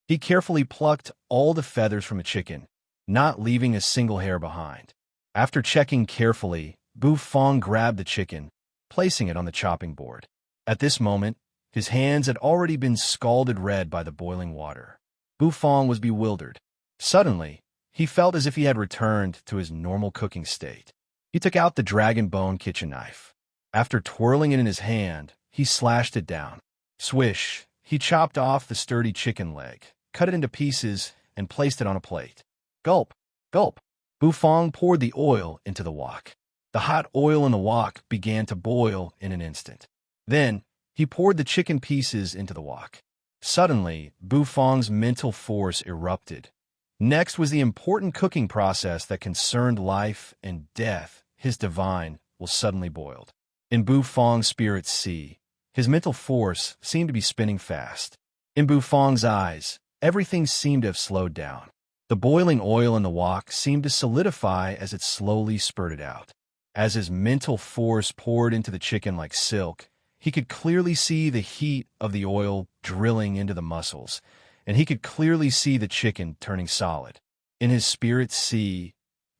He carefully plucked all the feathers from a chicken, not leaving a single hair behind. After checking carefully, Bufong grabbed the chicken, placing it on the chopping board. At this moment, his hands had already been scalded red by the boiling water. Bufong was bewildered. Suddenly, he felt as if he had returned to his normal cooking state. He took out the dragon bone kitchen knife. After twirling it in his hand, he slashed it down. Swish, he chopped off the sturdy chicken leg, cut it into pieces, and placed it on a plate. Gulp, gulp. Bufong poured the oil into the wok. The hot oil in the wok began to boil in an instant. Then, he poured the chicken pieces into the wok. Suddenly, Bufong's mental force erupted. Next was the important cooking process that concerned life and death. His divine was suddenly boiled. In Bufong's spirit sea, his mental force seemed to be spinning fast. In Bufong's eyes, everything seemed to have slowed down. The boiling oil in the wok seemed to solidify as it slowly spurted out. As his mental force poured into the chicken like silk, he could clearly see the heat of the oil drilling into the muscles, and he could clearly see the chicken turning solid. In his spirit sea,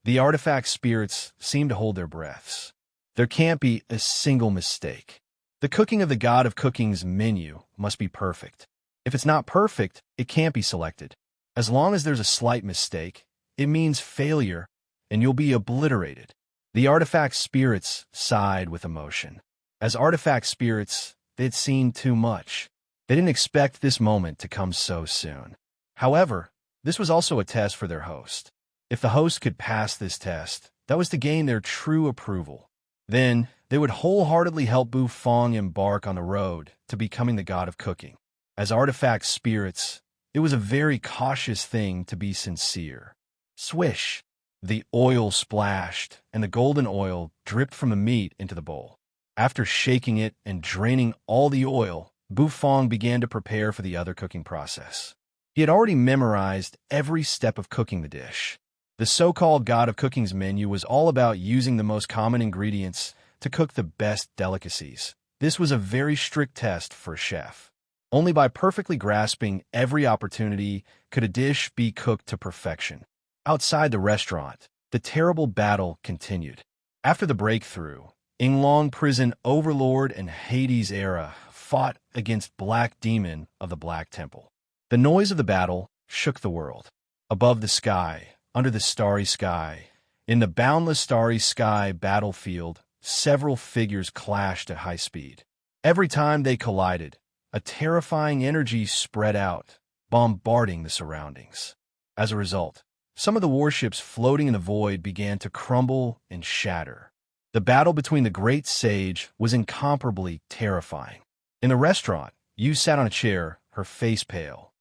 the artifact spirits seemed to hold their breaths. There can't be a single mistake. The cooking of the God of Cooking's menu must be perfect. If it's not perfect, it can't be selected. As long as there's a slight mistake, it means failure, and you'll be obliterated. The artifact spirits sighed with emotion. As artifact spirits, they'd seen too much. They didn't expect this moment to come so soon. However, this was also a test for their host. If the host could pass this test, that was to gain their true approval. Then, they would wholeheartedly help Bufong embark on the road to becoming the God of Cooking. As artifact spirits, it was a very cautious thing to be sincere. Swish! The oil splashed, and the golden oil dripped from the meat into the bowl. After shaking it and draining all the oil, Bufong began to prepare for the other cooking process. He had already memorized every step of cooking the dish. The so-called God of Cooking's menu was all about using the most common ingredients to cook the best delicacies. This was a very strict test for a chef. Only by perfectly grasping every opportunity could a dish be cooked to perfection. Outside the restaurant, the terrible battle continued. After the breakthrough, Yinglong Prison Overlord and Hades Era fought against Black Demon of the Black Temple. The noise of the battle shook the world. Above the sky, under the starry sky, in the boundless starry sky battlefield, several figures clashed at high speed. Every time they collided, a terrifying energy spread out, bombarding the surroundings. As a result, some of the warships floating in the void began to crumble and shatter. The battle between the great sage was incomparably terrifying. In the restaurant, Yu sat on a chair, her face pale.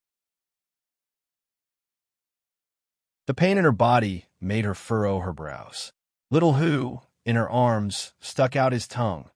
The pain in her body made her furrow her brows. Little Hu, in her arms, stuck out his tongue,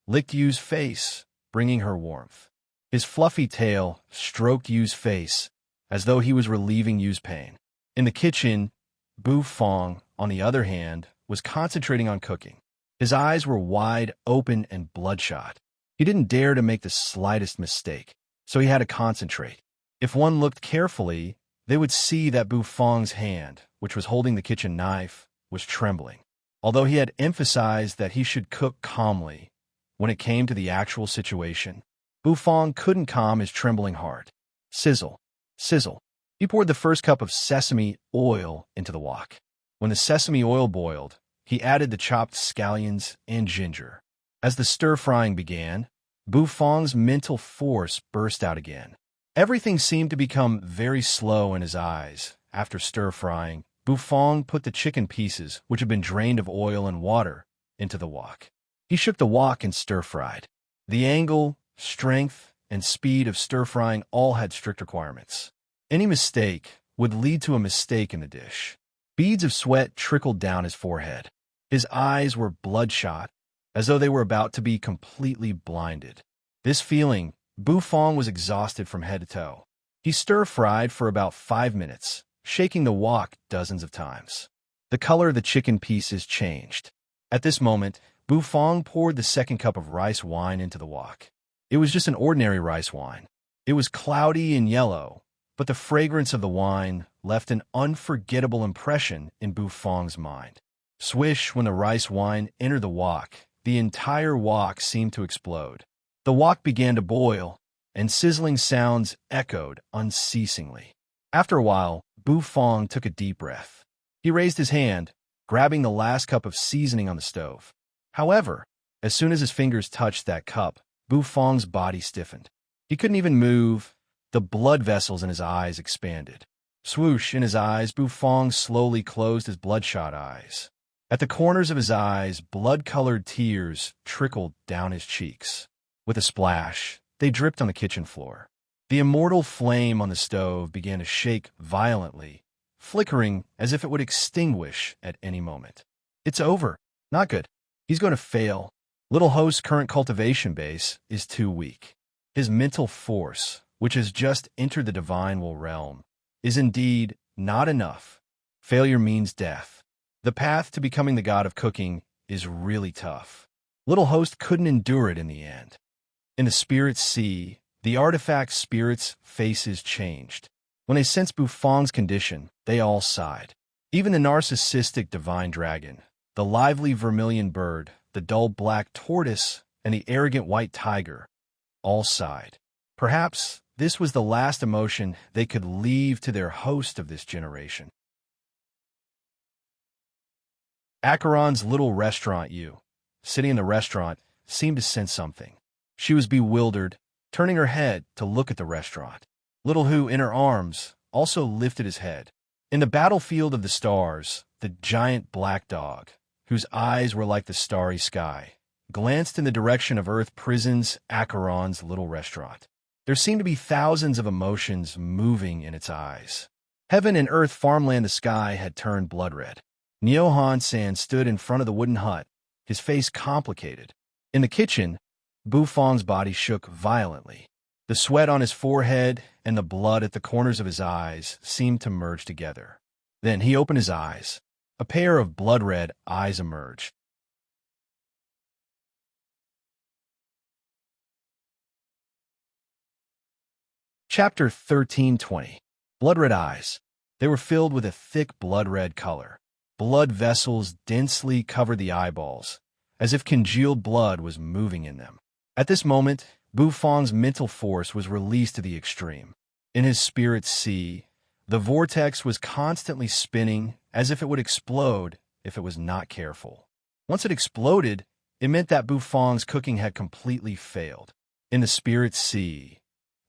licked Yu's face, bringing her warmth. His fluffy tail stroked Yu's face, as though he was relieving Yu's pain. In the kitchen, Bufong, on the other hand, was concentrating on cooking. His eyes were wide open and bloodshot. He didn't dare to make the slightest mistake, so he had to concentrate. If one looked carefully, they would see that Bufong's hand, which was holding the kitchen knife, was trembling. Although he had emphasized that he should cook calmly, when it came to the actual situation, Bufong couldn't calm his trembling heart. Sizzle, sizzle. He poured the first cup of sesame oil into the wok. When the sesame oil boiled, he added the chopped scallions and ginger. As the stir-frying began, Bufong's mental force burst out again. Everything seemed to become very slow in his eyes. After stir-frying, Bufong put the chicken pieces, which had been drained of oil and water, into the wok. He shook the wok and stir-fried. The angle, strength, and speed of stir-frying all had strict requirements. Any mistake would lead to a mistake in the dish. Beads of sweat trickled down his forehead. His eyes were bloodshot, as though they were about to be completely blinded. This feeling, Bufong was exhausted from head to toe. He stir-fried for about 5 minutes, shaking the wok dozens of times. The color of the chicken pieces changed. At this moment, Bufong poured the second cup of rice wine into the wok. It was just an ordinary rice wine. It was cloudy and yellow, but the fragrance of the wine left an unforgettable impression in Bufong's mind. Swish, when the rice wine entered the wok, the entire wok seemed to explode. The wok began to boil, and sizzling sounds echoed unceasingly. After a while, Bufong took a deep breath. He raised his hand, grabbing the last cup of seasoning on the stove. However, as soon as his fingers touched that cup, Bufong's body stiffened. He couldn't even move. The blood vessels in his eyes expanded. Swoosh, in his eyes, Bufong slowly closed his bloodshot eyes. At the corners of his eyes, blood-colored tears trickled down his cheeks. With a splash, they dripped on the kitchen floor. The immortal flame on the stove began to shake violently, flickering as if it would extinguish at any moment. It's over. Not good. He's going to fail. Little Host's current cultivation base is too weak. His mental force, which has just entered the divine realm, is indeed not enough. Failure means death. The path to becoming the god of cooking is really tough. Little Host couldn't endure it in the end. In the spirit sea, the artifact spirits' faces changed. When they sensed Bufong's condition, they all sighed. Even the narcissistic divine dragon, the lively vermilion bird, the dull black tortoise, and the arrogant white tiger all sighed. Perhaps this was the last emotion they could leave to their host of this generation. Acheron's little restaurant sitting in the restaurant, seemed to sense something. She was bewildered, turning her head to look at the restaurant. Little Hu, in her arms, also lifted his head. In the battlefield of the stars, the giant black dog, whose eyes were like the starry sky, glanced in the direction of Earth Prison's Acheron's little restaurant. There seemed to be thousands of emotions moving in its eyes. Heaven and Earth farmland, the sky had turned blood red. Neo Han-san stood in front of the wooden hut, his face complicated. In the kitchen, Bufong's body shook violently. The sweat on his forehead and the blood at the corners of his eyes seemed to merge together. Then he opened his eyes. A pair of blood-red eyes emerged. Chapter 13:20. Blood-red eyes. They were filled with a thick blood-red color. Blood vessels densely covered the eyeballs, as if congealed blood was moving in them. At this moment, Bufong's mental force was released to the extreme. In his spirit sea, the vortex was constantly spinning as if it would explode if it was not careful. Once it exploded, it meant that Bufong's cooking had completely failed. In the spirit sea,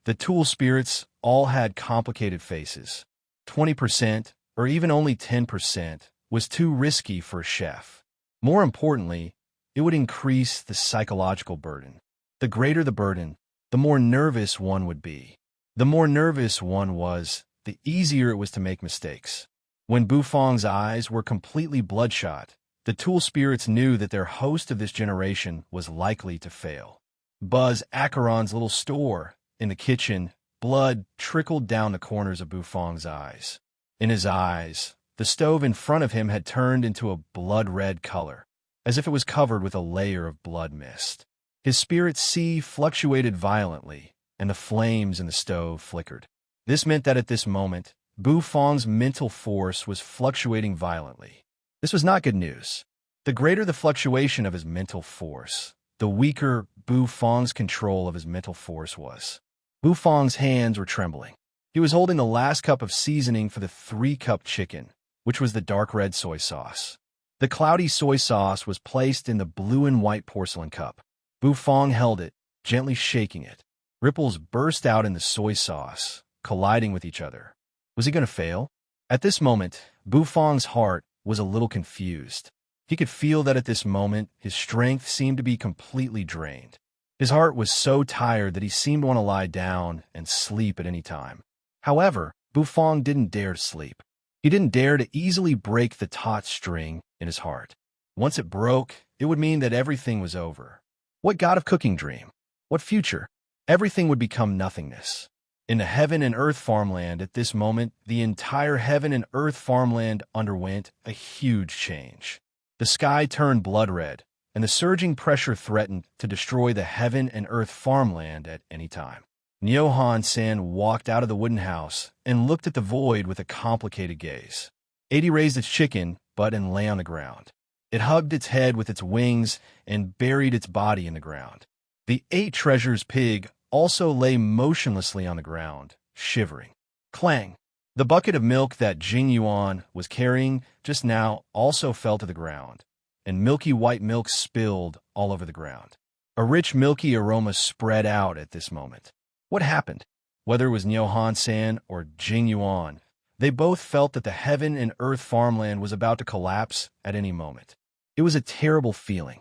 the tool spirits all had complicated faces. 20%, or even only 10%, was too risky for a chef. More importantly, it would increase the psychological burden. The greater the burden, the more nervous one would be. The more nervous one was, the easier it was to make mistakes. When Bufong's eyes were completely bloodshot, the tool spirits knew that their host of this generation was likely to fail. Buzz Acheron's little store, in the kitchen, blood trickled down the corners of Bufong's eyes. In his eyes, the stove in front of him had turned into a blood-red color, as if it was covered with a layer of blood mist. His spirit sea fluctuated violently, and the flames in the stove flickered. This meant that at this moment, Bufong's mental force was fluctuating violently. This was not good news. The greater the fluctuation of his mental force, the weaker Bufong's control of his mental force was. Bufong's hands were trembling. He was holding the last cup of seasoning for the 3-cup chicken, which was the dark red soy sauce. The cloudy soy sauce was placed in the blue and white porcelain cup. Bufong held it, gently shaking it. Ripples burst out in the soy sauce, colliding with each other. Was he going to fail? At this moment, Bufong's heart was a little confused. He could feel that at this moment, his strength seemed to be completely drained. His heart was so tired that he seemed to want to lie down and sleep at any time. However, Bufong didn't dare to sleep. He didn't dare to easily break the taut string in his heart. Once it broke, it would mean that everything was over. What god of cooking dream? What future? Everything would become nothingness. In the heaven and earth farmland at this moment, the entire heaven and earth farmland underwent a huge change. The sky turned blood red, and the surging pressure threatened to destroy the heaven and earth farmland at any time. Nyohan-san walked out of the wooden house and looked at the void with a complicated gaze. Adi raised its chicken butt and lay on the ground. It hugged its head with its wings and buried its body in the ground. The 8 treasures pig also lay motionlessly on the ground, shivering. Clang! The bucket of milk that Jing Yuan was carrying just now also fell to the ground, and milky white milk spilled all over the ground. A rich milky aroma spread out at this moment. What happened? Whether it was Nyohan-san or Jing Yuan, they both felt that the heaven and earth farmland was about to collapse at any moment. It was a terrible feeling.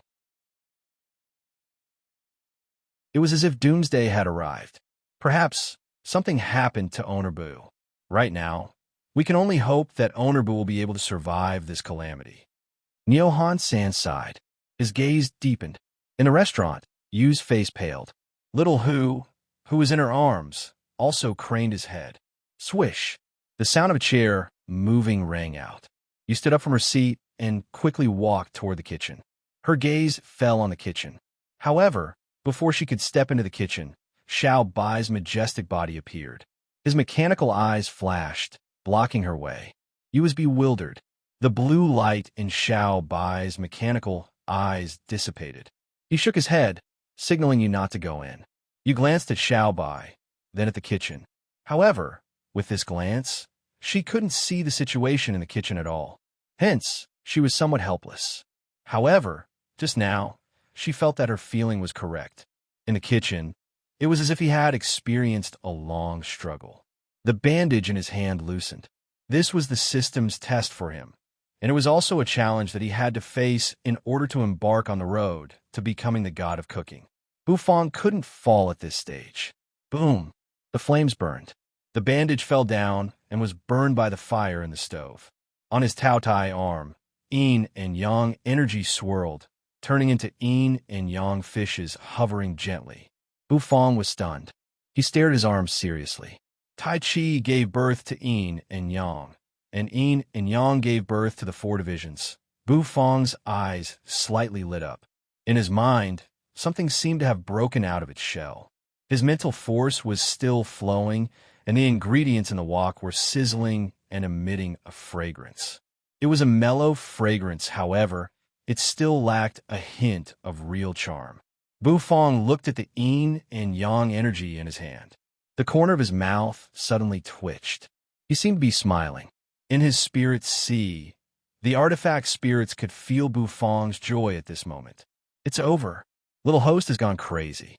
It was as if doomsday had arrived. Perhaps something happened to Owner Boo. Right now, we can only hope that Owner Boo will be able to survive this calamity. Nyohan-san sighed. His gaze deepened. In the restaurant, Yu's face paled. Little Hu, who was in her arms, also craned his head. Swish! The sound of a chair moving rang out. Yu stood up from her seat and quickly walked toward the kitchen. Her gaze fell on the kitchen. However, before she could step into the kitchen, Xiao Bai's majestic body appeared. His mechanical eyes flashed, blocking her way. Yu was bewildered. The blue light in Xiao Bai's mechanical eyes dissipated. He shook his head, signaling Yu not to go in. Yu glanced at Xiao Bai, then at the kitchen. However, with this glance, she couldn't see the situation in the kitchen at all. Hence, she was somewhat helpless. However, just now, she felt that her feeling was correct. In the kitchen, it was as if he had experienced a long struggle. The bandage in his hand loosened. This was the system's test for him, and it was also a challenge that he had to face in order to embark on the road to becoming the god of cooking. Bufong couldn't fall at this stage. Boom! The flames burned. The bandage fell down and was burned by the fire in the stove. On his Taotai arm, yin and yang energy swirled, turning into yin and yang fishes hovering gently. Bufong was stunned. He stared at his arms seriously. Tai Chi gave birth to yin and yang gave birth to the 4 divisions. Bufong's eyes slightly lit up. In his mind, something seemed to have broken out of its shell. His mental force was still flowing, and the ingredients in the wok were sizzling and emitting a fragrance. It was a mellow fragrance, however, it still lacked a hint of real charm. Bufong looked at the yin and yang energy in his hand. The corner of his mouth suddenly twitched. He seemed to be smiling. In his spirit sea, the artifact spirits could feel Bufong's joy at this moment. It's over. Little Host has gone crazy.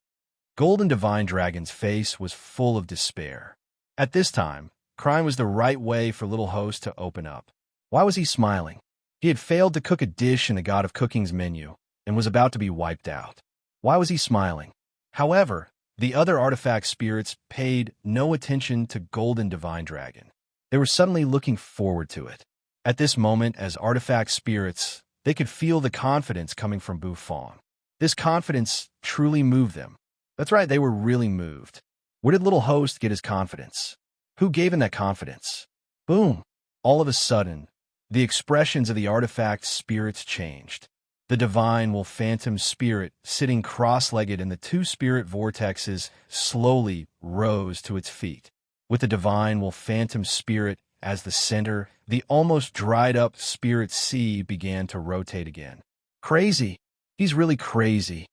Golden Divine Dragon's face was full of despair. At this time, crime was the right way for Little Host to open up. Why was he smiling? He had failed to cook a dish in the God of Cooking's menu and was about to be wiped out. Why was he smiling? However, the other artifact spirits paid no attention to Golden Divine Dragon. They were suddenly looking forward to it. At this moment, as artifact spirits, they could feel the confidence coming from Bufong. This confidence truly moved them. That's right, they were really moved. Where did Little Host get his confidence? Who gave him that confidence? Boom! All of a sudden, the expressions of the artifact spirits changed. The divine wolf phantom spirit, sitting cross-legged in the 2 spirit vortexes, slowly rose to its feet. With the divine wolf phantom spirit as the center, the almost dried-up spirit sea began to rotate again. Crazy! He's really crazy.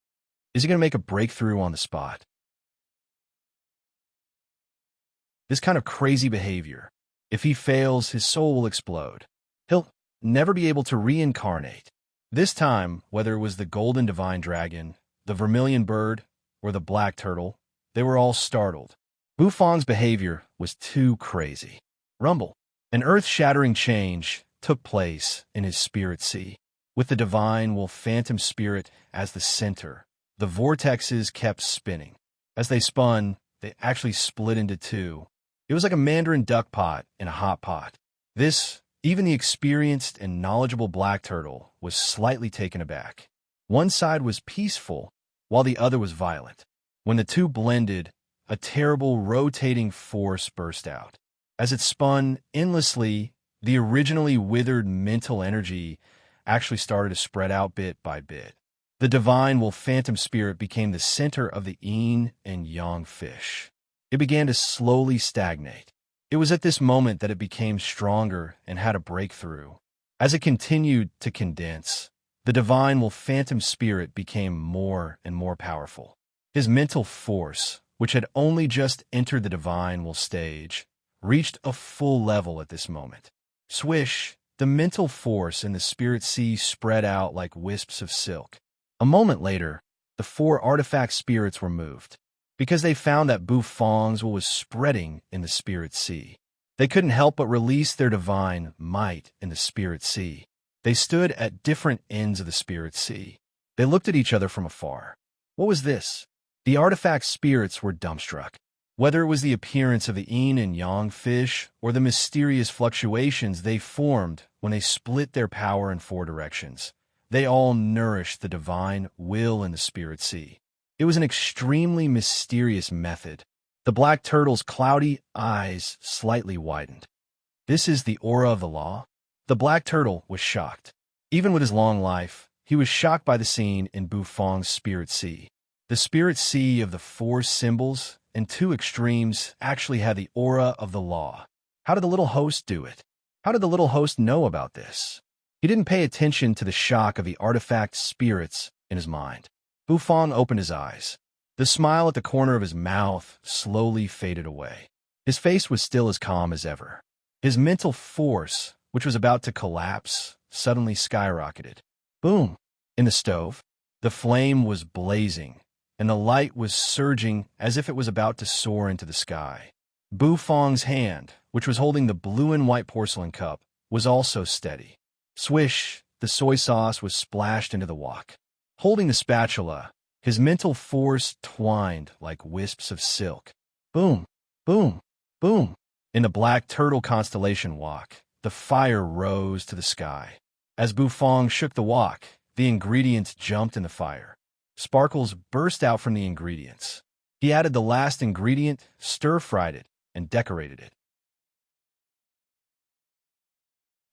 Is he going to make a breakthrough on the spot? This kind of crazy behavior, if he fails, his soul will explode. He'll never be able to reincarnate. This time, whether it was the Golden Divine Dragon, the Vermilion Bird, or the black turtle, they were all startled. Bufong's behavior was too crazy. Rumble. An earth-shattering change took place in his spirit sea. With the divine wolf phantom spirit as the center, the vortexes kept spinning. As they spun, they actually split into two. It was like a mandarin duck pot in a hot pot. Even the experienced and knowledgeable black turtle was slightly taken aback. One side was peaceful, while the other was violent. When the two blended, a terrible rotating force burst out. As it spun endlessly, the originally withered mental energy actually started to spread out bit by bit. The divine wolf phantom spirit became the center of the yin and yang fish. It began to slowly stagnate. It was at this moment that it became stronger and had a breakthrough. As it continued to condense, the divine wolf phantom spirit became more and more powerful. His mental force, which had only just entered the divine wolf stage, reached a full level at this moment. Swish, the mental force in the spirit sea spread out like wisps of silk. A moment later, the four artifact spirits were moved, because they found that Bufong's will was spreading in the spirit sea. They couldn't help but release their divine might in the spirit sea. They stood at different ends of the spirit sea. They looked at each other from afar. What was this? The artifact spirits were dumbstruck. Whether it was the appearance of the yin and yang fish or the mysterious fluctuations they formed when they split their power in four directions, they all nourished the divine will in the spirit sea. It was an extremely mysterious method. The black turtle's cloudy eyes slightly widened. This is the aura of the law? The black turtle was shocked. Even with his long life, he was shocked by the scene in Bufong's spirit sea. The spirit sea of the four symbols and two extremes actually had the aura of the law. How did the little host do it? How did the little host know about this? He didn't pay attention to the shock of the artifact spirits in his mind. Bufong opened his eyes. The smile at the corner of his mouth slowly faded away. His face was still as calm as ever. His mental force, which was about to collapse, suddenly skyrocketed. Boom! In the stove, the flame was blazing, and the light was surging as if it was about to soar into the sky. Bufong's hand, which was holding the blue and white porcelain cup, was also steady. Swish, the soy sauce was splashed into the wok. Holding the spatula, his mental force twined like wisps of silk. Boom, boom, boom. In the black turtle constellation wok, the fire rose to the sky. As Bufong shook the wok, the ingredients jumped in the fire. Sparkles burst out from the ingredients. He added the last ingredient, stir-fried it, and decorated it.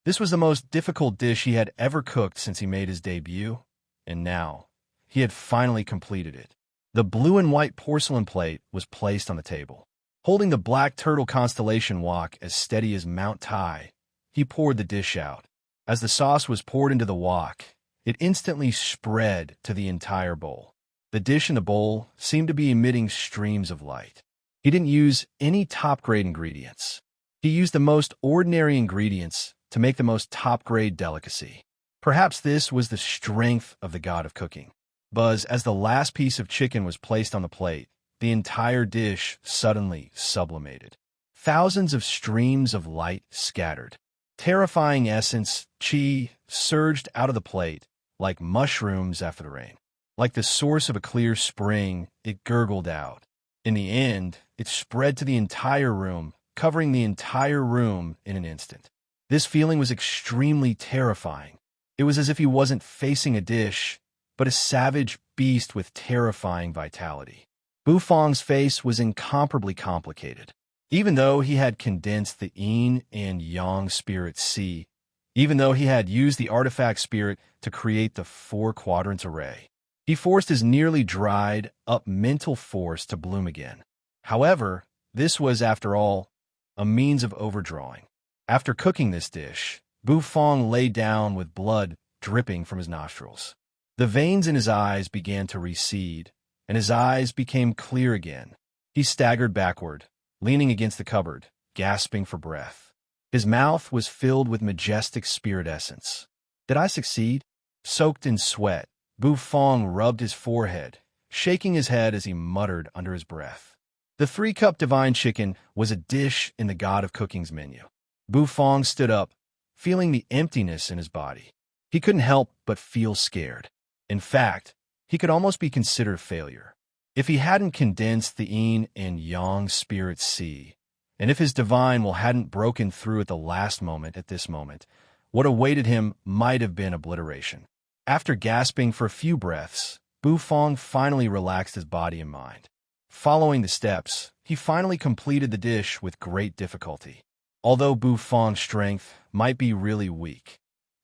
This was the most difficult dish he had ever cooked since he made his debut, and now he had finally completed it. The blue and white porcelain plate was placed on the table. Holding the black turtle constellation wok as steady as Mount Tai, he poured the dish out. As the sauce was poured into the wok, it instantly spread to the entire bowl. The dish in the bowl seemed to be emitting streams of light. He didn't use any top-grade ingredients. He used the most ordinary ingredients to make the most top-grade delicacy. Perhaps this was the strength of the god of cooking. Buzz, as the last piece of chicken was placed on the plate, the entire dish suddenly sublimated. Thousands of streams of light scattered. Terrifying essence, chi, surged out of the plate, like mushrooms after the rain. Like the source of a clear spring, it gurgled out. In the end, it spread to the entire room, covering the entire room in an instant. This feeling was extremely terrifying. It was as if he wasn't facing a dish, but a savage beast with terrifying vitality. Bufong's face was incomparably complicated. Even though he had condensed the yin and yang spirit sea, even though he had used the artifact spirit to create the four quadrants array, he forced his nearly dried up mental force to bloom again. However, this was, after all, a means of overdrawing. After cooking this dish, Bufong lay down with blood dripping from his nostrils. The veins in his eyes began to recede, and his eyes became clear again. He staggered backward, leaning against the cupboard, gasping for breath. His mouth was filled with majestic spirit essence. Did I succeed? Soaked in sweat, Bufong rubbed his forehead, shaking his head as he muttered under his breath. The 3-cup divine chicken was a dish in the God of Cooking's menu. Bufong stood up, feeling the emptiness in his body. He couldn't help but feel scared. In fact, he could almost be considered a failure. If he hadn't condensed the yin and yang spirit sea, and if his divine will hadn't broken through at the last moment at this moment, what awaited him might have been obliteration. After gasping for a few breaths, Bufong finally relaxed his body and mind. Following the steps, he finally completed the dish with great difficulty. Although Bufong's strength might be really weak,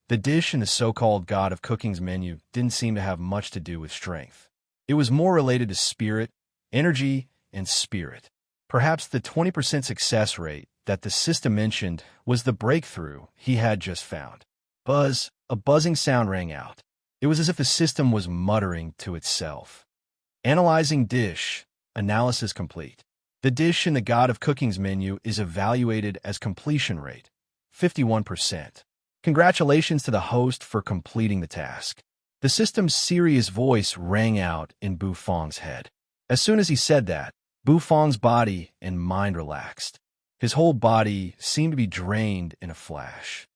the dish in the so-called God of Cooking's menu didn't seem to have much to do with strength. It was more related to spirit, energy, and spirit. Perhaps the 20% success rate that the system mentioned was the breakthrough he had just found. Buzz, a buzzing sound rang out. It was as if the system was muttering to itself. Analyzing dish. Analysis complete. The dish in the God of Cooking's menu is evaluated as completion rate, 51%. Congratulations to the host for completing the task. The system's serious voice rang out in Bufong's head. As soon as he said that, Bufong's body and mind relaxed. His whole body seemed to be drained in a flash.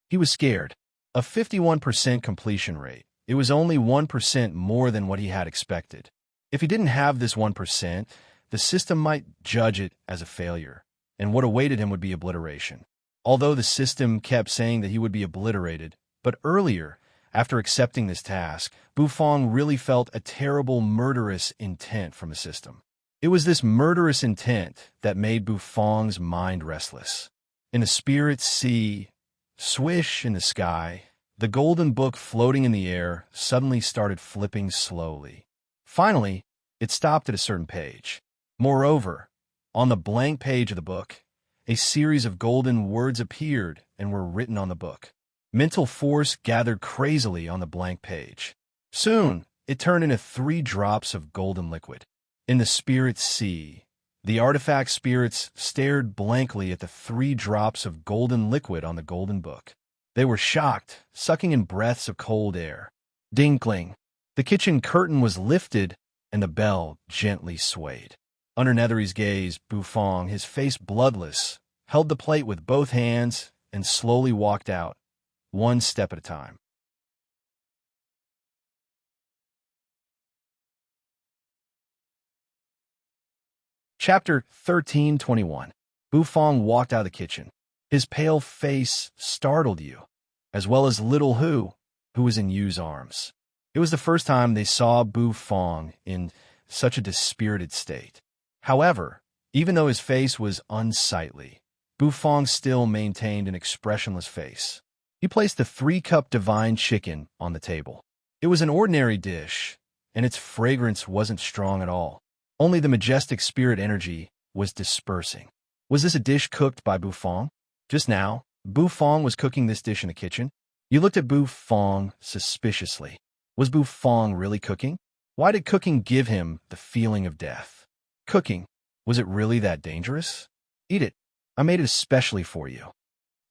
He was scared. A 51% completion rate. It was only 1% more than what he had expected. If he didn't have this 1%, the system might judge it as a failure, and what awaited him would be obliteration. Although the system kept saying that he would be obliterated, but earlier, after accepting this task, Bufong really felt a terrible murderous intent from the system. It was this murderous intent that made Bufong's mind restless. In the spirit sea, swish in the sky, the golden book floating in the air suddenly started flipping slowly. Finally, it stopped at a certain page. Moreover, on the blank page of the book, a series of golden words appeared and were written on the book. Mental force gathered crazily on the blank page. Soon, it turned into 3 drops of golden liquid. In the spirit sea, the artifact spirits stared blankly at the 3 drops of golden liquid on the golden book. They were shocked, sucking in breaths of cold air. Dinkling. The kitchen curtain was lifted, and the bell gently swayed. Under Nethery's gaze, Bufong, his face bloodless, held the plate with both hands and slowly walked out, one step at a time. Chapter 13:21. Bufong walked out of the kitchen. His pale face startled you, as well as little Hu was in Yu's arms. It was the first time they saw Bufong in such a dispirited state. However, even though his face was unsightly, Bufong still maintained an expressionless face. He placed the 3-cup divine chicken on the table. It was an ordinary dish, and its fragrance wasn't strong at all. Only the majestic spirit energy was dispersing. Was this a dish cooked by Bufong? Just now, Bufong was cooking this dish in the kitchen. You looked at Bufong suspiciously. Was Bufong really cooking? Why did cooking give him the feeling of death? Cooking, was it really that dangerous? Eat it. I made it especially for you.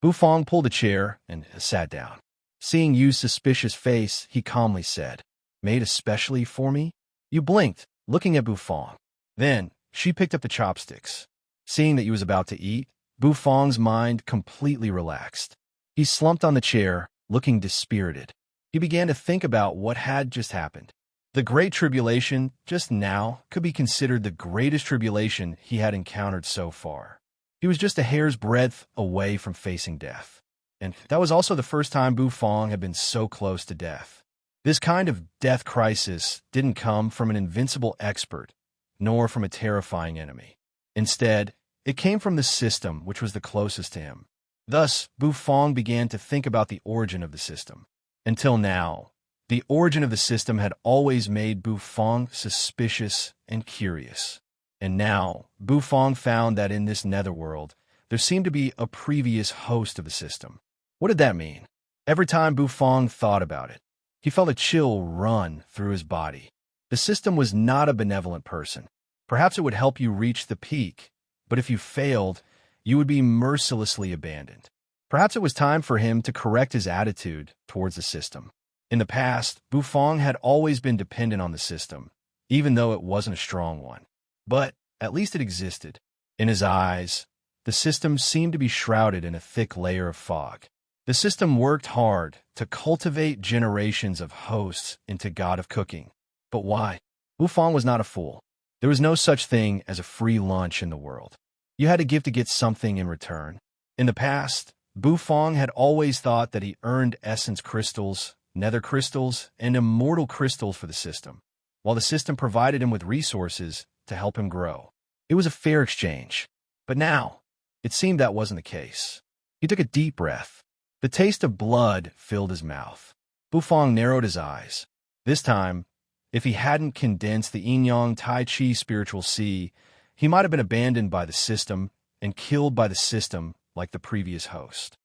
Bufong pulled a chair and sat down. Seeing Yu's suspicious face, he calmly said, "Made especially for me?" You blinked, looking at Bufong. Then, she picked up the chopsticks. Seeing that Yu was about to eat, Bufong's mind completely relaxed. He slumped on the chair, looking dispirited. He began to think about what had just happened. The Great Tribulation, just now, could be considered the greatest tribulation he had encountered so far. He was just a hair's breadth away from facing death. And that was also the first time Bufong had been so close to death. This kind of death crisis didn't come from an invincible expert, nor from a terrifying enemy. Instead, it came from the system which was the closest to him. Thus, Bufong began to think about the origin of the system. Until now, the origin of the system had always made Bufong suspicious and curious. And now, Bufong found that in this netherworld, there seemed to be a previous host of the system. What did that mean? Every time Bufong thought about it, he felt a chill run through his body. The system was not a benevolent person. Perhaps it would help you reach the peak, but if you failed, you would be mercilessly abandoned. Perhaps it was time for him to correct his attitude towards the system. In the past, Bufong had always been dependent on the system, even though it wasn't a strong one. But at least it existed. In his eyes, the system seemed to be shrouded in a thick layer of fog. The system worked hard to cultivate generations of hosts into god of cooking. But why? Bufong was not a fool. There was no such thing as a free lunch in the world. You had to give to get something in return. In the past, Bufong had always thought that he earned essence crystals, nether crystals, and immortal crystals for the system, while the system provided him with resources to help him grow. It was a fair exchange. But now, it seemed that wasn't the case. He took a deep breath. The taste of blood filled his mouth. Bufong narrowed his eyes. This time, if he hadn't condensed the yin-yang tai chi spiritual sea, he might have been abandoned by the system and killed by the system like the previous host.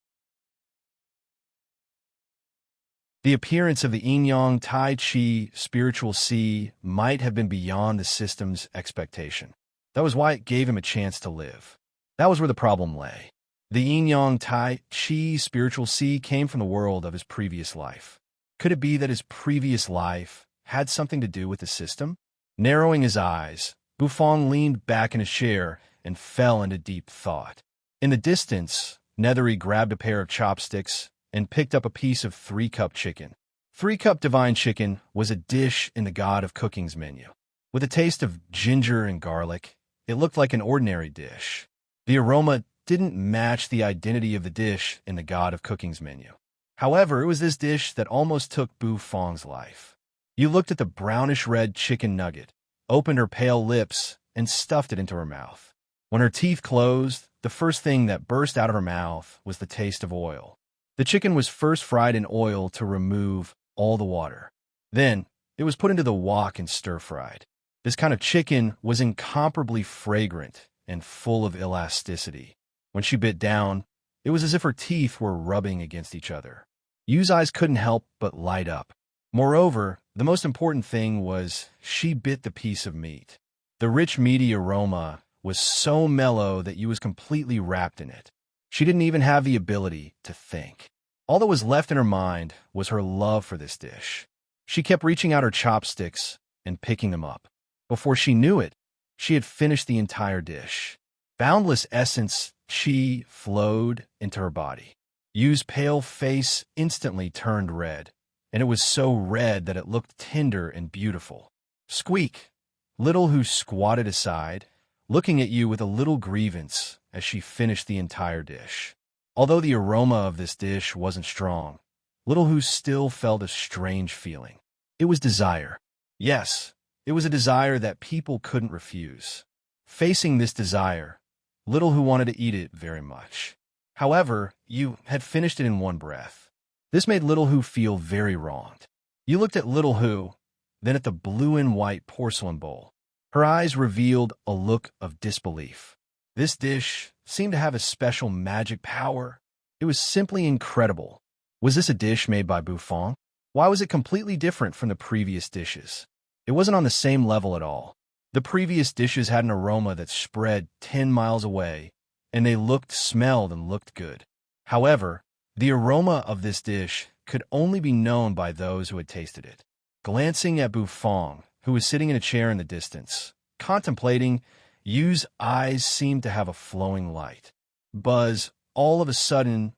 The appearance of the yin-yang tai chi spiritual sea might have been beyond the system's expectation. That was why it gave him a chance to live. That was where the problem lay. The yin-yang tai chi spiritual sea came from the world of his previous life. Could it be that his previous life had something to do with the system? Narrowing his eyes, Bufong leaned back in his chair and fell into deep thought. In the distance, Nethery grabbed a pair of chopsticks and picked up a piece of 3-cup chicken. 3-cup divine chicken was a dish in the god of cooking's menu. With a taste of ginger and garlic, it looked like an ordinary dish. The aroma didn't match the identity of the dish in the god of cooking's menu. However, it was this dish that almost took Bufong's life. You looked at the brownish-red chicken nugget, opened her pale lips, and stuffed it into her mouth. When her teeth closed, the first thing that burst out of her mouth was the taste of oil. The chicken was first fried in oil to remove all the water. Then, it was put into the wok and stir-fried. This kind of chicken was incomparably fragrant and full of elasticity. When she bit down, it was as if her teeth were rubbing against each other. Yu's eyes couldn't help but light up. Moreover, the most important thing was she bit the piece of meat. The rich, meaty aroma was so mellow that Yu was completely wrapped in it. She didn't even have the ability to think. All that was left in her mind was her love for this dish. She kept reaching out her chopsticks and picking them up. Before she knew it, she had finished the entire dish. Boundless essence chi flowed into her body. Yu's pale face instantly turned red, and it was so red that it looked tender and beautiful. Squeak! Little Hu squatted aside, looking at Yu with a little grievance as she finished the entire dish. Although the aroma of this dish wasn't strong, Little Hu still felt a strange feeling. It was desire. Yes, it was a desire that people couldn't refuse. Facing this desire, Little Hu wanted to eat it very much. However, Yu had finished it in one breath. This made Little Hu feel very wronged. Yu looked at Little Hu, then at the blue and white porcelain bowl. Her eyes revealed a look of disbelief. This dish seemed to have a special magic power. It was simply incredible. Was this a dish made by Bufong? Why was it completely different from the previous dishes? It wasn't on the same level at all. The previous dishes had an aroma that spread 10 miles away, and they smelled and looked good. However, the aroma of this dish could only be known by those who had tasted it. Glancing at Bufong, who was sitting in a chair in the distance, contemplating, Yu's eyes seemed to have a flowing light. Buzz, all of a sudden,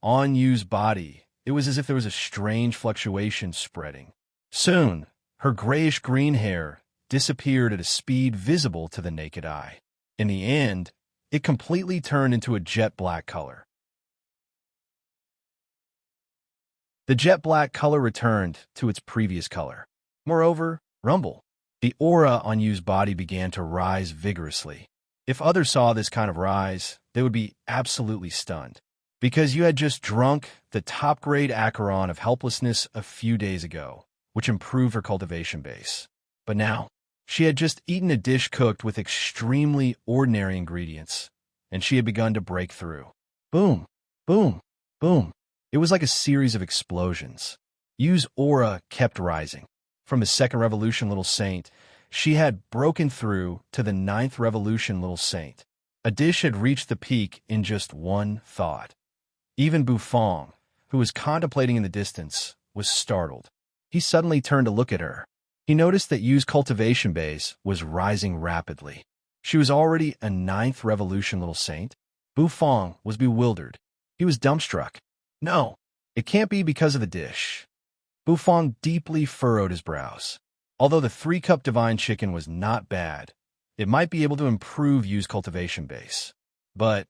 on Yu's body, it was as if there was a strange fluctuation spreading. Soon, her grayish-green hair disappeared at a speed visible to the naked eye. In the end, it completely turned into a jet-black color. The jet-black color returned to its previous color. Moreover, rumble. The aura on Yu's body began to rise vigorously. If others saw this kind of rise, they would be absolutely stunned. Because Yu had just drunk the top-grade Acheron of helplessness a few days ago, which improved her cultivation base. But now, she had just eaten a dish cooked with extremely ordinary ingredients, and she had begun to break through. Boom, boom, boom. It was like a series of explosions. Yu's aura kept rising. From his 2nd revolution little saint, she had broken through to the 9th revolution little saint. A dish had reached the peak in just one thought. Even Bufong, who was contemplating in the distance, was startled. he suddenly turned to look at her. He noticed that Yu's cultivation base was rising rapidly. She was already a 9th revolution little saint. Bufang was bewildered. He was dumbstruck. No, it can't be because of the dish. Bufang deeply furrowed his brows. Although the 3-cup divine chicken was not bad, it might be able to improve Yu's cultivation base. But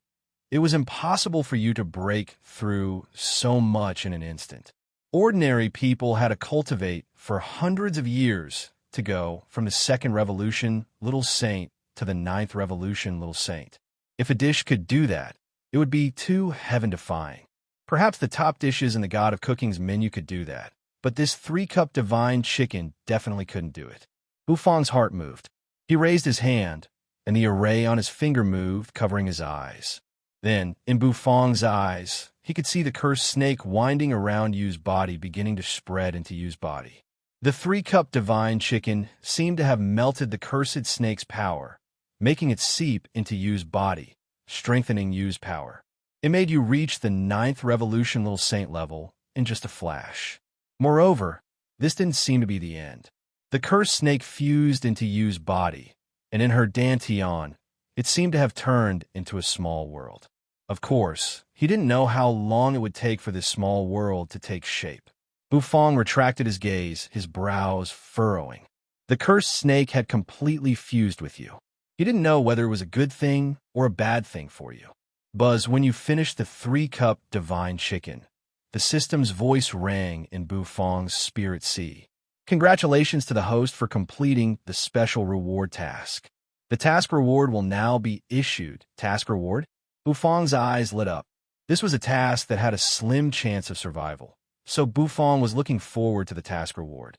it was impossible for Yu to break through so much in an instant. Ordinary people had to cultivate for hundreds of years to go from the 2nd revolution little saint to the 9th revolution little saint. If a dish could do that, it would be too heaven-defying. Perhaps the top dishes in the God of Cooking's menu could do that, but this 3-cup divine chicken definitely couldn't do it. Bufang's heart moved. He raised his hand, and the array on his finger moved, covering his eyes. Then, in Bufang's eyes, he could see the cursed snake winding around Yu's body beginning to spread into Yu's body. The 3-cup divine chicken seemed to have melted the cursed snake's power, making it seep into Yu's body, strengthening Yu's power. It made Yu reach the 9th revolution little saint level in just a flash. Moreover, this didn't seem to be the end. The cursed snake fused into Yu's body, and in her dantian, it seemed to have turned into a small world. Of course, he didn't know how long it would take for this small world to take shape. Bufang retracted his gaze, his brows furrowing. The cursed snake had completely fused with you. He didn't know whether it was a good thing or a bad thing for you. Buzz, when you finished the 3-cup divine chicken, the system's voice rang in Bufang's spirit sea. Congratulations to the host for completing the special reward task. The task reward will now be issued. Task reward? Bufang's eyes lit up. This was a task that had a slim chance of survival, so Bufang was looking forward to the task reward.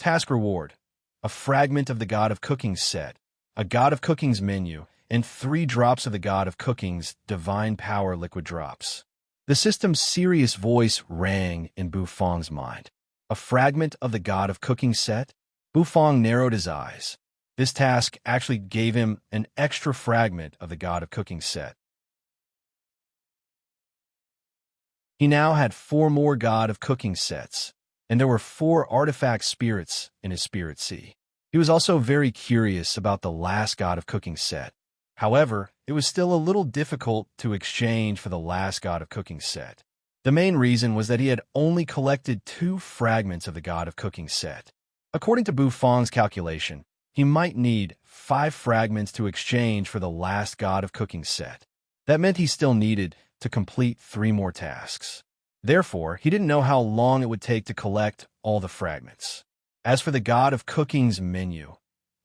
Task reward: a fragment of the God of Cooking's set, a God of Cooking's menu, and 3 drops of the God of Cooking's divine power liquid drops. The system's serious voice rang in Bufang's mind. A fragment of the God of Cooking's set? Bufang narrowed his eyes. This task actually gave him an extra fragment of the God of Cooking's set. He now had 4 more God of Cooking sets, and there were 4 artifact spirits in his spirit sea. He was also very curious about the last God of Cooking set. However, it was still a little difficult to exchange for the last God of Cooking set. The main reason was that he had only collected 2 fragments of the God of Cooking set. According to Bufang's calculation, he might need 5 fragments to exchange for the last God of Cooking set. That meant he still needed to complete 3 more tasks. Therefore, he didn't know how long it would take to collect all the fragments. As for the God of Cooking's menu,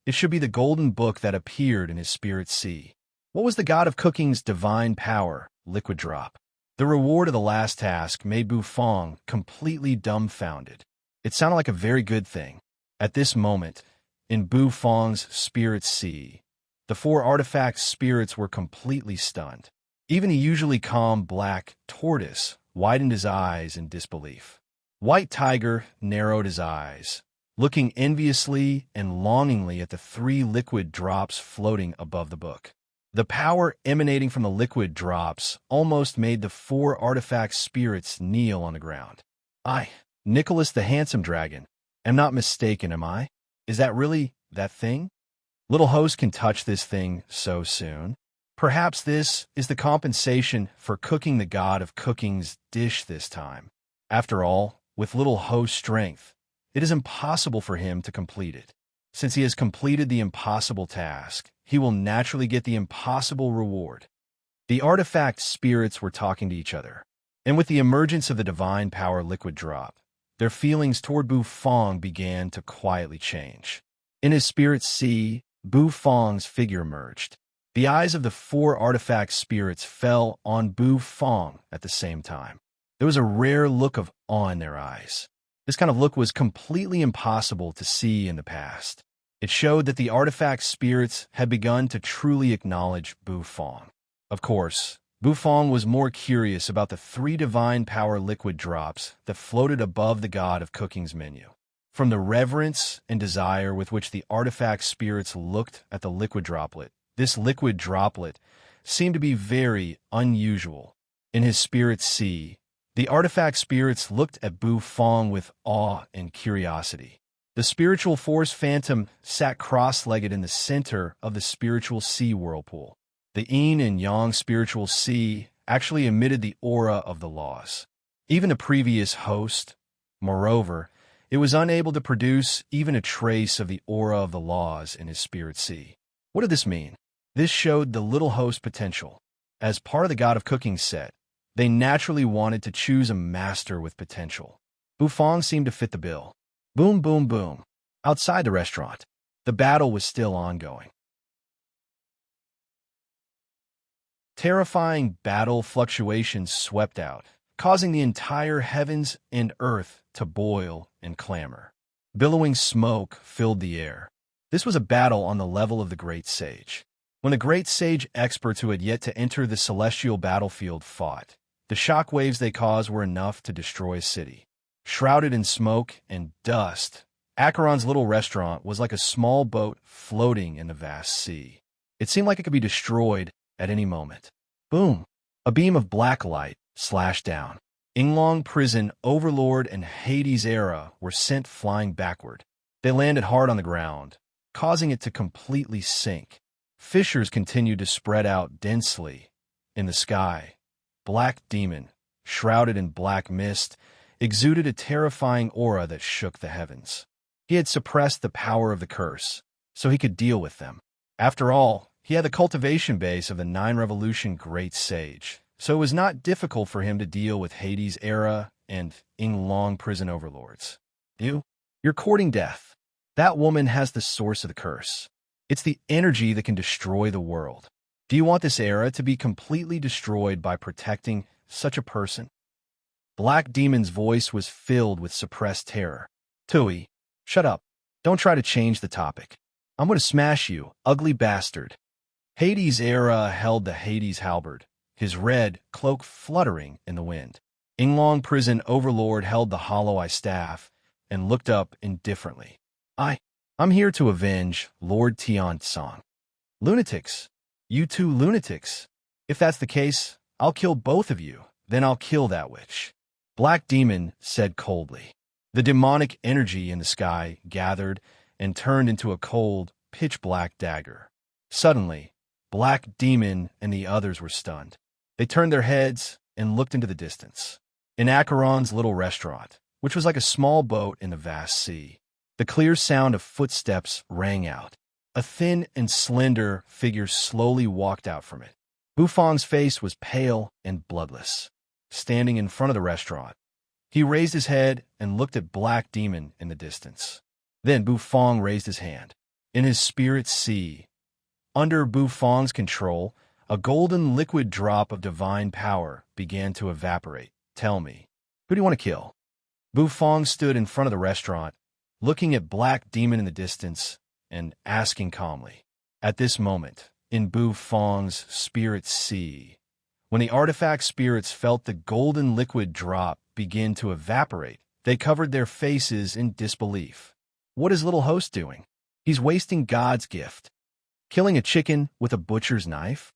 it should be the golden book that appeared in his spirit sea. What was the God of Cooking's divine power, liquid drop? The reward of the last task made Bufang completely dumbfounded. It sounded like a very good thing. At this moment, in Bufang's spirit sea, the 4 artifact spirits were completely stunned. Even the usually calm black tortoise widened his eyes in disbelief. White Tiger narrowed his eyes, looking enviously and longingly at the 3 liquid drops floating above the book. The power emanating from the liquid drops almost made the 4 artifact spirits kneel on the ground. I, Nicholas the Handsome Dragon, am not mistaken, am I? Is that really that thing? Little host can touch this thing so soon. Perhaps this is the compensation for cooking the God of Cooking's dish this time. After all, with little host's strength, it is impossible for him to complete it. Since he has completed the impossible task, he will naturally get the impossible reward. The artifact spirits were talking to each other, and with the emergence of the divine power liquid drop, their feelings toward Bufang began to quietly change. In his spirit sea, Bufang's figure emerged. The eyes of the 4 artifact spirits fell on Bufang at the same time. There was a rare look of awe in their eyes. This kind of look was completely impossible to see in the past. It showed that the artifact spirits had begun to truly acknowledge Bufang. Of course, Bufang was more curious about the 3 divine power liquid drops that floated above the God of Cooking's menu. From the reverence and desire with which the artifact spirits looked at the liquid droplet, this liquid droplet seemed to be very unusual. In his spirit sea, The artifact spirits looked at Bu Fong with awe and curiosity. The spiritual force phantom sat cross-legged in the center of the spiritual sea whirlpool. The yin and yang spiritual sea actually emitted the aura of the laws. Even the previous host, moreover, it was unable to produce even a trace of the aura of the laws in his spirit sea. What did this mean? This showed the little host potential. As part of the God of Cooking set, they naturally wanted to choose a master with potential. Bu Fong seemed to fit the bill. Boom, boom, boom. Outside the restaurant, the battle was still ongoing. Terrifying battle fluctuations swept out, causing the entire heavens and earth to boil and clamor. Billowing smoke filled the air. This was a battle on the level of the Great Sage. When the Great Sage experts who had yet to enter the celestial battlefield fought, the shock waves they caused were enough to destroy a city. Shrouded in smoke and dust, Acheron's little restaurant was like a small boat floating in the vast sea. It seemed like it could be destroyed at any moment. Boom! A beam of black light slashed down. Inglong Prison, Overlord, and Hades Era were sent flying backward. They landed hard on the ground, causing it to completely sink. Fissures continued to spread out densely in the sky. Black Demon, shrouded in black mist, exuded a terrifying aura that shook the heavens. He had suppressed the power of the curse, so he could deal with them. After all, he had the cultivation base of the 9 Revolution Great Sage, so it was not difficult for him to deal with Hades Era and Inglong Prison Overlords. You're courting death. That woman has the source of the curse. It's the energy that can destroy the world. Do you want this era to be completely destroyed by protecting such a person? Black Demon's voice was filled with suppressed terror. Tui, shut up. Don't try to change the topic. I'm going to smash you, ugly bastard. Hades Era held the Hades halberd, his red cloak fluttering in the wind. Inglong Prison Overlord held the hollow eye staff and looked up indifferently. I'm here to avenge Lord Tian Song. Lunatics. You two lunatics. If that's the case, I'll kill both of you. Then I'll kill that witch. Black Demon said coldly. The demonic energy in the sky gathered and turned into a cold, pitch-black dagger. Suddenly, Black Demon and the others were stunned. They turned their heads and looked into the distance. In Acheron's little restaurant, which was like a small boat in the vast sea, the clear sound of footsteps rang out. A thin and slender figure slowly walked out from it. Bu Fong's face was pale and bloodless. Standing in front of the restaurant, he raised his head and looked at Black Demon in the distance. Then Bu Fong raised his hand. In his spirit sea, under Bu Fong's control, a golden liquid drop of divine power began to evaporate. Tell me, who do you want to kill? Bu Fong stood in front of the restaurant, looking at Black Demon in the distance and asking calmly. At this moment, in Bu Fong's spirit sea, when the artifact spirits felt the golden liquid drop begin to evaporate, they covered their faces in disbelief. What is little host doing? He's wasting God's gift. Killing a chicken with a butcher's knife?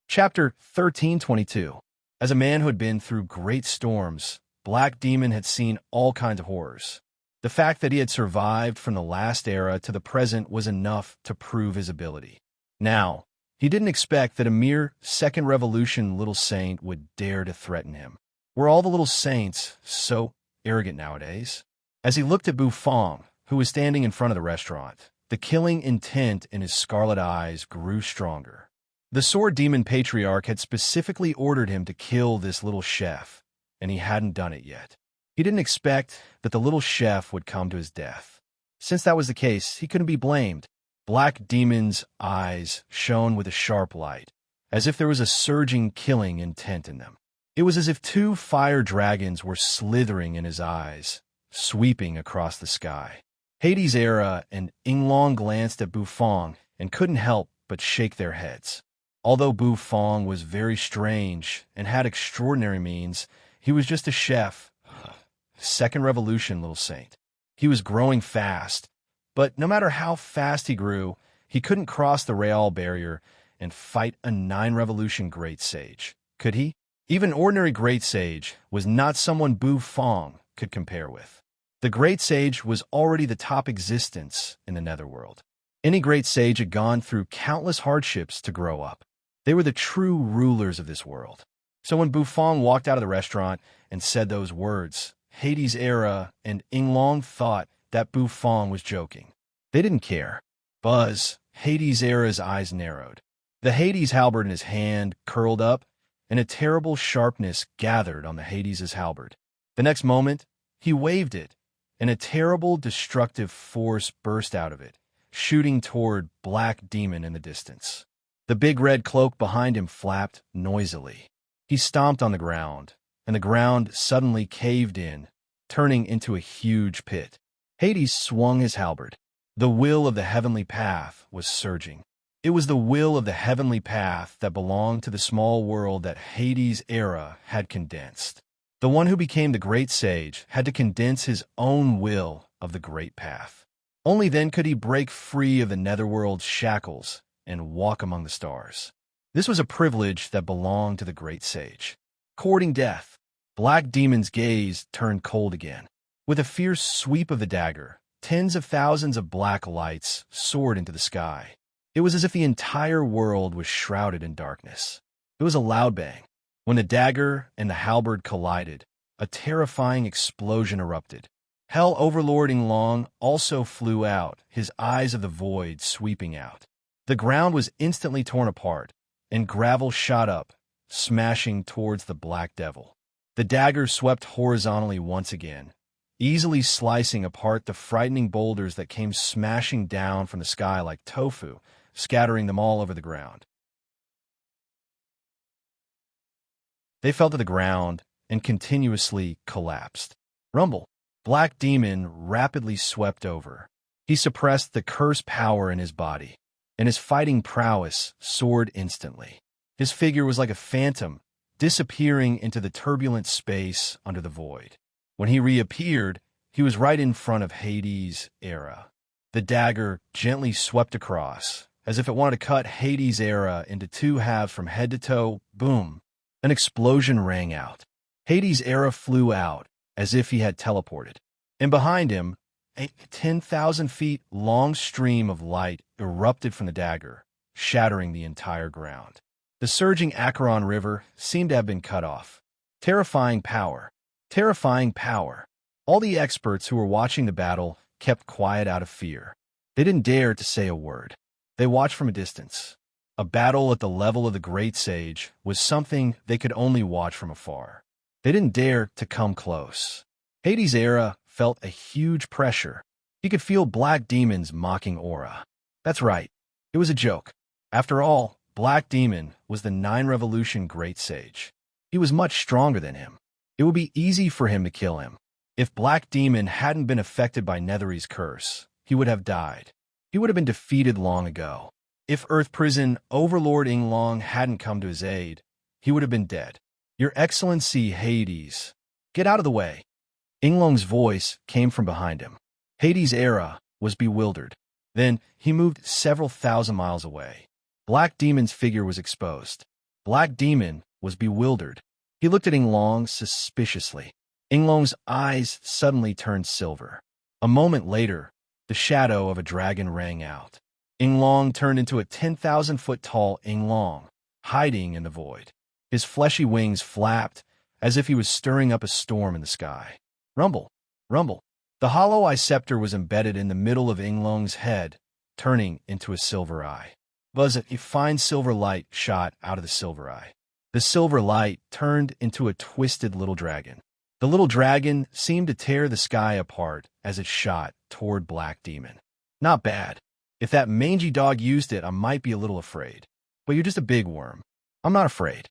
Chapter 1322. As a man who had been through great storms, Black Demon had seen all kinds of horrors. The fact that he had survived from the last era to the present was enough to prove his ability. Now, he didn't expect that a mere second revolution little saint would dare to threaten him. Were all the little saints so arrogant nowadays? As he looked at Bu Fong, who was standing in front of the restaurant, the killing intent in his scarlet eyes grew stronger. The Sword Demon Patriarch had specifically ordered him to kill this little chef, and he hadn't done it yet. He didn't expect that the little chef would come to his death. Since that was the case, he couldn't be blamed. Black Demon's eyes shone with a sharp light, as if there was a surging killing intent in them. It was as if 2 fire dragons were slithering in his eyes, sweeping across the sky. Hades Era and Inglong glanced at Bu Fong and couldn't help but shake their heads. Although Bu Fong was very strange and had extraordinary means, he was just a chef. Second revolution, little saint. He was growing fast, but no matter how fast he grew, He couldn't cross the Real barrier and fight a 9-revolution great sage, could he? Even ordinary great sage was not someone Bu Fong could compare with. The great sage was already the top existence in the netherworld. Any great sage had gone through countless hardships to grow up. They were the true rulers of this world. So when Bu Fong walked out of the restaurant and said those words, Hades era and Yinglong thought that Bu Fong was joking. They didn't care. Buzz, Hades era's eyes narrowed. The Hades halberd in his hand curled up, and a terrible sharpness gathered on the Hades' halberd. The next moment, he waved it, and a terrible destructive force burst out of it, shooting toward Black Demon in the distance. The big red cloak behind him flapped noisily. He stomped on the ground, and the ground suddenly caved in, turning into a huge pit. Hades swung his halberd. The will of the heavenly path was surging. It was the will of the heavenly path that belonged to the small world that Hades' era had condensed. The one who became the great sage had to condense his own will of the great path. Only then could he break free of the netherworld's shackles and walk among the stars. This was a privilege that belonged to the great sage. Courting death, Black Demon's gaze turned cold again. With a fierce sweep of the dagger, tens of thousands of black lights soared into the sky. It was as if the entire world was shrouded in darkness. It was a loud bang. When the dagger and the halberd collided, a terrifying explosion erupted. Hell Overlord Yinglong also flew out, his eyes of the void sweeping out. The ground was instantly torn apart, and gravel shot up, smashing towards the Black Devil. The dagger swept horizontally once again, easily slicing apart the frightening boulders that came smashing down from the sky like tofu, scattering them all over the ground. They fell to the ground and continuously collapsed. Rumble. Black Demon rapidly swept over. He suppressed the cursed power in his body, and his fighting prowess soared instantly. His figure was like a phantom, disappearing into the turbulent space under the void. When he reappeared, he was right in front of Hades' era. The dagger gently swept across, as if it wanted to cut Hades' era into two halves from head to toe. Boom! An explosion rang out. Hades' era flew out, as if he had teleported. And behind him, a 10,000 feet long stream of light erupted from the dagger, shattering the entire ground. The surging Acheron River seemed to have been cut off. Terrifying power. Terrifying power. All the experts who were watching the battle kept quiet out of fear. They didn't dare to say a word. They watched from a distance. A battle at the level of the great sage was something they could only watch from afar. They didn't dare to come close. Hades' era felt a huge pressure. He could feel Black Demon's mocking aura. That's right. It was a joke. After all, Black Demon was the 9-revolution great sage. He was much stronger than him. It would be easy for him to kill him. If Black Demon hadn't been affected by Nethery's curse, he would have died. He would have been defeated long ago. If Earth Prison Overlord Yinglong hadn't come to his aid, he would have been dead. Your Excellency Hades, get out of the way. Yinglong's voice came from behind him. Hades' era was bewildered. Then he moved several thousand miles away. Black Demon's figure was exposed. Black Demon was bewildered. He looked at Yinglong suspiciously. Yinglong's eyes suddenly turned silver. A moment later, the shadow of a dragon rang out. Yinglong turned into a 10,000-foot tall Yinglong, hiding in the void. His fleshy wings flapped as if he was stirring up a storm in the sky. Rumble, rumble. The hollow eye scepter was embedded in the middle of Yinglong's head, turning into a silver eye. Buzz, a fine silver light shot out of the silver eye. The silver light turned into a twisted little dragon. The little dragon seemed to tear the sky apart as it shot toward Black Demon. Not bad. If that mangy dog used it, I might be a little afraid. But you're just a big worm. I'm not afraid.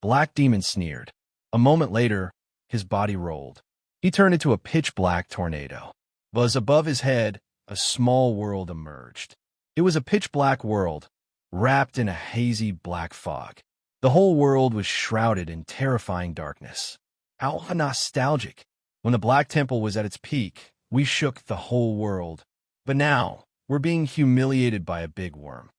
Black Demon sneered. A moment later, his body rolled. He turned into a pitch-black tornado. Buzz, above his head, a small world emerged. It was a pitch-black world, wrapped in a hazy black fog. The whole world was shrouded in terrifying darkness. How nostalgic. When the Black Temple was at its peak, we shook the whole world. But now, were being humiliated by a big worm.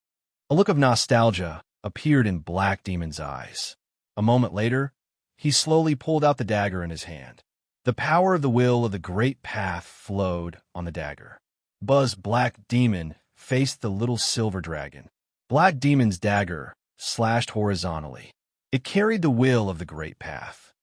A look of nostalgia appeared in Black Demon's eyes. A moment later, he slowly pulled out the dagger in his hand. The power of the will of the great path flowed on the dagger. Black Demon faced the little silver dragon. Black Demon's dagger slashed horizontally. It carried the will of the great path.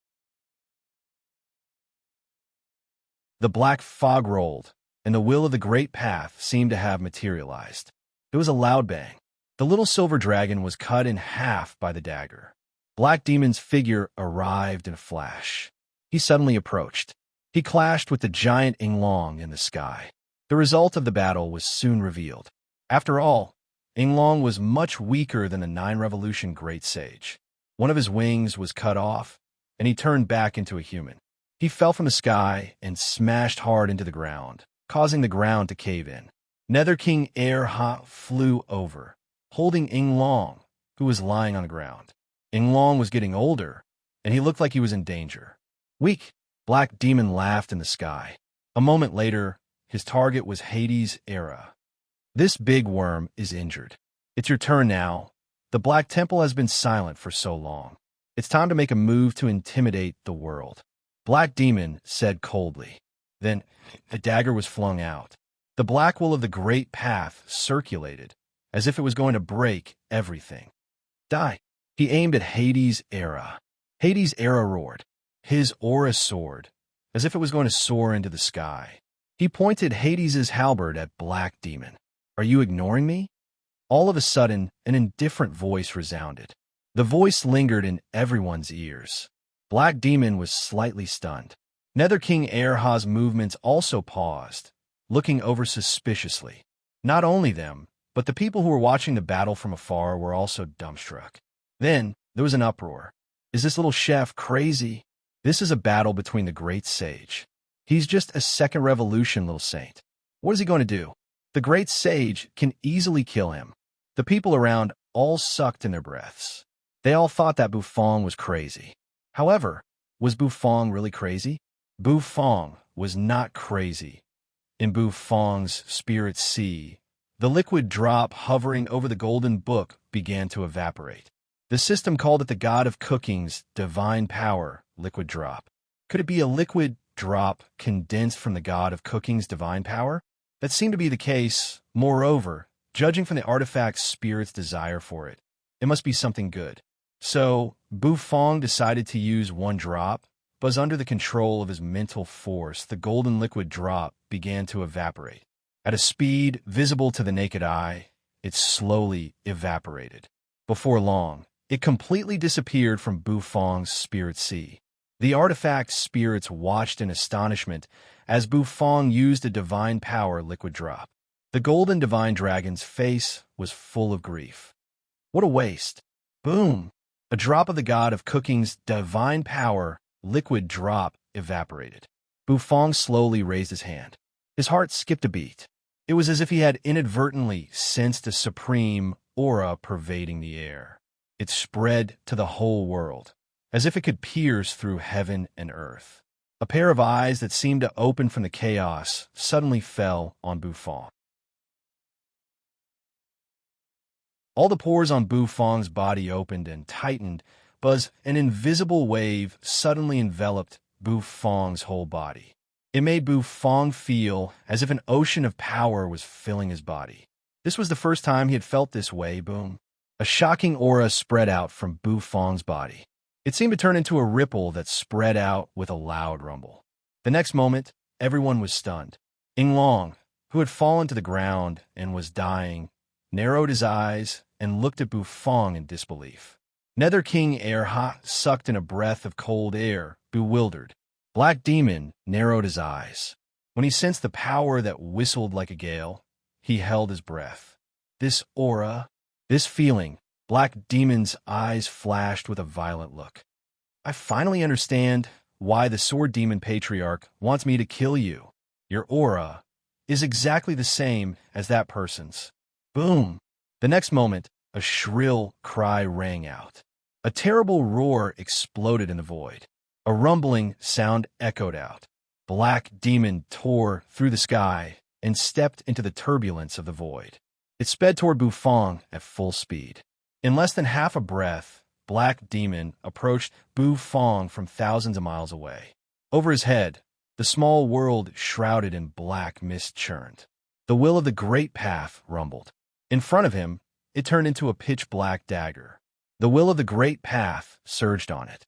The black fog rolled, and the will of the great path seemed to have materialized. It was a loud bang. The little silver dragon was cut in half by the dagger. Black Demon's figure arrived in a flash. He suddenly approached. He clashed with the giant Inglong in the sky. The result of the battle was soon revealed. After all, Inglong was much weaker than the 9 Revolution Great Sage. One of his wings was cut off, and he turned back into a human. He fell from the sky and smashed hard into the ground, causing the ground to cave in. Nether King Erha flew over, holding Inglong, who was lying on the ground. Inglong was getting older, and he looked like he was in danger. Weak, Black Demon laughed in the sky. A moment later, his target was Hades' Era. This big worm is injured. It's your turn now. The Black Temple has been silent for so long. It's time to make a move to intimidate the world. Black Demon said coldly. Then, a dagger was flung out. The black will of the great path circulated, as if it was going to break everything. Die. He aimed at Hades' Era. Hades' Era roared. His aura soared, as if it was going to soar into the sky. He pointed Hades' halberd at Black Demon. Are you ignoring me? All of a sudden, an indifferent voice resounded. The voice lingered in everyone's ears. Black Demon was slightly stunned. Nether King Erha's movements also paused, looking over suspiciously. Not only them, but the people who were watching the battle from afar were also dumbstruck. Then, there was an uproar. Is this little chef crazy? This is a battle between the great sage. He's just a 2nd Revolution little saint. What is he going to do? The great sage can easily kill him. The people around all sucked in their breaths. They all thought that Bufong was crazy. However, was Bufong really crazy? Bufong was not crazy. In Bufong's spirit sea, the liquid drop hovering over the golden book began to evaporate. The system called it the god of cooking's divine power, liquid drop. Could it be a liquid drop condensed from the god of cooking's divine power? That seemed to be the case. Moreover, judging from the artifact's spirit's desire for it, it must be something good. So, Bufong decided to use one drop, but under the control of his mental force, the golden liquid drop began to evaporate. At a speed visible to the naked eye, it slowly evaporated. Before long, it completely disappeared from Bufong's spirit sea. The artifact's spirits watched in astonishment as Bufong used a divine power liquid drop. The golden divine dragon's face was full of grief. What a waste. Boom! A drop of the god of cooking's divine power, liquid drop, evaporated. Bufong slowly raised his hand. His heart skipped a beat. It was as if he had inadvertently sensed a supreme aura pervading the air. It spread to the whole world, as if it could pierce through heaven and earth. A pair of eyes that seemed to open from the chaos suddenly fell on Bufong. All the pores on Bufong's body opened and tightened, but an invisible wave suddenly enveloped Bufong's whole body. It made Bufong feel as if an ocean of power was filling his body. This was the first time he had felt this way. Boom. A shocking aura spread out from Bufong's body. It seemed to turn into a ripple that spread out with a loud rumble. The next moment, everyone was stunned. Inglong, who had fallen to the ground and was dying, narrowed his eyes and looked at Bufong in disbelief. Nether King Erha sucked in a breath of cold air, bewildered. Black Demon narrowed his eyes. When he sensed the power that whistled like a gale, he held his breath. This aura, this feeling, Black Demon's eyes flashed with a violent look. I finally understand why the Sword Demon Patriarch wants me to kill you. Your aura is exactly the same as that person's. Boom! The next moment, a shrill cry rang out. A terrible roar exploded in the void. A rumbling sound echoed out. Black Demon tore through the sky, and stepped into the turbulence of the void. It sped toward Bufang at full speed. In less than half a breath, Black Demon approached Bufang from thousands of miles away. Over his head, the small world shrouded in black mist churned. The will of the great path rumbled. In front of him, it turned into a pitch-black dagger. The will of the great path surged on it.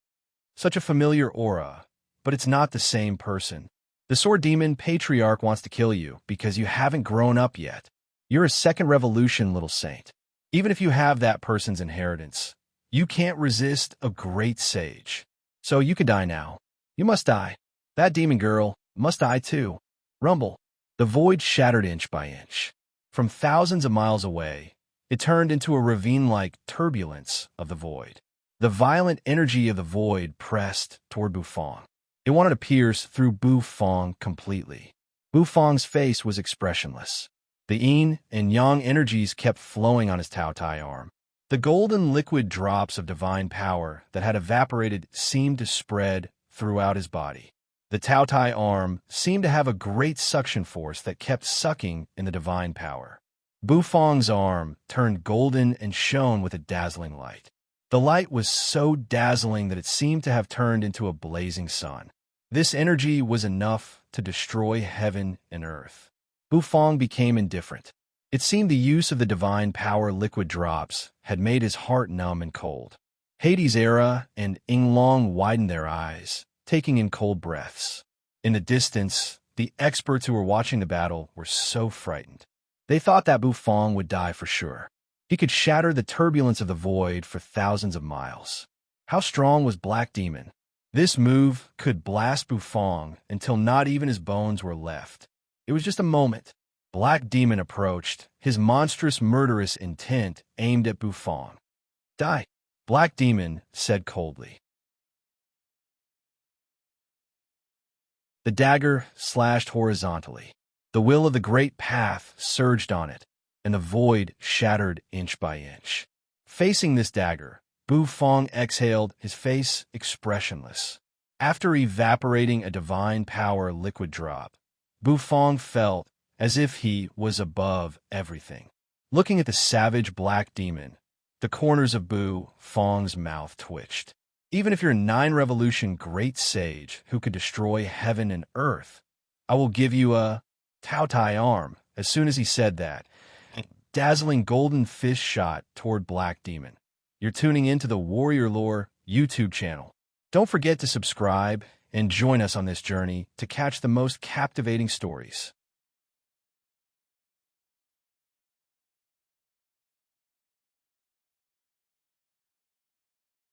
Such a familiar aura, but it's not the same person. The Sword Demon Patriarch wants to kill you because you haven't grown up yet. You're a second revolution, little saint. Even if you have that person's inheritance, you can't resist a great sage. So you could die now. You must die. That demon girl must die too. Rumble. The void shattered inch by inch. From thousands of miles away, it turned into a ravine-like turbulence of the void. The violent energy of the void pressed toward Bufang. It wanted to pierce through Bufang completely. Bufang's face was expressionless. The yin and yang energies kept flowing on his Tao Tai arm. The golden liquid drops of divine power that had evaporated seemed to spread throughout his body. The Tao Tai arm seemed to have a great suction force that kept sucking in the divine power. Bufang's arm turned golden and shone with a dazzling light. The light was so dazzling that it seemed to have turned into a blazing sun. This energy was enough to destroy heaven and earth. Bufang became indifferent. It seemed the use of the divine power liquid drops had made his heart numb and cold. Hades' era and Yinglong widened their eyes, taking in cold breaths. In the distance, the experts who were watching the battle were so frightened. They thought that Bufang would die for sure. He could shatter the turbulence of the void for thousands of miles. How strong was Black Demon? This move could blast Bufang until not even his bones were left. It was just a moment. Black Demon approached, his monstrous murderous intent aimed at Bufang. Die, Black Demon said coldly. The dagger slashed horizontally. The will of the great path surged on it, and the void shattered inch by inch. Facing this dagger, Bufang exhaled, his face expressionless. After evaporating a divine power liquid drop, Bufang felt as if he was above everything. Looking at the savage Black Demon, the corners of Bufang's mouth twitched. Even if you're a 9-revolution great sage who could destroy heaven and earth, I will give you a Tao Tai arm. As soon as he said that, a dazzling golden fish shot toward Black Demon. You're tuning into the Warrior Lore YouTube channel. Don't forget to subscribe and join us on this journey to catch the most captivating stories.